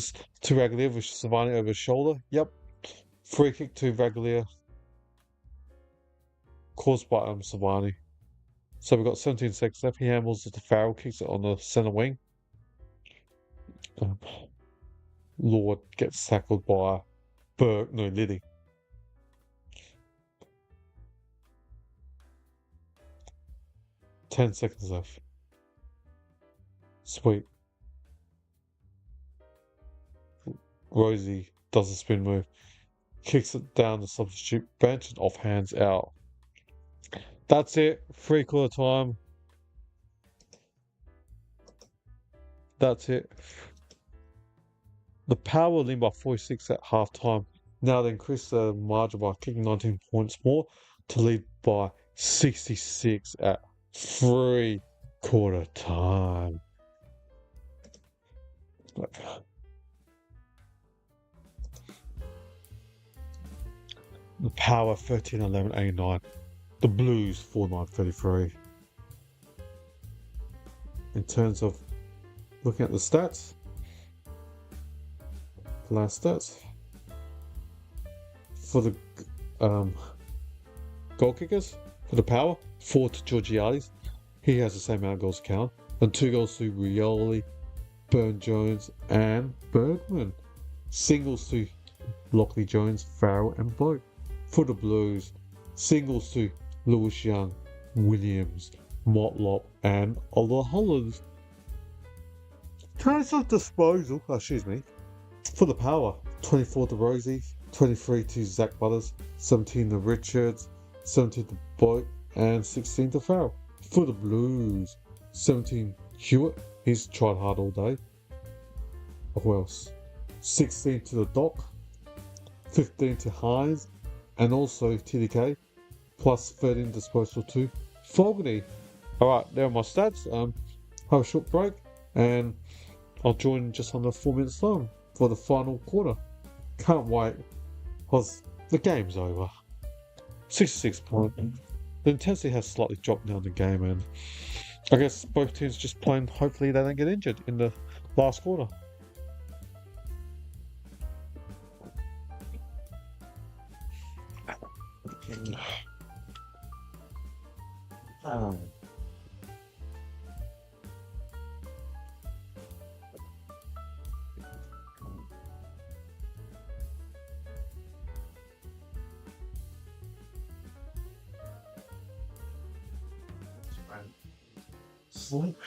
Raglia with Savani over his shoulder? Yep. Free kick to Raglia. Caused by Savani. So we've got 17 seconds left. He handles it to Farrell, kicks it on the centre wing. Lord gets tackled by Liddy. Ten seconds left. Sweet. Rosie does a spin move. Kicks it down the substitute bench and off hands out. That's it. 3/4 time. That's it. The Power lead by 46 at half time. Now they increase the margin by kicking 19 points more to lead by 66 at 3/4 time. The Power 13-11-89. The Blues 49-33. In terms of looking at the stats, last stats for the goal kickers for the Power, 4 to Georgiades. He has the same amount of goals to count, and 2 goals to Rioli, Burne-Jones, and Bergman. Singles to Lockley Jones, Farrell, and Boat. For the Blues, singles to Lewis Young, Williams, Motlop, and Ola Holland. Terms of disposal, for the Power, 24 to Rosie, 23 to Zach Butters, 17 to Richards, 17 to Boat, and 16 to Farrell. For the Blues, 17 Hewitt, he's tried hard all day. Who else? 16 to the Doc, 15 to Hines, and also TDK, plus 13 disposal to Fogarty. Alright, there are my stats. Have a short break, and I'll join just under 4 minutes long for the final quarter. Can't wait, because the game's over. 66 points. The intensity has slightly dropped now in the game, and I guess both teams just playing, hopefully they don't get injured in the last quarter. Sleep.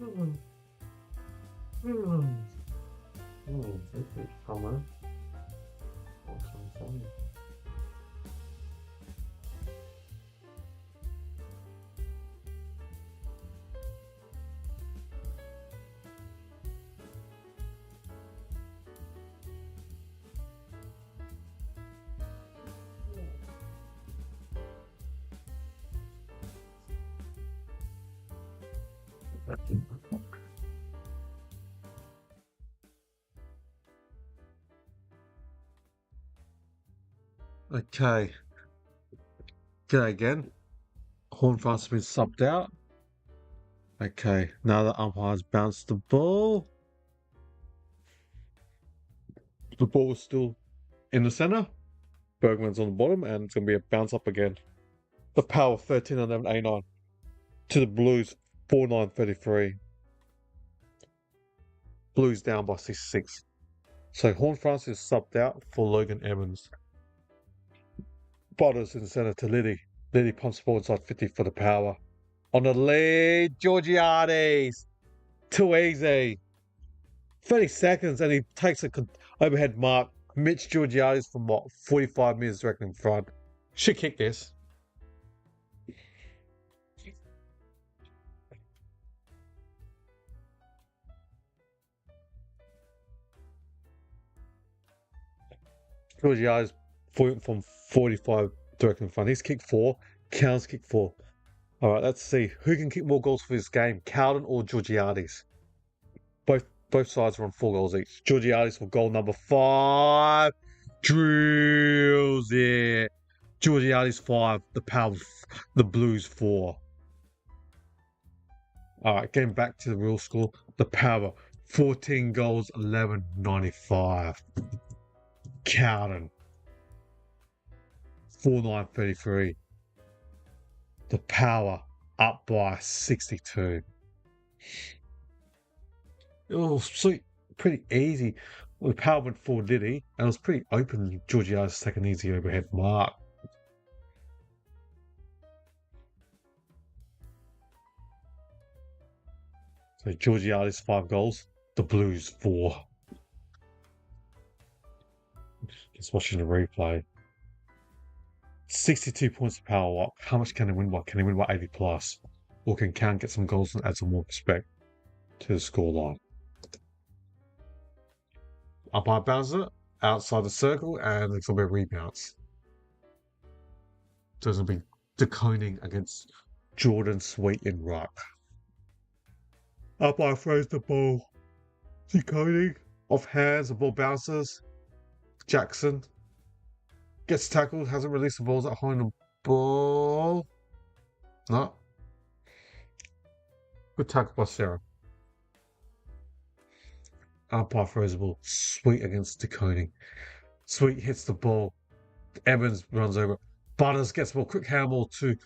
Come on. What's on? Okay, go again. Horn France has been subbed out. Okay, now the umpires bounced the ball. The ball is still in the centre. Bergman's on the bottom, and it's going to be a bounce up again. The power 13-11 A9 to the Blues 4-9-33. Blues down by 6-6. So Horn France is subbed out for Logan Evans. Butters in the centre to Liddy. Liddy pumps the ball inside 50 for the power. On the lead, Georgiades. Too easy. 30 seconds and he takes an overhead mark. Mitch Georgiades from what? 45 metres directly in front. Should kick this. Georgiades from 45 directly in front. He's kicked 4. Counts kick 4. All right, let's see. Who can kick more goals for this game? Carlton or Georgiades? Both sides are on 4 goals each. Georgiades for goal number 5. Drills it. Georgiades 5. The Blues 4. All right, getting back to the real score. The Power 14 goals, 11.95. Carlton 4-9-33. The Power up by 62. It was pretty easy. Well, the Power went forward, did he? And it was pretty open. Georgiades take an easy overhead mark. So Georgiades 5 goals, the Blues 4. Just watching the replay. 62 points of power up. How much can he win by? Can he win by 80 plus? Or can Count get some goals and add some more respect to the scoreline? Umpire bounces it outside the circle and it's going to be a rebounce. So it's going to be DeConing against Jordan Sweet in ruck. Umpire throws the ball. DeConing off hands, the ball bounces. Jackson gets tackled, hasn't released the balls at home. The ball. No. Good tackle by Sarah. Umpire throws the ball. Sweet against DeConing. Sweet hits the ball. Evans runs over. Butters gets the ball. Quick handball to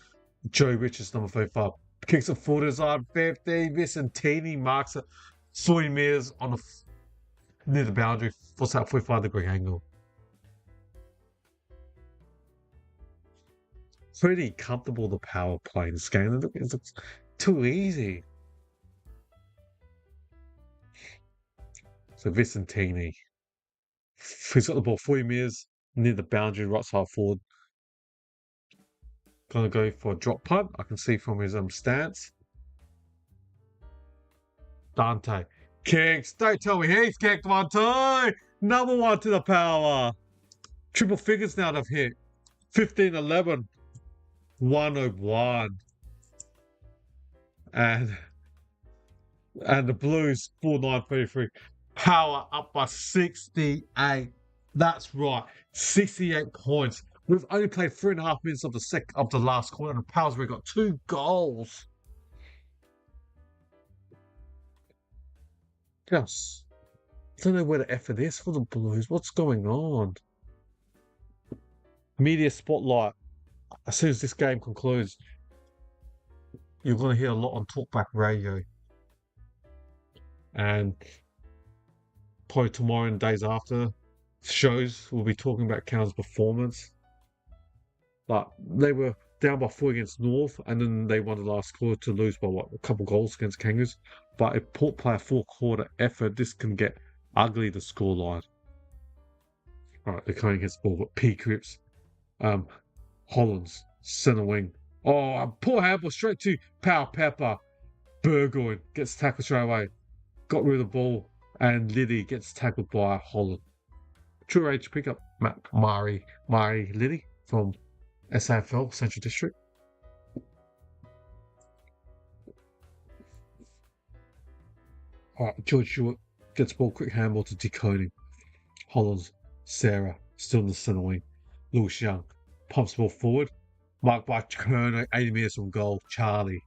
Joe Richards, number 35. Kicks it forward inside 50. Vicentini marks it 40 metres on near the boundary. What's that 45-degree angle? Pretty comfortable the Power play in this game. It's too easy. So Vicentini. He's got the ball 40 metres near the boundary, right side forward. Gonna go for a drop punt. I can see from his stance. Dante kicks. Don't tell me he's kicked one too. Number 1 to the Power. Triple figures now they've hit. 15-11. 101. And the Blues 4-9-33. Power up by 68. That's right. 68 points. We've only played 3.5 minutes of the last quarter, and the Power's already got 2 goals. Yes. I don't know where the effort is for the Blues. What's going on? Media spotlight. As soon as this game concludes, you're going to hear a lot on Talkback Radio. And probably tomorrow and days after shows, we'll be talking about Cowan's performance. But they were down by 4 against North, and then they won the last quarter to lose by a couple goals against Kangaroos. But if Port play a 4-quarter effort, this can get ugly, the scoreline. All right, they're coming against the ball, but P. Cripps, Hollands, centre wing. Oh, poor handball straight to Power Pepper. Burgoyne gets tackled straight away. Got rid of the ball, and Liddy gets tackled by Holland. True age pickup, Mari Liddy from SAFL Central District. All right, George Stewart gets ball, quick handball to decoding. Hollands, Sarah, still in the centre wing. Lewis Young pumps the ball forward. Marked by Kerno, 80 metres from goal. Charlie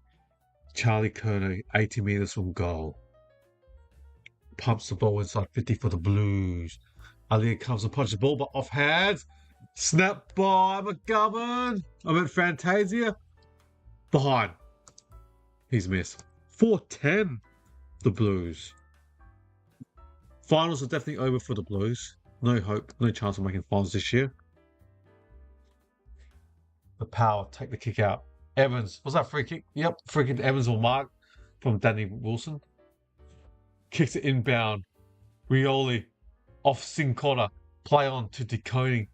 Kerno, 80 metres from goal. Pumps the ball inside 50 for the Blues. Alia comes and punches the ball, but off hands. Snap by McGovern. Fantasia. Behind. He's missed. 4-10, the Blues. Finals are definitely over for the Blues. No hope, no chance of making finals this year. The Power take the kick out. Evans, was that free kick? Yep, free kick to Evans will mark from Danny Wilson. Kicks it inbound. Rioli off Sincotta. Play on to decoding.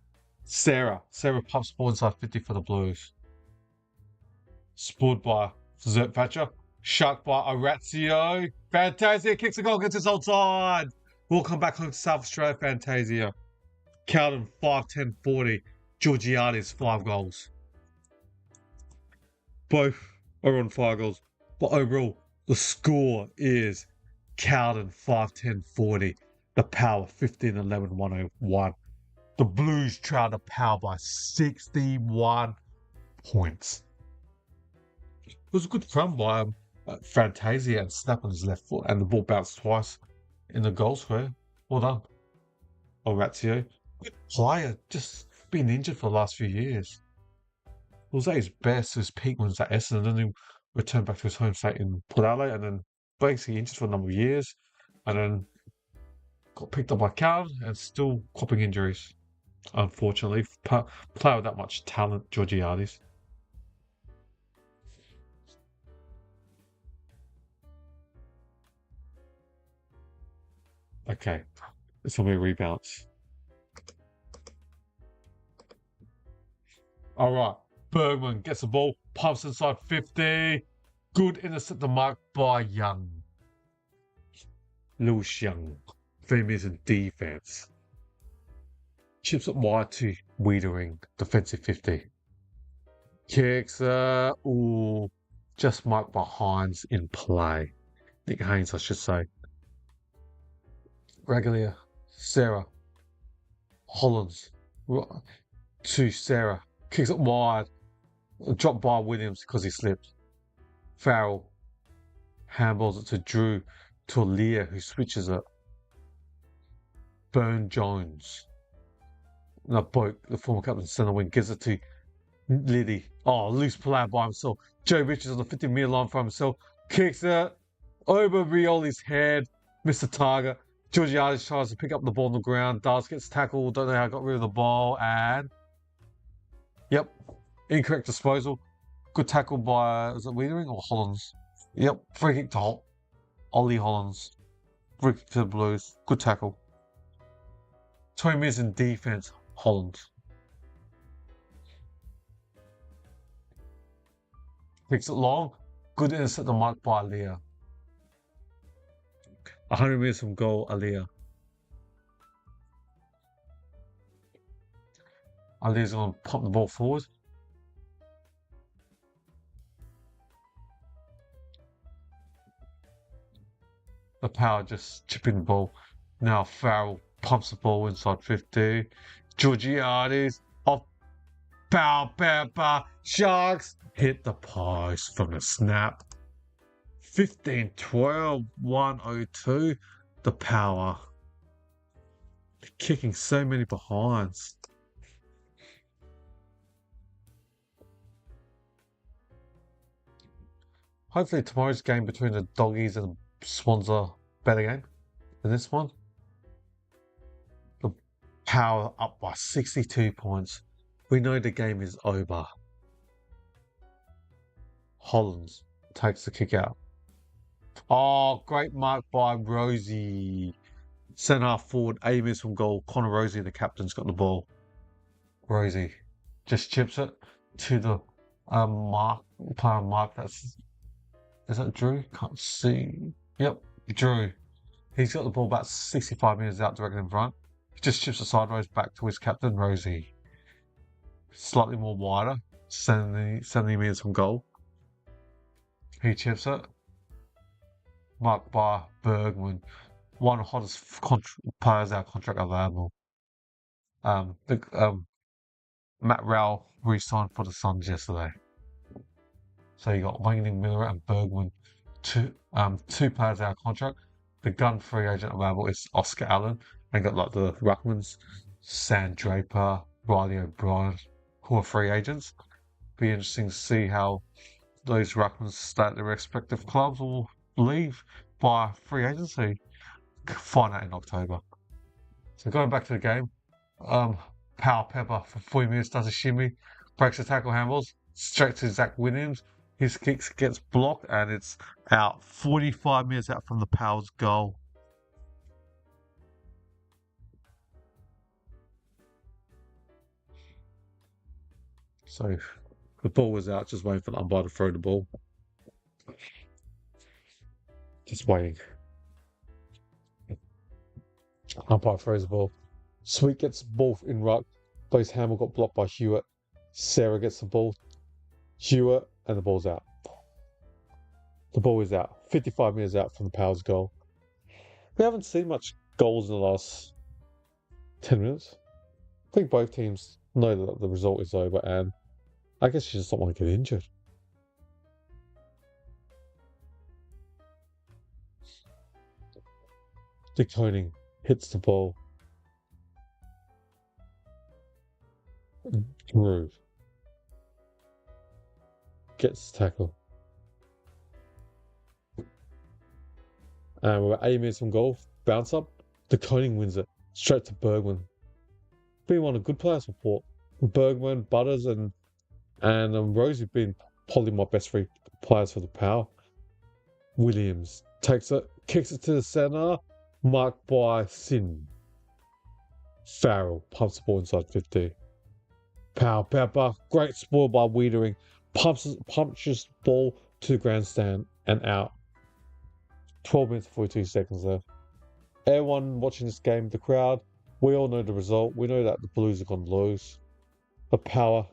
Sarah pumps ball inside 50 for the Blues. Spoiled by Thatcher. Shucked by Orazio. Fantasia kicks a goal against his old side. We'll come back home to South Australia. Fantasia. Carlton 5-10-40. Georgiades 5 goals. Both are on 5 goals. But overall, the score is Carlton 5-10-40. The Power 15-11-101. The Blues trailed the Power by 61 points. It was a good run by Fantasia and snap on his left foot, and the ball bounced twice in the goal square. Well done, Orazio. Good player, just been injured for the last few years. It was at his best, his peak was at Essendon, and then he returned back to his home state in Port Adelaide, and then basically injured for a number of years, and then got picked up by Carlton and still copping injuries. Unfortunately, player with that much talent, Georgiades. Okay, it's going to be a rebalance. All right, Bergman gets the ball, pumps inside 50. Good intercept the mark by Young. Lewis Young, famous in defense. Chips it wide to Wiedering, defensive 50. Kicks, just marked by Hines in play. Nick Haynes, I should say. Regalia, Sarah, Hollands, to Sarah. Kicks it wide. Dropped by Williams because he slipped. Farrell handballs it to Drew, to Leah, who switches it. Burn Jones. No, Boak, the former captain centre wing, gives it to Liddy. Oh, loose play by himself. Joe Richards on the 50-metre line for himself. Kicks it over Rioli's head. Mr. Target. Georgiades tries to pick up the ball on the ground. Does, gets tackled. Don't know how he got rid of the ball. And yep, incorrect disposal. Good tackle by, is it Wiedering or Hollands? Yep, free kick to Ollie Hollands. Free kick to the Blues. Good tackle. 20 minutes in defence, Hollands. Kicks it long. Good intercept the mark by Aliyah. 100 minutes from goal, Aliyah. Aliyah's going to pump the ball forward. The Power just chipping the ball. Now Farrell pumps the ball inside 50. Georgiades off. Power Pepper. Sharks hit the post from the snap. 15-12, 102. The Power. They're kicking so many behinds. Hopefully tomorrow's game between the Doggies and the Swans are a better game than this one. The Power up by 62 points. We know the game is over. Hollins takes the kick out. Oh, great mark by Rosie. Centre half forward, aims from goal. Connor Rosie, the captain's got the ball. Rosie just chips it to the player Mark. Is that Drew? Can't see. Yep, Drew. He's got the ball about 65 metres out directly in front. He just chips it sideways back to his captain, Rosie. Slightly more wider, 70 metres from goal. He chips it. Marked by Bergman. One of the hottest players out of contract available. Matt Rowell re-signed for the Suns yesterday. So you got Wayne Miller and Bergman, two players out of contract. The gun free agent available is Oscar Allen, and got like the Ruckmans, Sam Draper, Riley O'Brien, who are free agents. Be interesting to see how those Ruckmans stay at their respective clubs or leave by free agency. Find out in October. So going back to the game, Powell Pepper for 40 minutes does a shimmy, breaks the tackle, handballs straight to Zach Williams. His kicks gets blocked and it's out. 45 minutes out from the Powell's goal. So the ball was out, just waiting for the umpire to throw the ball. Just waiting. Umpire throws the ball. Sweet gets the ball in ruck. Plays handball, got blocked by Hewitt. Sarah gets the ball. Hewitt, and the ball's out. The ball is out. 55 minutes out from the Powers goal. We haven't seen much goals in the last 10 minutes. I think both teams know that the result is over, and I guess you just don't want to get injured. De Koning hits the ball. Groove gets the tackle. And we're 8 minutes from goal. Bounce up. De Koning wins it. Straight to Bergman. Been one of the good players for Port. Bergman, Butters, and Rosie have been probably my best three players for the Power. Williams takes it, kicks it to the centre, marked by Sin. Farrell pumps the ball inside 50. Power Pepper, great spoil by Wiedering, punches ball to the grandstand and out. 12 minutes 42 seconds left. Everyone watching this game, the crowd, we all know the result. We know that the Blues are going to lose. The Power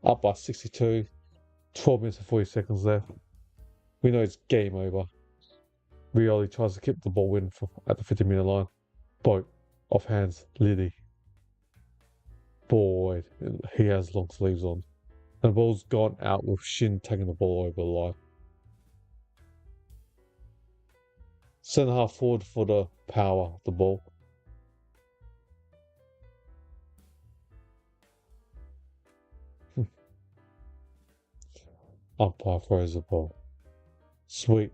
up by 62. 12 minutes and 40 seconds left. We know it's game over. Rioli tries to keep the ball in at the 50-metre line. Boat off hands, Liddy. Boyd, he has long sleeves on. And the ball's gone out with Shin taking the ball over the line. Centre half forward for the Power of the ball. Umpire throws the ball. Sweet.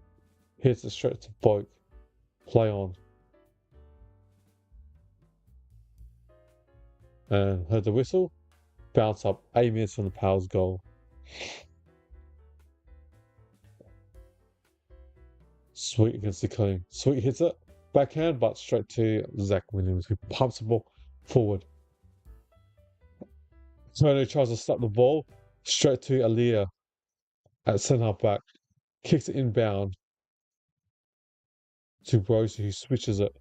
Hits it straight to Boak. Play on. And heard the whistle. Bounce up 8 minutes from the Power's goal. Sweet against the clean. Sweet hits it. Backhand, but straight to Zach Williams, who pumps the ball forward. Tono tries to stop the ball. Straight to Aaliyah at centre half back. Kicks it inbound to Rosie, who switches it.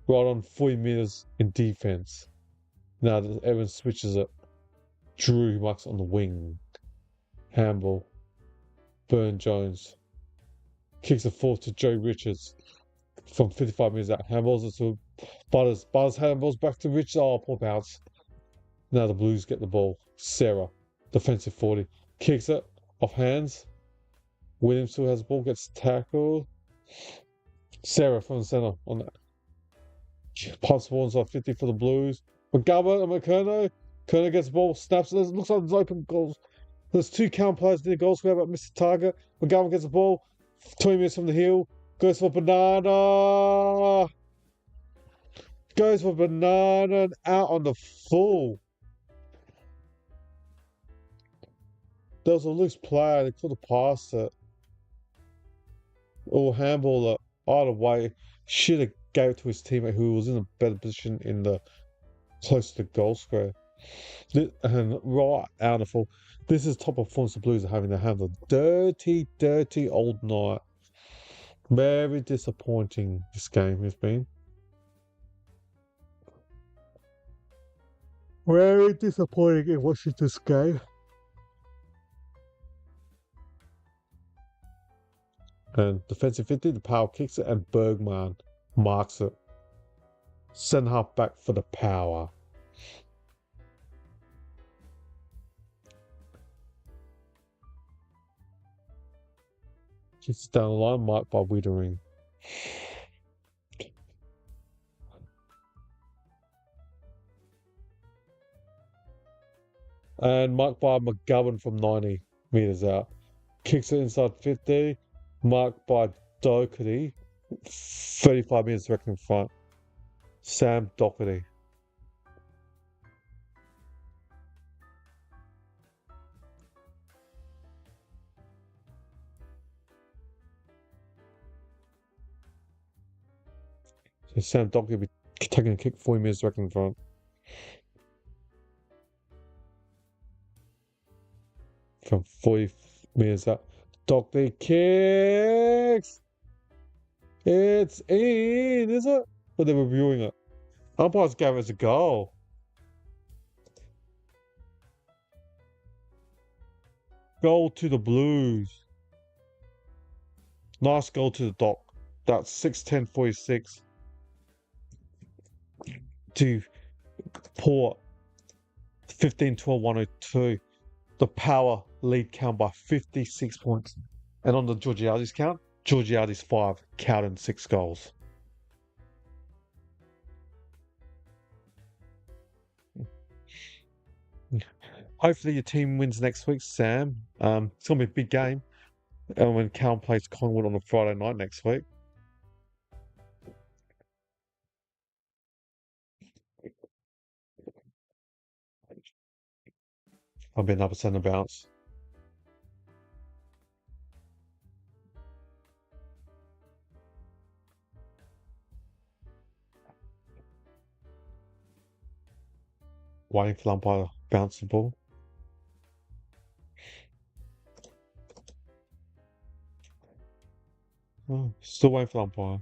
Right on 40 metres in defence. Now Evans switches it. Drew marks on the wing. Handball. Burn Jones. Kicks it forward to Joe Richards from 55 metres out. Handballs it to Butters. Butters handballs back to Richards. Oh, poor bounce. Now the Blues get the ball. Sarah, defensive 40. Kicks it off hands. Williams still has the ball. Gets tackled. Sarah from the centre on that. Pumps the ball inside 50 for the Blues. McGovern and McKerno. Kerno gets the ball. Snaps it. Looks like there's open goals. There's two count players near goal square, but missed the target. McGovern gets the ball. 20 minutes from the heel. Goes for Banana. Goes for Banana and out on the full. There was a loose player. They could have passed it. or handballer, either way, should have gave it to his teammate who was in a better position in the close to the goal square. And right out of full, this is top performance the Blues are having to have a dirty, dirty old night. Very disappointing this game has been. Very disappointing in Washington's game. And defensive 50, the power kicks it, and Bergman marks it. Centre half back for the power. Kicks down the line, marked by Wittering. And marked by McGovern from 90 metres out. Kicks it inside 50, marked by Doherty, 35 metres direct in front. Sam Doherty. So Sam Doherty will be taking a kick 40 metres direct in front. From 40 metres out. Doherty kicks! It's in, is it? Or they're reviewing it. Umpires gave it as a goal. Goal to the Blues. Nice goal to the Dock. That's 6-10-46 to Port 15-12-102. The power lead count by 56 points. And on the Georgiades count, Georgiades 5, Carlton 6 goals. Hopefully your team wins next week, Sam. It's going to be a big game when Carlton plays Collingwood on a Friday night next week. I'll be another centre bounce. Waiting for the umpire to bounce the ball. Oh, still waiting for the umpire.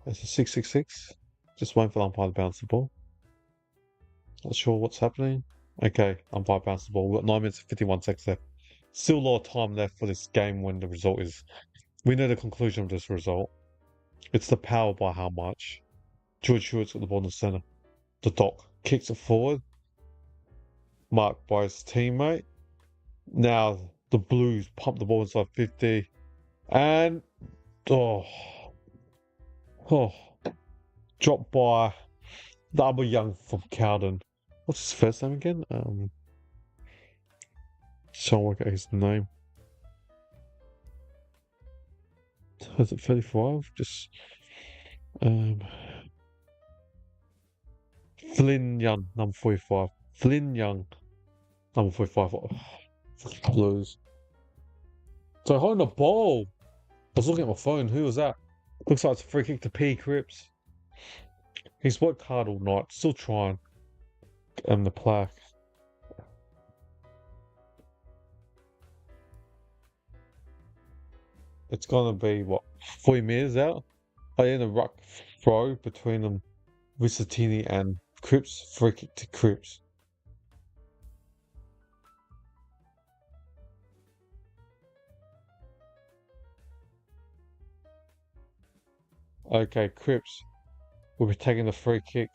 It's a 6-6-6. Just waiting for the umpire to bounce the ball. Not sure what's happening. Okay, umpire bounced the ball. We've got 9 minutes and 51 seconds left. Still a lot of time left for this game when the result is. We know the conclusion of this result. It's the power by how much. George Stewart's got the ball in the centre. The Dock kicks it forward. Marked by his teammate. Now the Blues pump the ball inside 50. And oh, dropped by the other young from Carlton. What's his first name again? Trying to work out his name. Is it 35? Just Flynn Young, number 45. Flynn Young, number 45. Oh, Blues. So holding the ball. I was looking at my phone. Who was that? Looks like it's a free kick to P. Cripps. He's worked hard all night. Still trying. The plaque. It's gonna be what 40 meters out. I in a ruck throw between them, Visitini and Cripps. Free kick to Cripps. Okay, Cripps will be taking the free kick.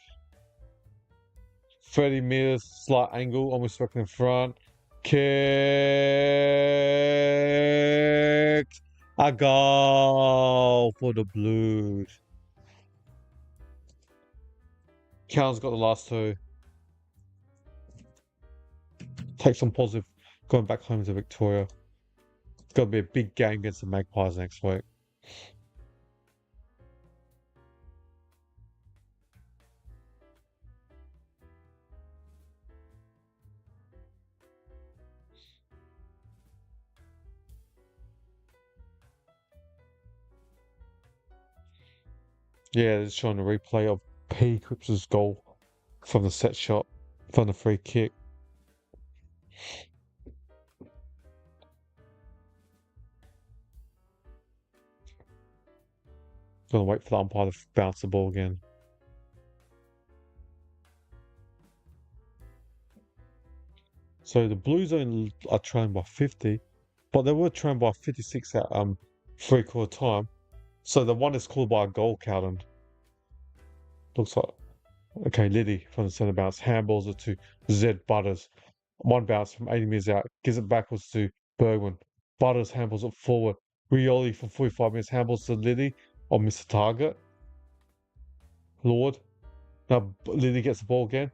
30 meters, slight angle, almost working in front. Kick! A goal for the Blues. Cal's got the last two. Take some positive going back home to Victoria. It's got to be a big game against the Magpies next week. Yeah, it's showing a replay of P. Cripps' goal from the set shot, from the free kick. Gonna wait for the umpire to bounce the ball again. So the Blues only are trailing by 50, but they were trailing by 56 at 3/4 time. So the one is called by a goal, Carlton. Looks like okay, Liddy from the centre bounce, handballs it to Zed Butters. One bounce from 80 metres out, gives it backwards to Bergman. Butters handballs it forward. Rioli for 45 minutes handballs to Liddy on Mr. Target. Lord. Now Liddy gets the ball again.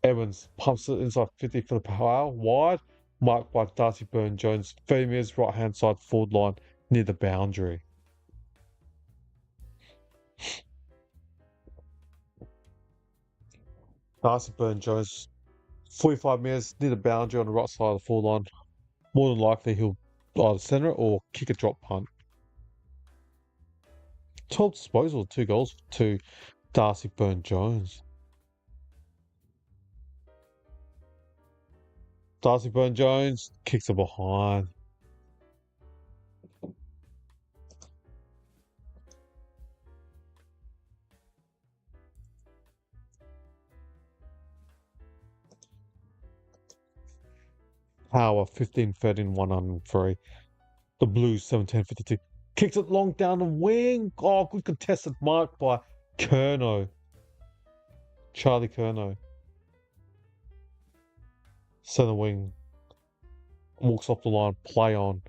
Evans pumps it inside 50 for the power, wide, marked by Darcy Byrne-Jones. 30 metres right hand side forward line near the boundary. Darcy Byrne-Jones, 45 metres near the boundary on the right side of the forward line. More than likely he'll either centre it or kick a drop punt. 12 disposal, 2 goals to Darcy Byrne-Jones. Darcy Byrne-Jones kicks it behind. Power 15-13, 103. The Blues 17-52. Kicks it long down the wing. Oh, good contested mark by Curnow. Charlie Curnow. Centre wing. Walks off the line. Play on.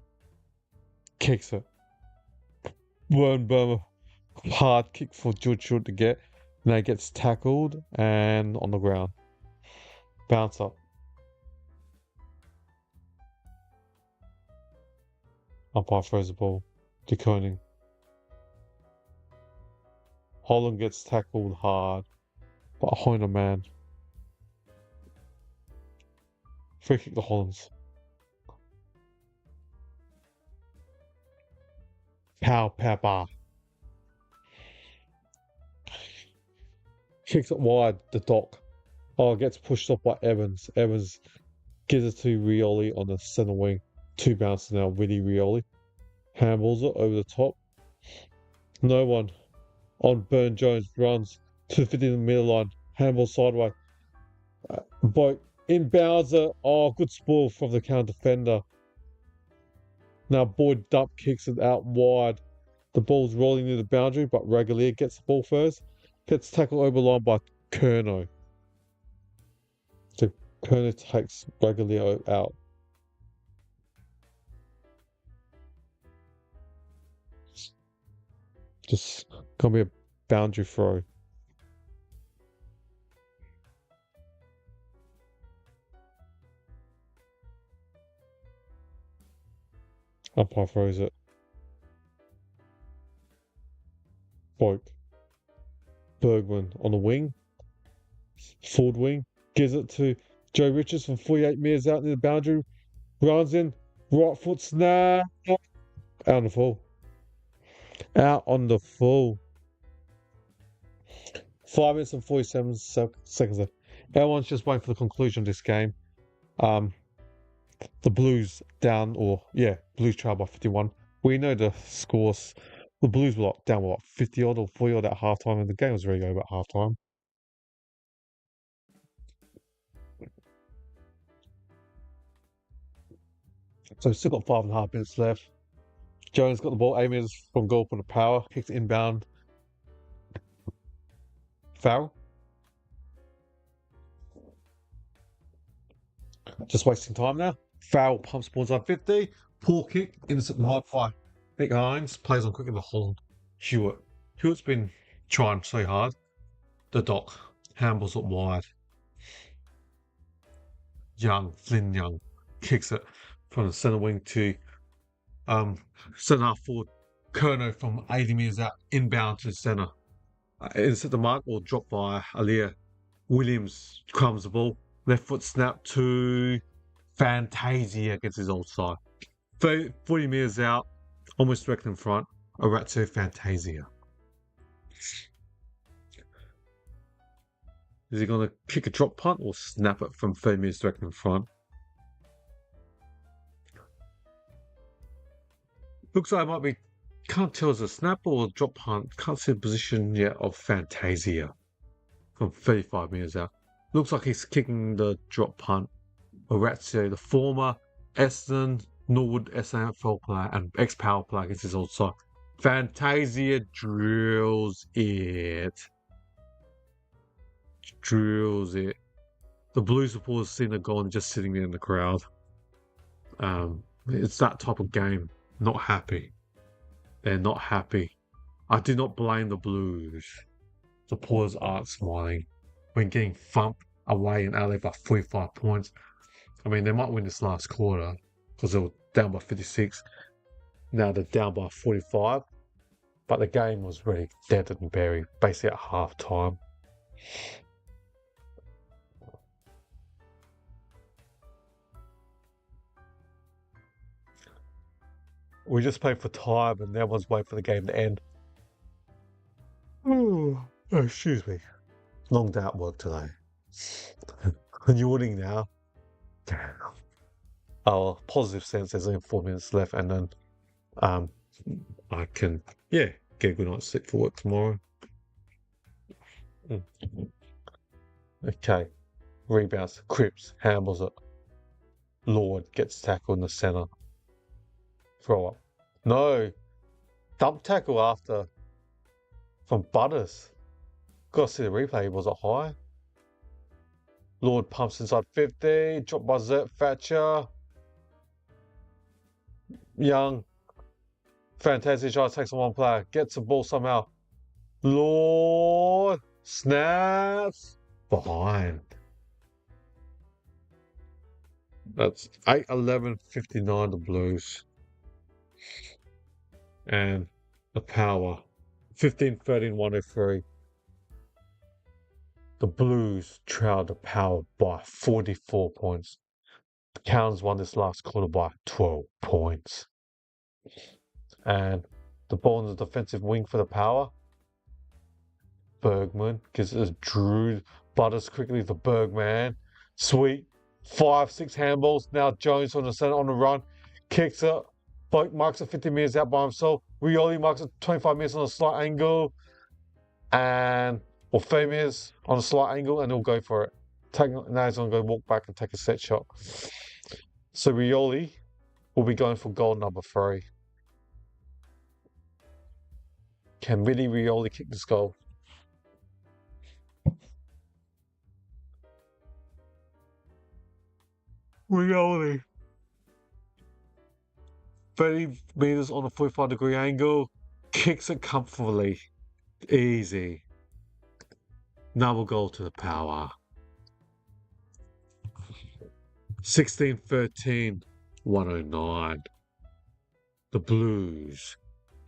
Kicks it. Wern Burma. Hard kick for George Short to get. Now gets tackled and on the ground. Bounce up. Umpire throws the ball to Koenig. Holland gets tackled hard by Hoyner man. Free kick to Hollands. Pow, bar. Kicks it wide, the dock. Oh, gets pushed off by Evans. Evans gives it to Rioli on the centre wing. 2 bounces now, Willie Rioli. Handballs it over the top. No one on Byrne-Jones, runs to 50 in the middle line. Handball sideways. Boat inbounds it. Oh, good spoil from the counter defender. Now Boyd Dump kicks it out wide. The ball's rolling near the boundary, but Ragalier gets the ball first. Gets tackled over the line by Curnow. So Curnow takes Ragalier out. Just gonna be a boundary throw. Umpire throws it. Boak. Bergman on the wing. Forward wing. Gives it to Joe Richards from 48 metres out near the boundary. Runs in. Right foot snap. Out on the full. Out on the full. 5 minutes and 47 seconds left. Everyone's just waiting for the conclusion of this game. The Blues Blues trail by 51. We know the scores. The Blues were down 50 odd or 40 odd at halftime, and the game was really over at halftime. So still got 5.5 minutes left. Jones got the ball 8 minutes from goal for the power, kicked inbound. Foul. Just wasting time now. Foul, pumps balls on 50. Poor kick, innocent mark by Nick Hines. Plays on quick in the Holland. Hewitt. Hewitt's been trying so hard. The dock. Handballs it wide. Flynn Young. Kicks it from the centre wing to centre half forward. Curnow from 80 metres out. Inbound to centre. Inside the mark or dropped by Alia. Williams crumbs the ball. Left foot snap to Fantasia against his old side. 40 metres out, almost direct in front. A rat to Fantasia. Is he going to kick a drop punt or snap it from 30 metres direct in front? Looks like it might be, can't tell if it's a snap or a drop punt. Can't see the position yet of Fantasia from 35 metres out. Looks like he's kicking the drop punt. Orazio, the former Essendon, Norwood SAFL player and ex-power player against his old side. Fantasia drills it. The Blue supporters seen the goal and just sitting there in the crowd. It's that type of game. Not happy. They're not happy. I do not blame the Blues. Supporters aren't smiling when getting thumped away in Adelaide by 45 points. I mean, they might win this last quarter because they were down by 56. Now they're down by 45. But the game was really dead and buried, basically at half time. We just played for time and everyone's waiting for the game to end. Oh, excuse me. Long day at work today. I'm yawning now. Our positive sense there's only 4 minutes left and then I can, get a good night's sleep for work tomorrow. Okay. Rebounds. Cripps handles it. Lord gets tackled in the centre. Throw up. No. Dump tackle after. From Butters. Gotta see the replay. Was it high? Lord pumps inside 50. Dropped by Zert Thatcher. Young. Fantastic shot. Takes on one player. Gets the ball somehow. Lord. Snaps. Behind. That's 8-11-59 the Blues. And the Power 15-13-103. The Blues trailed the Power by 44 points. The Cowns won this last quarter by 12 points. And the ball on the defensive wing for the Power. Bergman gives it Drew. Butters quickly for Bergman. Sweet. 5-6 handballs. Now Jones on the centre on the run. Kicks it. Boak marks it 50 metres out by himself. Rioli marks it 25 metres on a slight angle. Or 30 metres on a slight angle and he'll go for it. Now he's going to go walk back and take a set shot. So Rioli will be going for goal number 3. Can really Rioli kick this goal? Rioli. 30 metres on a 45-degree angle. Kicks it comfortably. Easy. Another goal to the Power. 16-13-109. The Blues.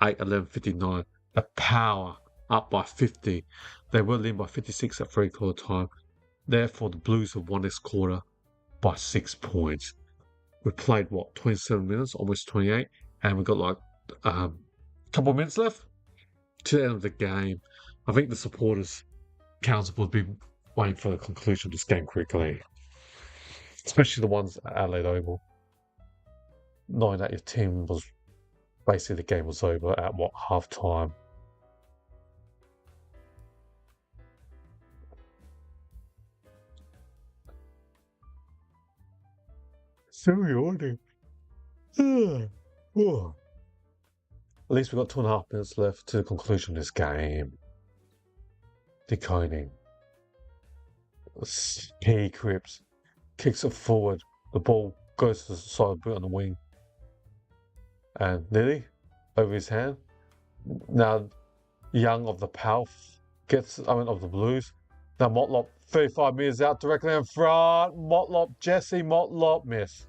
8-11-59. The Power up by 50. They were leading by 56 at 3/4 time. Therefore, the Blues have won this quarter by 6 points. We played 27 minutes, almost 28, and we got like a couple of minutes left to the end of the game. I think the supporters, council would be waiting for the conclusion of this game quickly, especially the ones at Adelaide Oval, knowing that your team was basically the game was over at half time. Superiority. At least we've got 2.5 minutes left to the conclusion of this game. Decoding. Key Cripps kicks it forward. The ball goes to the side boot on the wing. And Lily over his hand. Now Young of the of the Blues. Now Motlop 35 metres out directly in front. Jesse Motlop miss.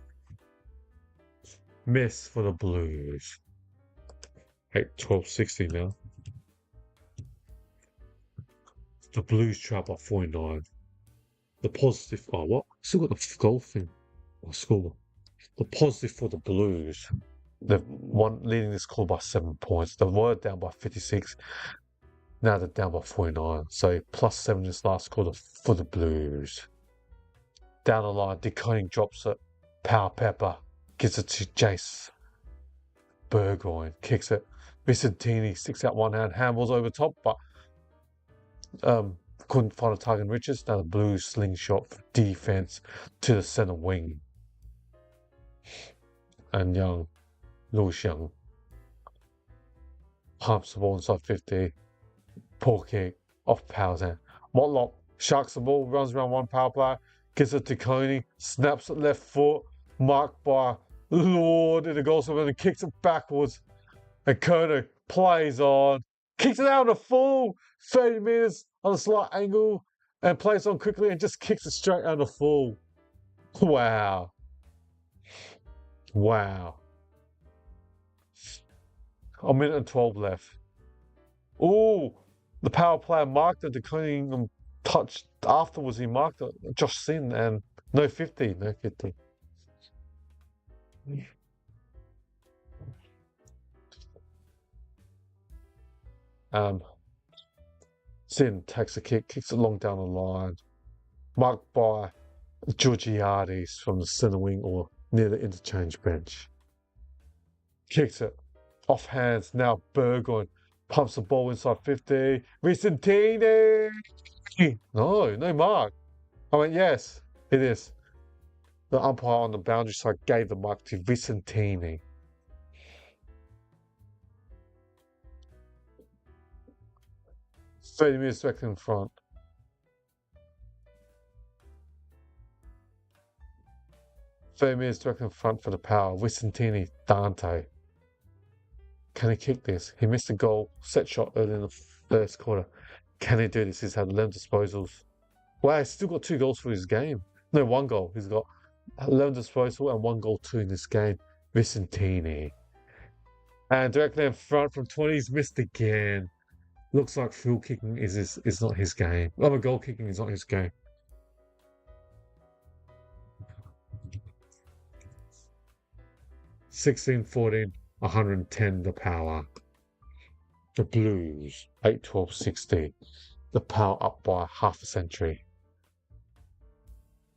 Miss for the Blues. 8-12-60 now. The Blues trail by 49. The positive, still got the goal thing. Score. The positive for the Blues. They've leading this call by 7 points. They were down by 56. Now they're down by 49. So +7 this last quarter for the Blues. Down the line, Decoding drops it. Power Pepper gives it to Jace. Burgoyne kicks it. Vicentini sticks out one hand, handballs over top, but couldn't find a target in Richards. Now the Blues slingshot for defense to the center wing. And Lewis Young pumps the ball inside 50. Poor kick off Power's hand. Motlop sharks the ball, runs around one power player, gives it to Coney, snaps it left foot, marked by Lord in the goal center and kicks it backwards. And Kono plays on, kicks it out of the full 30 metres on a slight angle and plays on quickly and just kicks it straight out of the full. Wow. Wow. A minute and 12 left. Oh, the power player marked it. The Cunningham touched afterwards. He marked it. Josh Sin and no 50. No 50. Sin takes a kick, kicks it long down the line. Marked by Georgiades from the centre wing or near the interchange bench. Kicks it. Off hands. Now Burgoyne pumps the ball inside 50. Vicentini! No mark. I went, yes, it is. The umpire on the boundary side gave the mark to Vicentini. "30 minutes back in front. Back in front for the Power. Vicentini, Dante. Can he kick this? He missed a goal, set shot early in the first quarter. Can he do this? He's had 11 disposals. Wow, he's still got 2 goals for his game. No, 1 goal. He's got 11 disposals and 1 goal 2 in this game. Vicentini. And directly in front from 20, he's missed again. Looks like field kicking is not his game. Goal kicking is not his game. (16-14), 110 the Power. The Blues, 8-12-60. The Power up by half a century.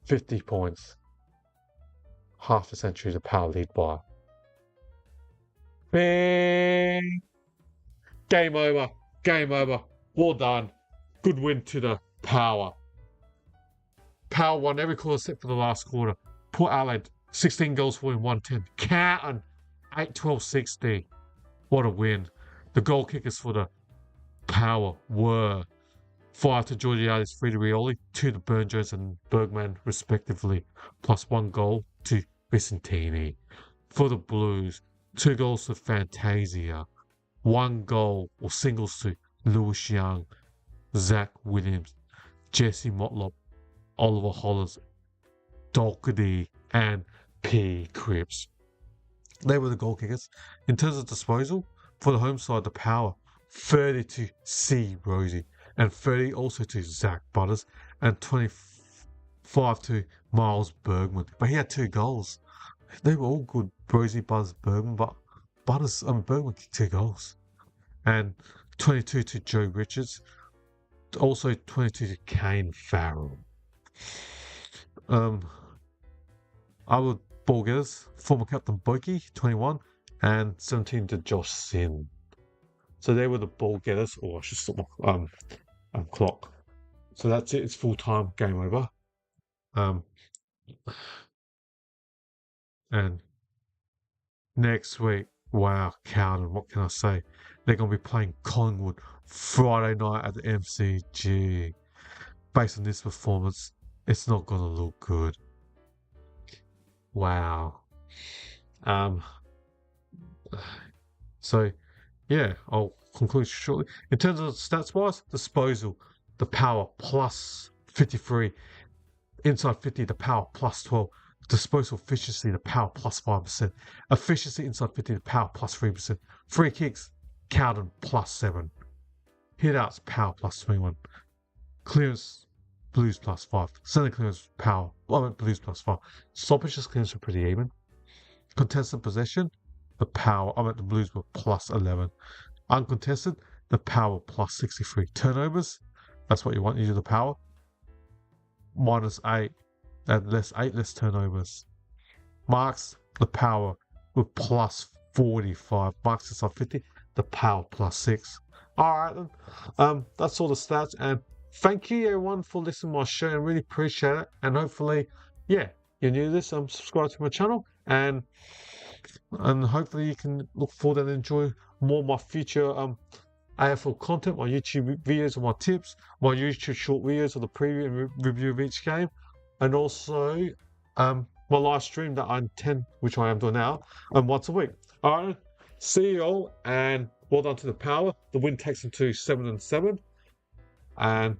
50 points. Half a century the Power lead by. Bing! Game over. Game over. Well done. Good win to the Power. Power won every quarter except for the last quarter. Port Adelaide, 16 goals for in 110. Carlton, 8-12-60. What a win. The goal kickers for the Power were 5 to Georgiades, 3 to Rioli, 2 to Burn-Jones and Bergman respectively, plus 1 goal to Vicentini. For the Blues, 2 goals to Fantasia, 1 goal or singles to Lewis Young, Zach Williams, Jesse Motlop, Oliver Hollers, Doherty, and P. Cripps. They were the goal kickers. In terms of disposal, for the home side, the Power, 30 to C. Rosie, and 30 also to Zach Butters, and 25 to Miles Bergman. But he had 2 goals. They were all good, Rosie, Butters, Bergman, but Bergman kicked 2 goals. And 22 to Joe Richards, also 22 to Kane Farrell. Other ball getters, former captain Boki, 21, and 17 to Josh Sin. So they were the ball getters, or I should stop my clock. So that's it. It's full time. Game over. And next week, wow, Carlton, what can I say? They're going to be playing Collingwood Friday night at the MCG. Based on this performance, it's not going to look good. Wow. So, yeah, I'll conclude shortly. In terms of stats-wise, disposal, the Power plus 53. Inside 50, the Power plus 12. Disposal efficiency, the Power plus 5%. Efficiency inside 50, the Power plus 3%. Free kicks, Carlton plus 7. Hit-outs, Power plus 21. Clearance, Blues plus 5. Centre clearance, Power. Blues plus 5. Stoppages clearance were pretty even. Contested possession, the Power. The Blues were plus 11. Uncontested, the power plus 63 turnovers. That's what you want. You do the power -8, and less turnovers. Marks, the power with plus 45. Marks inside 50, the power plus 6. All right, then. That's all the stats. And thank you, everyone, for listening to my show. I really appreciate it. And hopefully, yeah, you're new to this. Subscribe to my channel. And hopefully you can look forward and enjoy more of my future AFL content, my YouTube videos of my tips, my YouTube short videos of the preview and review of each game, and also my live stream that I intend, which I am doing now, once a week. All right, see you all, and well done to the Power. The win takes them to 7-7, and